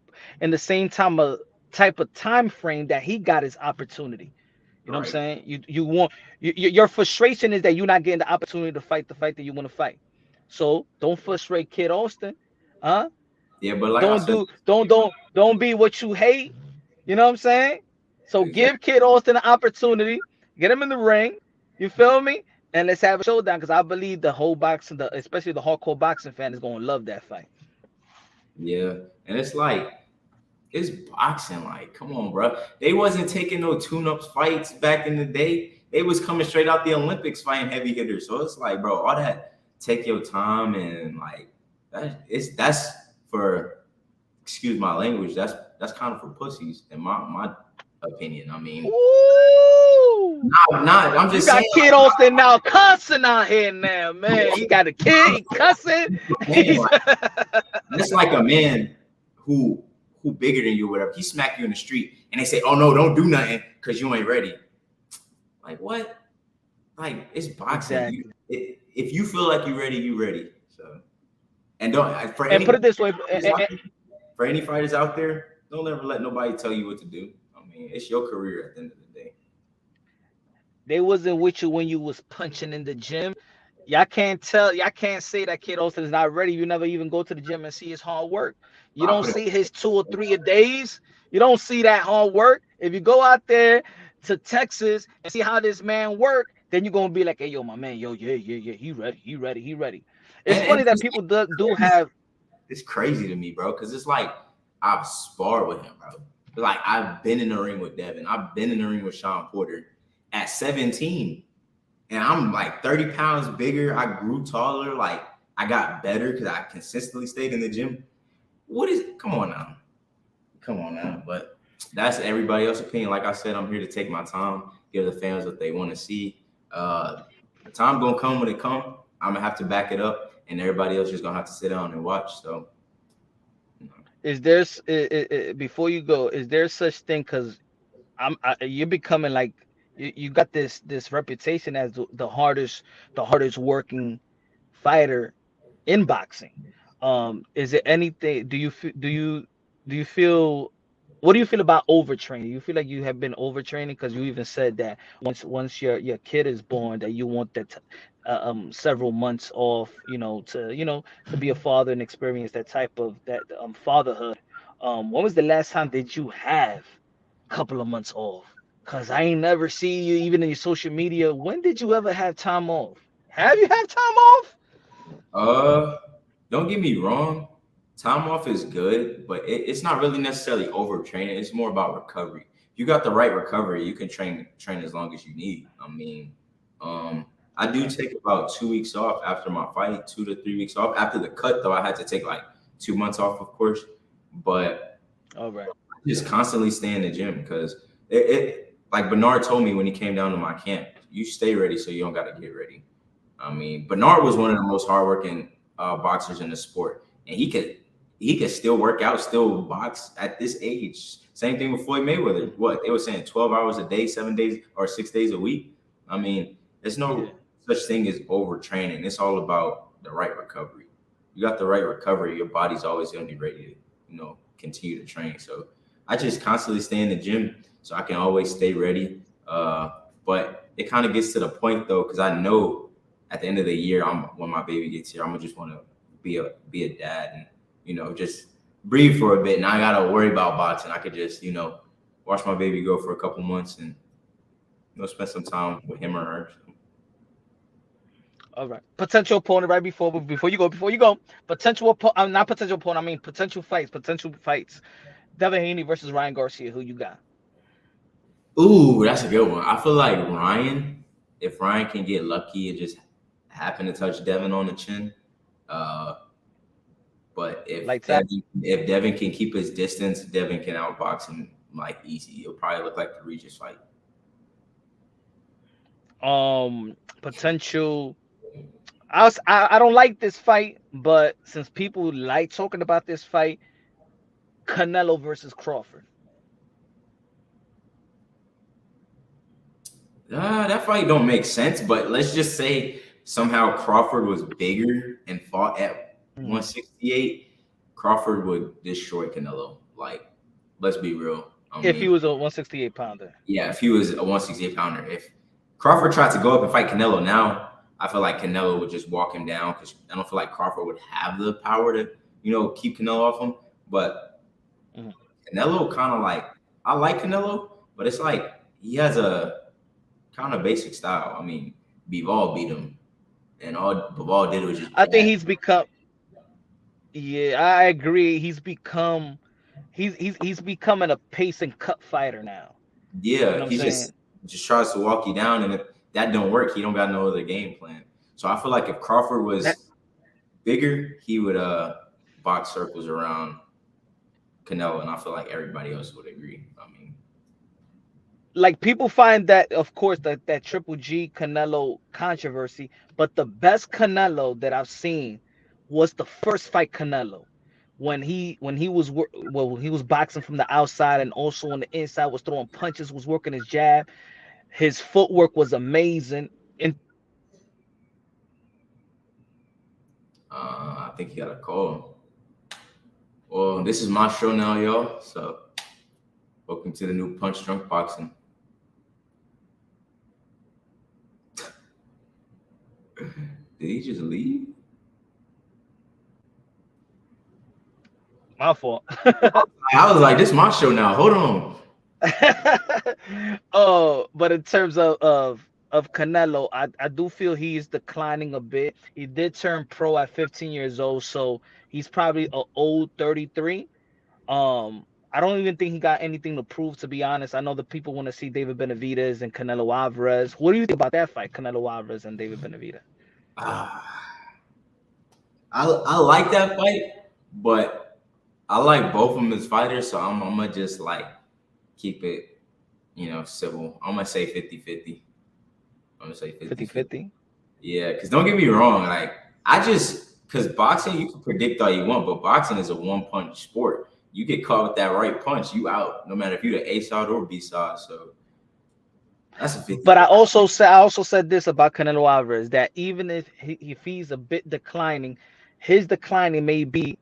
of time frame that he got his opportunity. You know what I'm saying? Your frustration is that you're not getting the opportunity to fight the fight that you want to fight. So don't frustrate Kid Austin, huh? Yeah, but like don't be what you hate. You know what I'm saying? So give Kid Austin an opportunity, get him in the ring, You feel me? And let's have a showdown because I believe the whole boxing, especially the hardcore boxing fan, is gonna love that fight. Yeah, and it's like it's boxing. Like, come on, bro. They wasn't taking no tune-ups fights back in the day. They was coming straight out the Olympics fighting heavy hitters. So it's like, bro, all that take your time and like that's for excuse my language. That's kind of for pussies in my opinion. I mean, Ooh, not. I'm you just got saying. Kid Austin now cussing out here now, man. He got a kid, he cussing. Like, it's like a man who bigger than you, or whatever. He smack you in the street, and they say, "Oh no, don't do nothing because you ain't ready." Like what? Like it's boxing. Exactly. If you feel like you ready, you ready. So, and don't for And any put it this way, for any fighters out there, don't ever let nobody tell you what to do. I mean, it's your career at the end of the day. they wasn't with you when you was punching in the gym. Y'all can't say that Kid Austin is not ready. You never even go to the gym and see his hard work. You I don't put it. see his 2 or 3 a days. You don't see that hard work. If you go out there to Texas and see how this man work, then you're gonna be like, hey, yo, my man, yo, yeah, he ready. It's And funny that people do have. it's crazy to me, bro, because it's like I've sparred with him, bro. Like I've been in the ring with Devin. I've been in the ring with Sean Porter at 17. And I'm like 30 pounds bigger. I grew taller. Like I got better because I consistently stayed in the gym. Come on now. Come on now. But that's everybody else's opinion. Like I said, I'm here to take my time, give the fans what they want to see. The time gonna come when it come. I'm gonna have to back it up, and everybody else just gonna have to sit down and watch. So Is there before you go? Is there such thing? Because you're becoming like you got this reputation as the hardest working fighter in boxing. Is it anything? Do you feel what do you feel about overtraining? You feel like you have been overtraining because you even said that once your kid is born that you want that several months off, to be a father and experience that type of that fatherhood. When was the last time did you have a couple of months off? Cause I ain't never see you even in your social media. When did you ever have time off? Have you had time off? don't get me wrong. Time off is good, but it's not really necessarily overtraining. It's more about recovery. You got the right recovery, you can train as long as you need. I mean, I do take about 2 weeks off after my fight, 2 to 3 weeks off. After the cut, though, I had to take like 2 months off, of course. But All right. just constantly stay in the gym because like Bernard told me when he came down to my camp, you stay ready so you don't got to get ready. I mean, Bernard was one of the most hardworking boxers in the sport, and he could still work out, still box at this age. Same thing with Floyd Mayweather. What they were saying, 12 hours a day, 7 days or 6 days a week. I mean, there's no such thing as overtraining. It's all about the right recovery. You got the right recovery, your body's always going to be ready to, continue to train. So I just constantly stay in the gym so I can always stay ready. But it kind of gets to the point though, because I know at the end of the year, when my baby gets here, I'm gonna just want to be a dad and just breathe for a bit. And I gotta worry about boxing. I could just watch my baby go for a couple months and spend some time with him or her. All right. Potential opponent right before you go. Potential opponent, not potential opponent. I mean potential fights. Devin Haney versus Ryan Garcia. Who you got? Ooh, that's a good one. I feel like if Ryan can get lucky and just happen to touch Devin on the chin. But if Devin can keep his distance, Devin can outbox him like easy. It'll probably look like the Regis fight. Potential. I don't like this fight, but since people like talking about this fight, Canelo versus Crawford. That fight don't make sense, but let's just say somehow Crawford was bigger and fought at 168. Crawford would destroy Canelo. Like, let's be real. If he was a 168 pounder. Yeah, if he was a 168 pounder. If Crawford tried to go up and fight Canelo now, I feel like Canelo would just walk him down because I don't feel like Crawford would have the power to, keep Canelo off him. But Canelo kind of like, I like Canelo, but it's like he has a kind of basic style. I mean, Bivol beat him, and all Bivol did was just. I think he's become. Yeah, I agree. He's becoming a pace and cut fighter now. You know Yeah, what I'm he saying? just tries to walk you down, and if that don't work, he don't got no other game plan. So I feel like if Crawford That, was bigger, he would box circles around Canelo, and I feel like everybody else would agree. I mean, like people find that, of course, that Triple G Canelo controversy, but the best Canelo that I've seen was the first fight Canelo, when he was when he was boxing from the outside and also on the inside, was throwing punches, was working his jab. His footwork was amazing. And I think he got a call. Well, this is my show now, y'all. So welcome to the new Punch Drunk Boxing. Did he just leave? my fault. I was like, this is my show now. Hold on. Oh, but in terms of Canelo, I do feel he is declining a bit. He did turn pro at 15 years old, so he's probably an old 33. I don't even think he got anything to prove, to be honest. I know the people want to see David Benavidez and Canelo Alvarez. What do you think about that fight, Canelo Alvarez and David Benavidez? I like that fight, but I like both of them as fighters, so I'm gonna just like keep it, civil. I'm gonna say 50-50. I'm gonna say 50-50. Yeah, because don't get me wrong, like because boxing, you can predict all you want, but boxing is a one-punch sport. You get caught with that right punch, you out, no matter if you're the A side or B side. So that's a 50. But I also said this about Canelo Alvarez, that even if he's a bit declining, his declining may be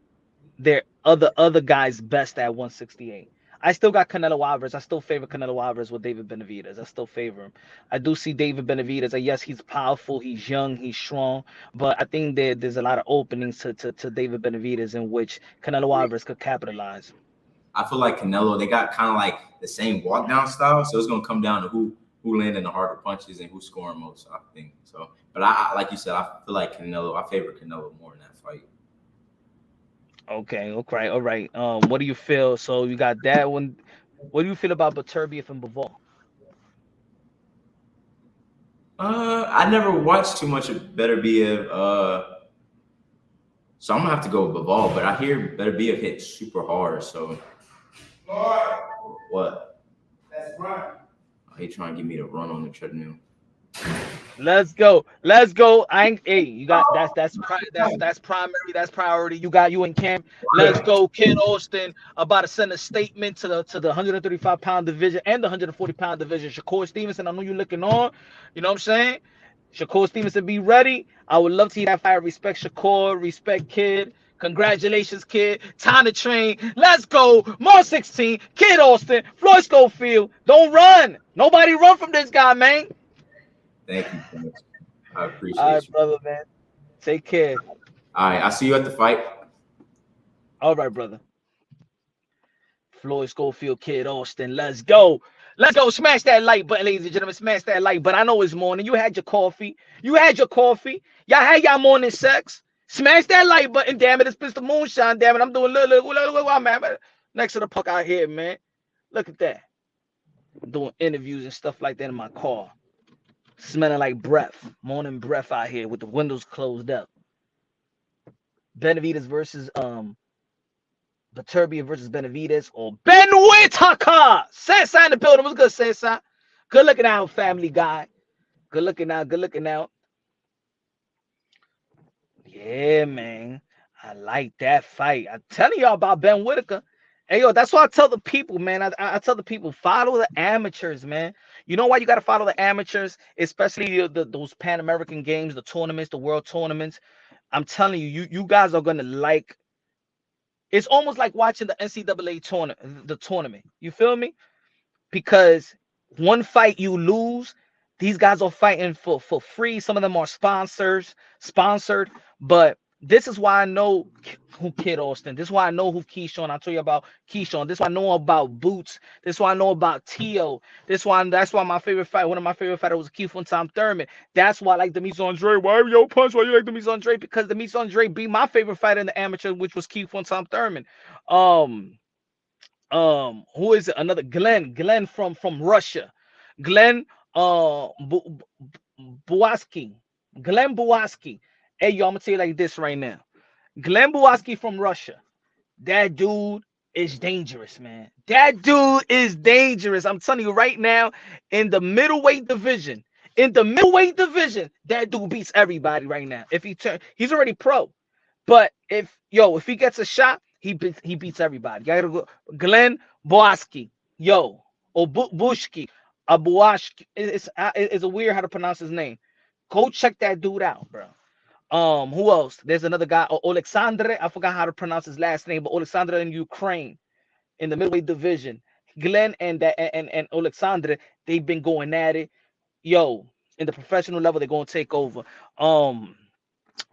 their other guys' best at 168. I still got Canelo Alvarez. I still favor Canelo Alvarez with David Benavidez. I still favor him. I do see David Benavidez. Yes, he's powerful, he's young, he's strong, but I think there's a lot of openings to David Benavidez in which Canelo Alvarez could capitalize. I feel like Canelo, they got kind of like the same walk down style, so it's gonna come down to who landing the harder punches and who's scoring most. I think so. But I like you said, I feel like Canelo. I favor Canelo more in that fight. Okay, all right. What do you feel? So you got that one. What do you feel about Beterbiev and Bivol? I never watched too much of Beterbiev. So I'm gonna have to go with Bivol, but I hear Beterbiev hit super hard. So Floyd, what? let's run. Oh, he trying to get me to run on the treadmill. Let's go. I ain't. Hey, you got that's primary. That's priority. You got you in camp. Let's go, Kid Austin. About to send a statement to the 135-pound division and the 140-pound division. Shakur Stevenson, I know you're looking on. You know what I'm saying? Shakur Stevenson, be ready. I would love to hear that fire. Respect Shakur. Respect Kid. Congratulations, Kid. Time to train. Let's go. March 16. Kid Austin. Floyd Schofield. Don't run. Nobody run from this guy, man. Thank you, Coach. I appreciate All right, you. brother, man. Take care. All right, I'll see you at the fight. All right, brother. Floyd Schofield, Kid Austin. Let's go. Let's go. Smash that like button, ladies and gentlemen. Smash that like button. I know it's morning. You had your coffee. Y'all had y'all morning sex. Smash that like button. Damn it. It's Mr. Moonshine. Damn it. I'm doing look. I'm at next to the puck out here, man. Look at that. I'm doing interviews and stuff like that in my car. Smelling like breath. Morning breath out here with the windows closed up. Benavidez versus Beterbiev versus Benavidez, or Ben Whitaker. Sensei in the building. What's good, Sensei? Good looking out, family guy. Good looking out. Yeah, man. I like that fight. I'm telling y'all about Ben Whitaker. Hey, yo, that's why I tell the people, man. I tell the people, follow the amateurs, man. You know why you got to follow the amateurs, especially those Pan American games, the tournaments, the world tournaments. I'm telling you, you guys are going to like. It's almost like watching the NCAA tournament. You feel me? Because one fight you lose, these guys are fighting for free. Some of them are sponsored, but This is why I know who Kid Austin. This is why I know who Keyshawn. I told you about Keyshawn. This is why I know about Boots. This is why I know about Tio. That's why my favorite fight, one of my favorite fighters was Keith and Tom Thurman. That's why I like Demetrius Andre. Why yo punch? Why you like Demetrius Andre? Because Demetrius Andre beat my favorite fighter in the amateur, which was Keith and Tom Thurman. Who is it? Another Glenn from Russia. Glenn Buwaski. Glenn Buwaski. Hey, yo, I'm gonna tell you like this right now. Glenn Buwaski from Russia. That dude is dangerous, man. That dude is dangerous. I'm telling you right now, in the middleweight division, that dude beats everybody right now. If he's already pro. But if he gets a shot, he beats everybody. You gotta go. Glenn Buwaski. Yo, or Bushki. Buwashki. It's a weird how to pronounce his name. Go check that dude out, bro. Who else? There's another guy, Oleksandr. I forgot how to pronounce his last name, but Oleksandr in Ukraine in the middleweight division. Glenn and Oleksandr, they've been going at it. Yo, in the professional level, they're gonna take over.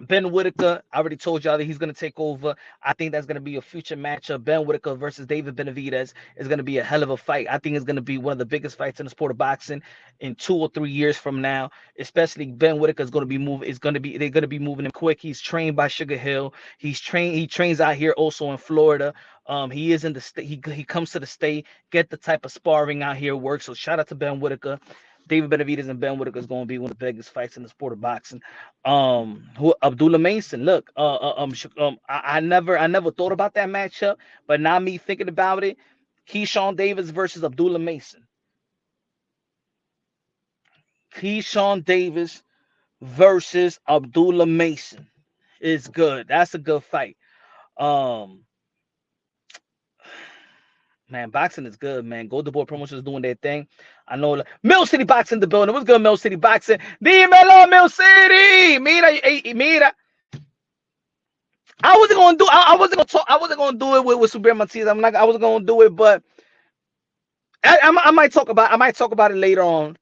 Ben Whitaker, I already told y'all that he's going to take over. I think that's going to be a future matchup. Ben Whitaker versus David Benavidez is going to be a hell of a fight. I think it's going to be one of the biggest fights in the sport of boxing in 2 or 3 years from now. Especially Ben Whitaker is going to be moving. They're going to be moving him quick. He's trained by Sugar Hill. He trains out here also in Florida. He is in the state. He comes to the state, get the type of sparring out here work. So shout out to Ben Whitaker. David Benavidez and Ben Whitaker is going to be one of the biggest fights in the sport of boxing. Who Abdullah Mason? Look, I never thought about that matchup, but now me thinking about it, Keyshawn Davis versus Abdullah Mason. Keyshawn Davis versus Abdullah Mason is good. That's a good fight. Man, boxing is good, man. Golden Boy Promotions is doing their thing. I know Mill City Boxing in the building. What's good, Mill City Boxing? Dímelo, Mill City. Mira. I wasn't gonna do it with Super Matiz. I wasn't gonna do it, but I might talk about it later on.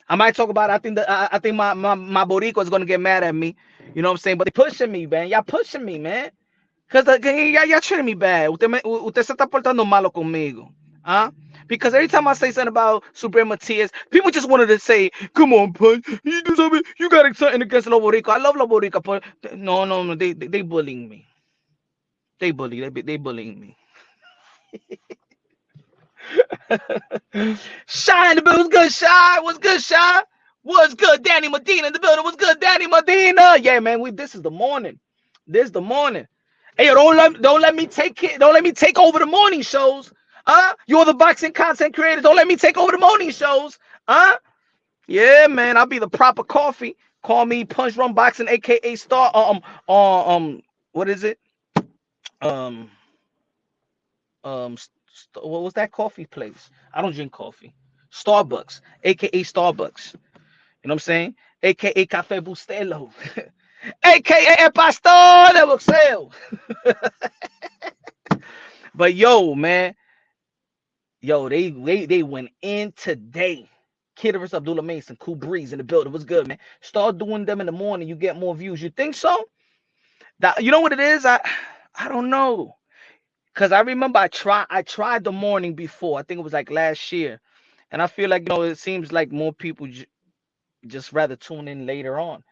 I might talk about it. I think my Boricua is gonna get mad at me. You know what I'm saying? But they pushing me, man. Y'all pushing me, man. Because y'all treating me bad. Usted se está portando malo conmigo. Huh? Because every time I say something about Super Matias, people just wanted to say, come on, Punch. You do something. You got something against Lobo Rico. I love Lobo Rico, but no. They bullying me. They bullying me. Shy in the building. What's good, Shy? What's good, Shy? What's good, Danny Medina in the building? What's good, Danny Medina? Yeah, man. This is the morning. This is the morning. Hey, don't let me take over the morning shows. You're the boxing content creator. Don't let me take over the morning shows. Yeah, man. I'll be the proper coffee. Call me Punch Run Boxing, aka Star. What is it? What was that coffee place? I don't drink coffee. Starbucks, aka Starbucks. You know what I'm saying? AKA Café Bustelo. AKA Pastor de Boxeo. But yo, man. Yo, they went in today. Kid versus Abdullah Mason, Cool Breeze in the building. What's good, man? Start doing them in the morning. You get more views. You think so? You know what it is? I don't know. Because I remember I tried the morning before. I think it was like last year. And I feel like, it seems like more people just rather tune in later on.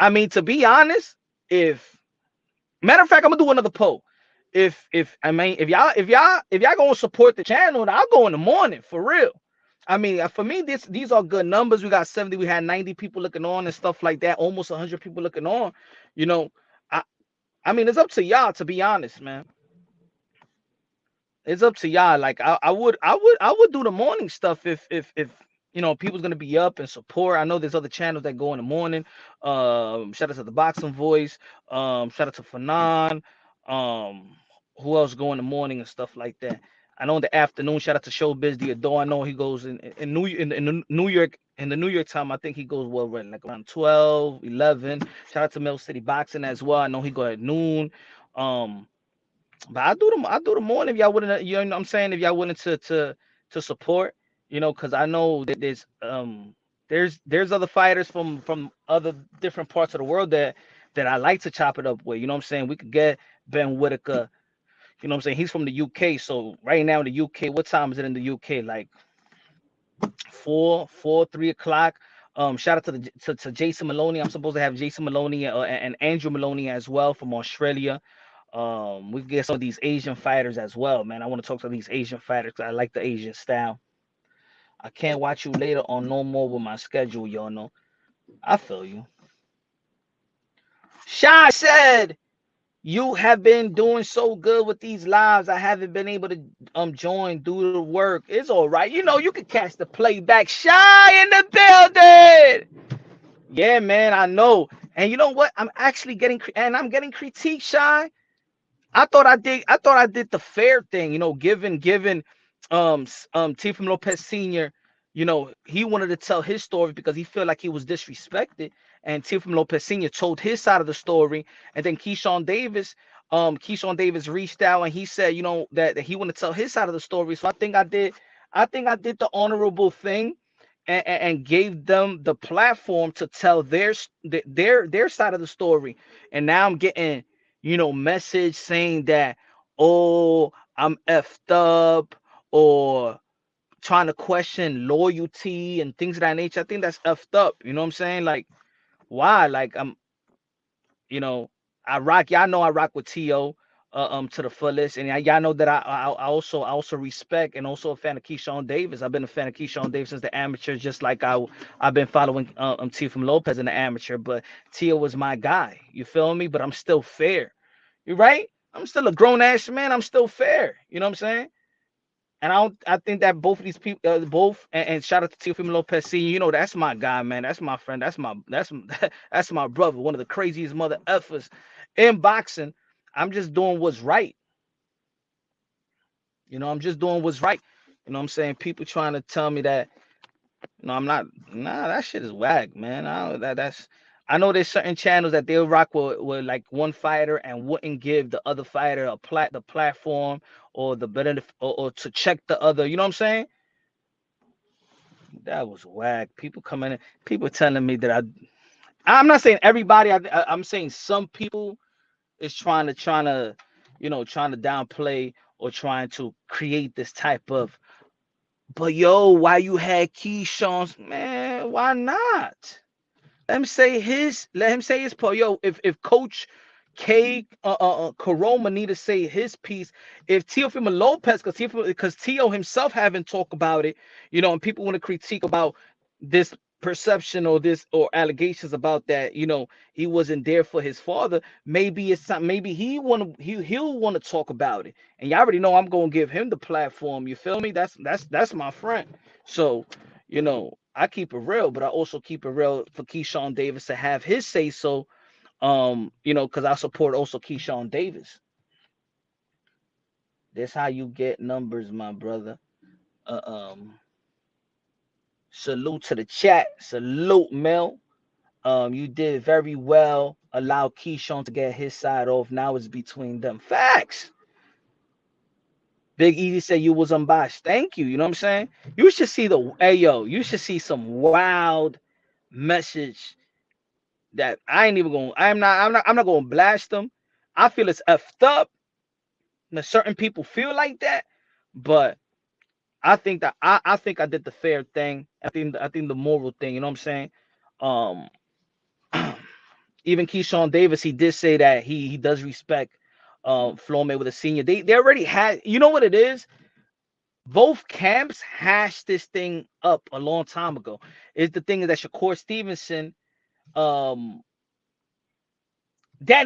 I mean, to be honest, matter of fact, I'm gonna do another poll. If y'all gonna support the channel, I'll go in the morning for real. I mean, for me, these are good numbers. We got 70, we had 90 people looking on and stuff like that. Almost 100 people looking on. I mean, it's up to y'all, to be honest, man. It's up to y'all. Like I would do the morning stuff if people's gonna be up and support. I know there's other channels that go in the morning. Shout out to the Boxing Voice. Shout out to Fanon. Who else go in the morning and stuff like that? I know in the afternoon. Shout out to Showbiz the Adore. I know he goes in the New York time. I think he goes like around 12, 11. Shout out to Mill City Boxing as well. I know he go at noon. But I do the morning if y'all wouldn't. You know what I'm saying? If y'all willing to support. Because I know that there's other fighters from other different parts of the world that that I like to chop it up with. You know what I'm saying? We could get Ben Whitaker. You know what I'm saying? He's from the UK. So right now in the UK, what time is it in the UK? Like 3 o'clock. Shout out to to Jason Maloney. I'm supposed to have Jason Maloney and Andrew Maloney as well from Australia. We get some of these Asian fighters as well, man. I want to talk to these Asian fighters because I like the Asian style. I can't watch you later on no more with my schedule, y'all know. I feel you. Shy said, you have been doing so good with these lives. I haven't been able to join, do the work. It's all right. You know, you can catch the playback. Shy in the building. Yeah, man, I know. And you know what? I'm getting critiqued, Shy. I thought I did the fair thing, you know, given Teofimo Lopez Sr., you know, he wanted to tell his story because he felt like he was disrespected. And Teofimo Lopez Sr. told his side of the story. And then Keyshawn Davis reached out and he said, you know, that he wanted to tell his side of the story. So I think I did the honorable thing and gave them the platform to tell their side of the story. And now I'm getting, you know, message saying that, oh, I'm effed up, or trying to question loyalty and things of that nature. I think that's effed up. You know what I'm saying? Like, why? Like, you know, y'all know I rock with T.O. To the fullest, and y'all know that I also respect and also a fan of Keyshawn Davis. I've been a fan of Keyshawn Davis since the amateur, just like I've been following Teofimo Lopez in the amateur. But T.O. was my guy. You feel me? But I'm still fair. You're right. I'm still a grown ass man. I'm still fair. You know what I'm saying? And I think that both of these people, and shout out to Teofimo Lopez Sr. You know, that's my guy, man. That's my friend. That's my brother. One of the craziest mother effers in boxing. I'm just doing what's right. You know, I'm just doing what's right. You know what I'm saying? People trying to tell me that, no, I'm not. Nah, that shit is whack, man. I know there's certain channels that they'll rock with like one fighter and wouldn't give the other fighter the platform or the better or to check the other. You know what I'm saying? That was whack. People coming in, people telling me that I'm not saying everybody. I'm saying some people is trying to, you know, trying to downplay or trying to create this type of. But yo, why you had Keyshawn's, man? Why not? Let him say his part. Yo, if Coach K Karoma need to say his piece, if Teofimo Lopez, because Tio himself haven't talked about it, you know, and people want to critique about this perception or allegations about that, you know, he wasn't there for his father. Maybe it's something, maybe he'll want to talk about it. And you already know I'm gonna give him the platform. You feel me? That's my friend. So, you know, I keep it real, but I also keep it real for Keyshawn Davis to have his say so. You know, because I support also Keyshawn Davis. That's how you get numbers, my brother. Salute to the chat. Salute, Mel. You did very well. Allow Keyshawn to get his side off. Now it's between them. Facts. Big Easy said you was unbiased. Thank you. You know what I'm saying? You should see you should see some wild message that I'm not gonna blast them. I feel it's effed up. Now, certain people feel like that, but I think that I think I did the fair thing. I think the moral thing. You know what I'm saying? Um, even Keyshawn Davis, he did say that he does respect Floyd Mayweather Sr. They already had, you know what it is? Both camps hashed this thing up a long time ago. Is the thing is that Shakur Stevenson, Danny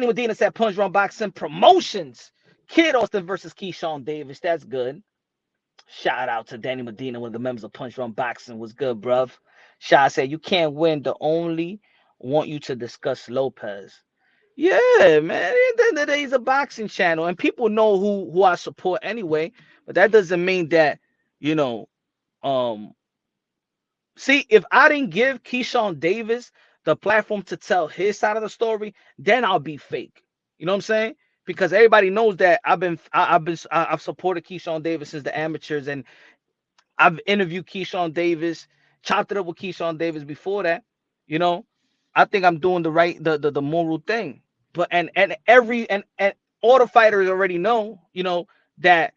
Medina said Punch Drunk Boxing Promotions, Kid Austin versus Keyshawn Davis. That's good. Shout out to Danny Medina, one of the members of Punch Drunk Boxing. Was good, bruv. Shy said you can't win. The only want you to discuss Lopez. Yeah, man. At the end of the day, he's a boxing channel, and people know who I support anyway. But that doesn't mean that, you know, see, if I didn't give Keyshawn Davis the platform to tell his side of the story, then I'll be fake. You know what I'm saying? Because everybody knows that I've supported Keyshawn Davis since the amateurs, and I've interviewed Keyshawn Davis, chopped it up with Keyshawn Davis before that, you know. I think I'm doing the moral thing. But and all the fighters already know, that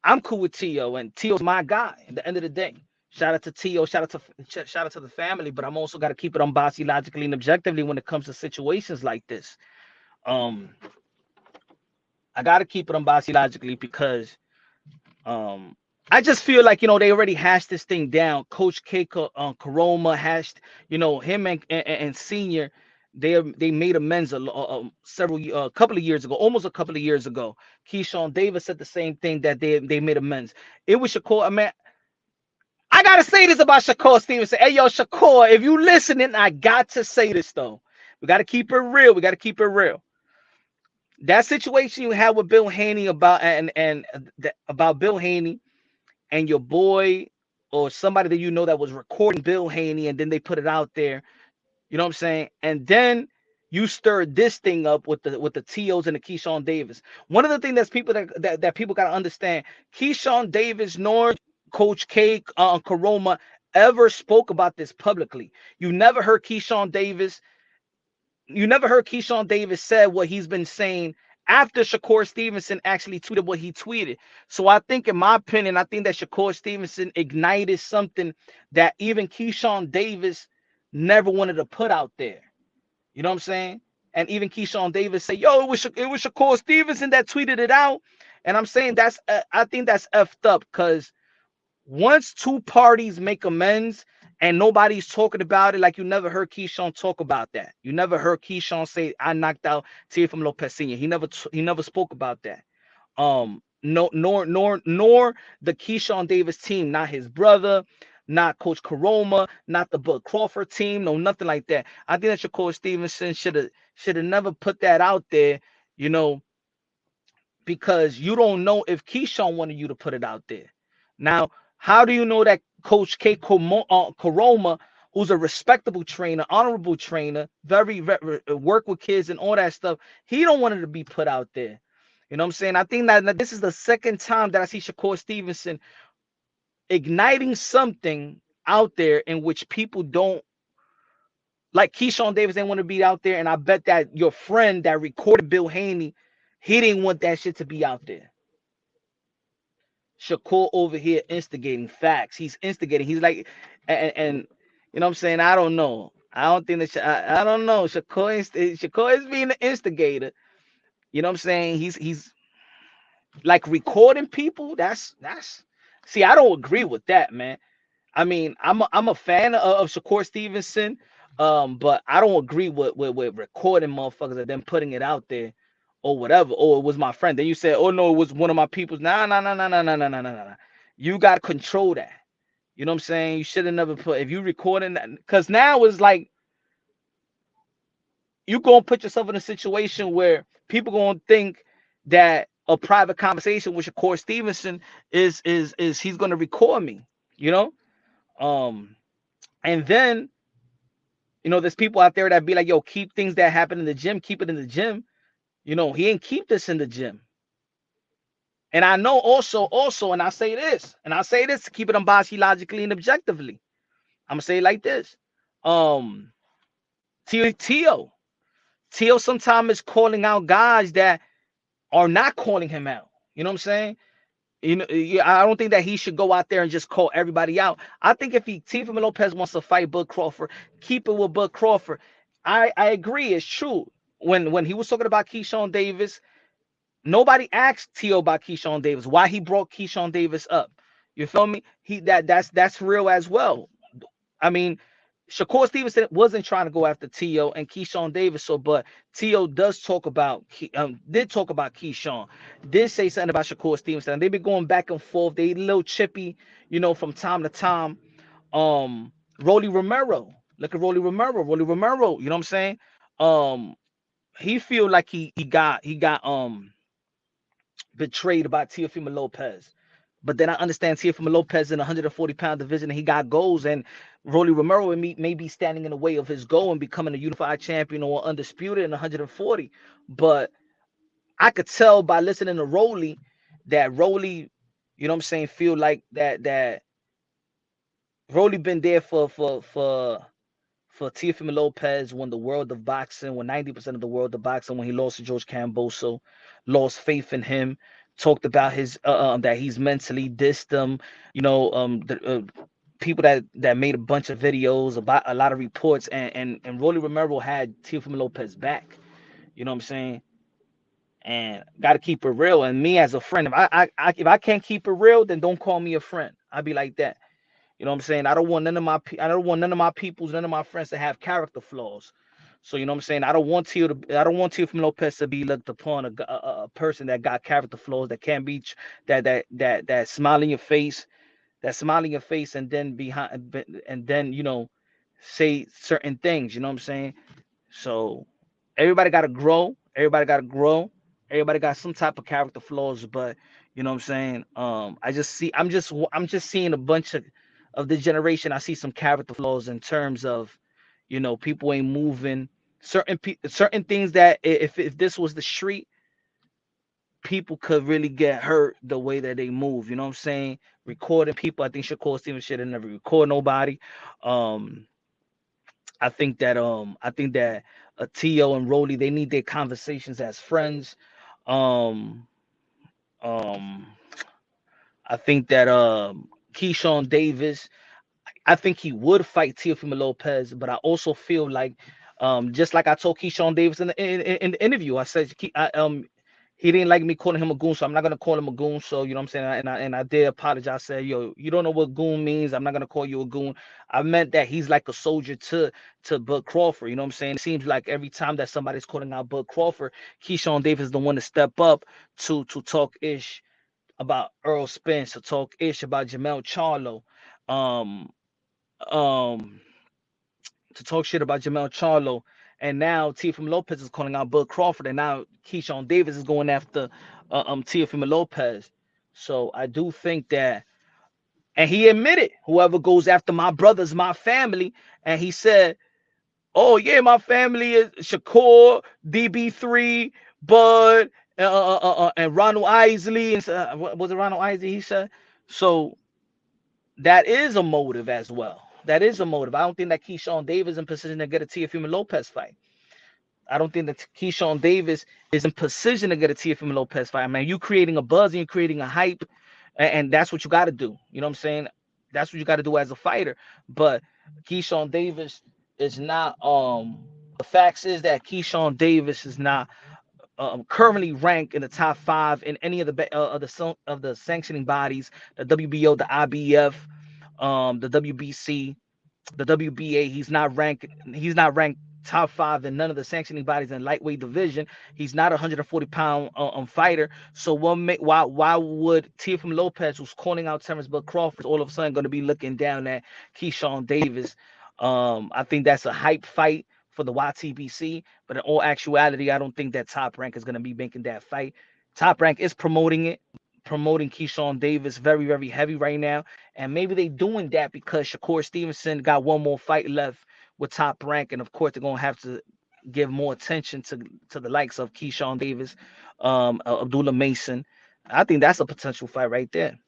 I'm cool with Tio, and Tio's my guy at the end of the day. Shout out to Tio, shout out to the family, but I'm also got to keep it unbiased, logically, and objectively when it comes to situations like this. I got to keep it unbiased, logically, because I just feel like, they already hashed this thing down. Coach K, Karoma hashed, him and Senior, they made amends a couple of years ago, almost a couple of years ago. Keyshawn Davis said the same thing, that they made amends. It was Shakur. I mean, I gotta say this about Shakur Stevenson. Hey, yo, Shakur, if you listening, I got to say this though. We got to keep it real. We got to keep it real. That situation you had with Bill Haney about about Bill Haney and your boy or somebody that that was recording Bill Haney, and then they put it out there. You know what I'm saying? And then you stirred this thing up with the TOs and the Keyshawn Davis. One of the things that people got to understand, Keyshawn Davis nor Coach K, Karoma ever spoke about this publicly. You never heard Keyshawn Davis said what he's been saying after Shakur Stevenson actually tweeted what he tweeted. So I think, in my opinion, I think that Shakur Stevenson ignited something that even Keyshawn Davis never wanted to put out there. You know what I'm saying? And even Keyshawn Davis said, yo, it was Shakur Stevenson that tweeted it out. And I'm saying I think that's effed up, because once two parties make amends and nobody's talking about it, like, you never heard Keyshawn talk about that. You never heard Keyshawn say, I knocked out Teofimo Lopez Sr. He never spoke about that. No, nor the Keyshawn Davis team, not his brother, not Coach Karoma, not the Bud Crawford team, no, nothing like that. I think that Shakur Stevenson should have never put that out there, because you don't know if Keyshawn wanted you to put it out there. Now, how do you know that Coach K Karoma, who's a respectable trainer, honorable trainer, very work with kids and all that stuff, he don't want it to be put out there? You know what I'm saying? I think that this is the second time that I see Shakur Stevenson igniting something out there in which people don't like. Keyshawn Davis didn't want to be out there, and I bet that your friend that recorded Bill Haney, he didn't want that shit to be out there. Shakur over here instigating facts. He's instigating. He's like, and you know what I'm saying? I don't know. I don't think that I don't know. Shakur is being the instigator. You know what I'm saying? He's like recording people. That's see, I don't agree with that, man. I mean, I'm a fan of Shakur Stevenson, but I don't agree with recording motherfuckers and then putting it out there or whatever. Or it was my friend. Then you said, oh no, it was one of my people's. Nah. You got to control that. You know what I'm saying? You should have never put, if you recording that, because now it's like you gonna put yourself in a situation where people gonna think that a private conversation with Shakur Stevenson is he's gonna record me, and then there's people out there that be like, yo, keep things that happen in the gym, keep it in the gym. He ain't keep this in the gym. And I know also, and I say this to keep it unbiased, logically, and objectively. I'm gonna say it like this. Tio sometimes is calling out guys that are not calling him out. You know what I'm saying? I don't think that he should go out there and just call everybody out. I think if Teofimo Lopez wants to fight Bud Crawford, keep it with Bud Crawford. I agree, it's true. When he was talking about Keyshawn Davis, nobody asked Tio about Keyshawn Davis, why he brought Keyshawn Davis up. You feel me? That's real as well. I mean, Shakur Stevenson wasn't trying to go after Tio and Keyshawn Davis, but Tio did talk about Keyshawn, did say something about Shakur Stevenson. And they've been going back and forth. They a little chippy, from time to time. Rolly Romero, look at Rolly Romero. You know what I'm saying? He feel like he got betrayed by Teofimo Lopez. But then I understand Teofimo Lopez in the 140-pound division, and he got goals, and Rolly Romero may be standing in the way of his goal and becoming a unified champion or undisputed in 140. But I could tell by listening to Rolly that Rolly, you know what I'm saying, feel like that Rolly been there for for Teofimo Lopez won the world of boxing, won 90% of the world of boxing when he lost to George Camboso, lost faith in him, talked about his that he's mentally dissed them, people that made a bunch of videos about a lot of reports, and Rolly Romero had Teofimo Lopez back. You know what I'm saying? And got to keep it real. And me as a friend, if I can't keep it real, then don't call me a friend. I'd be like that. You know what I'm saying? I don't want none of my peoples, none of my friends to have character flaws. So you know what I'm saying? I don't want Teofimo Lopez to be looked upon a person that got character flaws, that can't be that smile in your face, and then say certain things. You know what I'm saying? So everybody got to grow. Everybody got to grow. Everybody got some type of character flaws, but you know what I'm saying? I'm just seeing a bunch of this generation. I see some character flaws in terms of, people ain't moving certain things that if this was the street, people could really get hurt the way that they move. You know what I'm saying? Recording people. I think Shakur Stevenson should have never record nobody. Um, I think that Tio and Rolly, they need their conversations as friends. Um, um, I think that Keyshawn Davis, I think he would fight Teofimo Lopez, but I also feel like, just like I told Keyshawn Davis in the interview, I said he didn't like me calling him a goon, so I'm not gonna call him a goon. So you know what I'm saying, and I did apologize. I said, yo, you don't know what goon means. I'm not gonna call you a goon. I meant that he's like a soldier to Bud Crawford. You know what I'm saying? It seems like every time that somebody's calling out Bud Crawford, Keyshawn Davis is the one to step up to talk ish about Earl Spence, to talk ish about Jamel Charlo. Um, um to talk shit about Jamel Charlo, and now Teofimo Lopez is calling out Bud Crawford, and now Keyshawn Davis is going after Teofimo Lopez. So I do think that, and he admitted, whoever goes after my brothers, my family, and he said, "Oh yeah, my family is Shakur, DB3, Bud, and Ronald Isley, and what was it, Ronald Isley?" He said. So that is a motive as well. That is a motive. I don't think that Keyshawn Davis is in position to get a Teofimo Lopez fight. I don't think that Keyshawn Davis is in position to get a Teofimo Lopez fight. I mean, you creating a buzz and you're creating a hype, and that's what you got to do. You know what I'm saying? That's what you got to do as a fighter. But Keyshawn Davis is not. The facts is that Keyshawn Davis is not currently ranked in the top 5 in any of the sanctioning bodies, the WBO, the IBF, the WBC, the WBA. He's not ranked top 5 in none of the sanctioning bodies in lightweight division. He's not a 140-pound fighter. So why would Teofimo Lopez, who's calling out Terrence Bud Crawford, all of a sudden going to be looking down at Keyshawn Davis? I think that's a hype fight for the YTBC, but in all actuality, I don't think that Top Rank is going to be making that fight. Top Rank is promoting Keyshawn Davis very, very heavy right now. And maybe they doing that because Shakur Stevenson got one more fight left with Top Rank. And of course, they're going to have to give more attention to the likes of Keyshawn Davis, Abdullah Mason. I think that's a potential fight right there.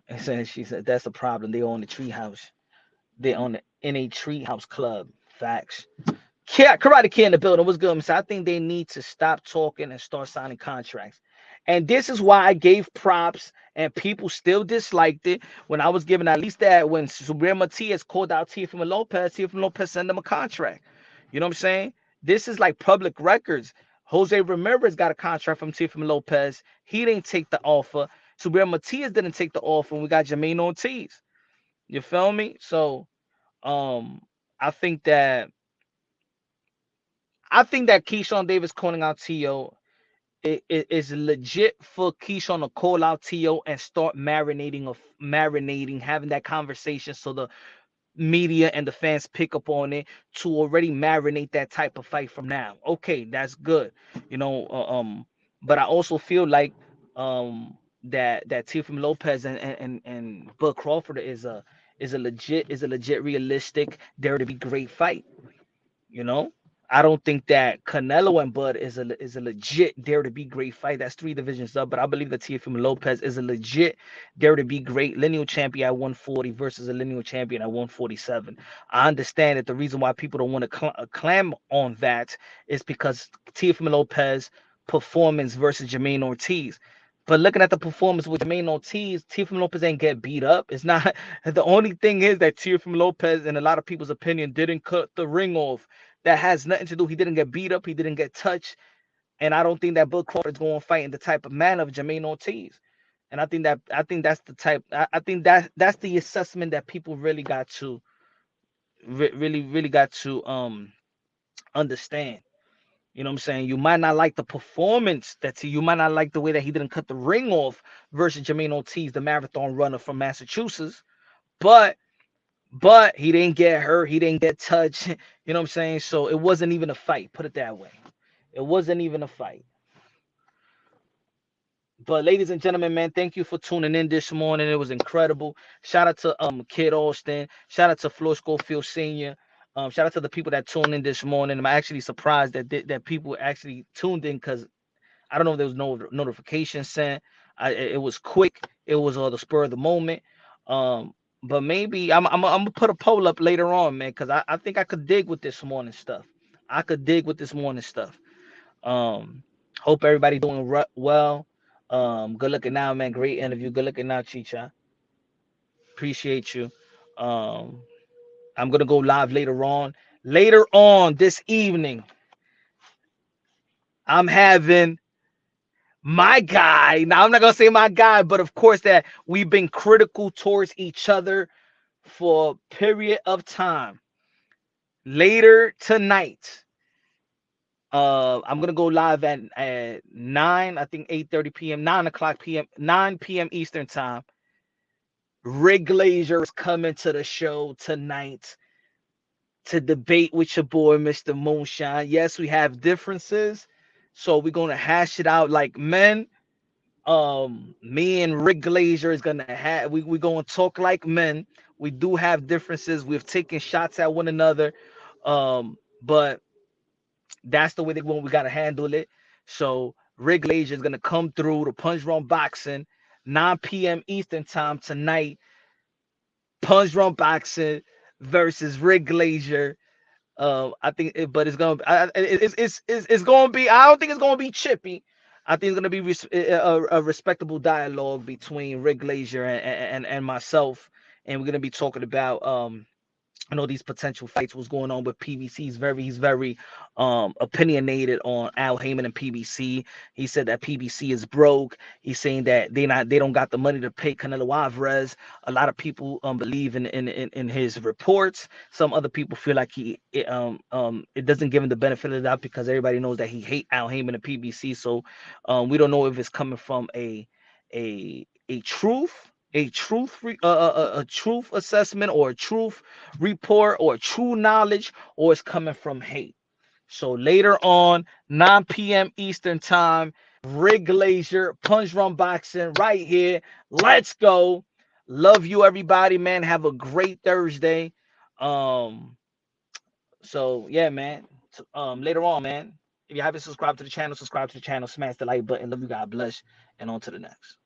And she said, that's the problem. They own the treehouse. They own the NA Treehouse Club. Facts. Karate Kid in the building. What's good, Mr.? I think they need to stop talking and start signing contracts. And this is why I gave props, and people still disliked it when I was giving, at least that when Subriel Matias called out Teofimo Lopez sent him a contract. You know what I'm saying? This is like public records. Jose Ramirez got a contract from Teofimo Lopez. He didn't take the offer. Subriel Matias didn't take the offer, and we got Jermaine Ortiz. You feel me? So um I think that Keyshawn Davis calling out T.O. Is legit for Keyshawn to call out T.O. and start marinating, having that conversation so the media and the fans pick up on it, to already marinate that type of fight from now. Okay, that's good. You know, but I also feel like that Teofimo Lopez and Bud Crawford is a legit realistic dare to be great fight. You know, I don't think that Canelo and Bud is a legit dare to be great fight. That's 3 divisions up, but I believe that Teofimo Lopez is a legit dare to be great lineal champion at 140 versus a lineal champion at 147. I understand that the reason why people don't want to clam on that is because Teofimo Lopez performance versus Jermaine Ortiz. But looking at the performance with Jermaine Ortiz, Teofimo Lopez ain't get beat up. It's not the only thing is that Teofimo Lopez, in a lot of people's opinion, didn't cut the ring off. That has nothing to do. He didn't get beat up. He didn't get touched. And I don't think that Bud Crawford's going to fight in the type of manner of Jermaine Ortiz. And I think that's the type. I think that's the assessment that people really got to really got to understand. You know what I'm saying? You might not like the performance you might not like the way that he didn't cut the ring off versus Jermaine Ortiz, the marathon runner from Massachusetts, but he didn't get hurt, he didn't get touched. You know what I'm saying? So it wasn't even a fight, put it that way. It wasn't even a fight. But ladies and gentlemen, man, thank you for tuning in this morning. It was incredible. Shout out to Kid Austin. Shout out to Floyd Schofield Sr. Shout out to the people that tuned in this morning. I'm actually surprised that people actually tuned in, because I don't know if there was no notification sent. It was quick. It was the spur of the moment. But maybe I'm gonna put a poll up later on, man, because I think I could dig with this morning stuff. Hope everybody doing well. Good looking now, man. Great interview. Good looking now, Chicha. Appreciate you. I'm gonna go live later on. Later on this evening, I'm having my guy. Now I'm not gonna say my guy, but of course that we've been critical towards each other for a period of time. Later tonight, I'm gonna go live at 9, I think 8:30 p.m., 9 o'clock p.m., 9 p.m. Eastern time. Rick Glazier is coming to the show tonight to debate with your boy, Mr. Moonshine. Yes, we have differences, so we're gonna hash it out like men. Me and Rick Glazier is gonna have we're gonna talk like men. We do have differences. We've taken shots at one another, but that's the way that we gotta handle it. So Rick Glazier is gonna come through to Punch Drunk Boxing, 9 p.m. Eastern time tonight. Punch Drunk Boxing versus Rick Glazier. I think, but it's gonna, it's gonna be. I don't think it's gonna be chippy. I think it's gonna be a respectable dialogue between Rick Glazier and myself, and we're gonna be talking about I know these potential fights, what's going on with PBC. He's very opinionated on Al Heyman and PBC. He said that PBC is broke. He's saying that they don't got the money to pay Canelo Alvarez. A lot of people believe in his reports. Some other people feel like it doesn't give him the benefit of the doubt, because everybody knows that he hate Al Heyman and PBC. So we don't know if it's coming from a truth assessment, or a truth report, or true knowledge, or it's coming from hate. So later on, 9 p.m. Eastern time, Rick Glazier, Punch Drunk Boxing, right here. Let's go. Love you, everybody, man. Have a great Thursday. So yeah, man. Later on, man. If you haven't subscribed to the channel, subscribe to the channel, smash the like button. Love you, God bless, and on to the next.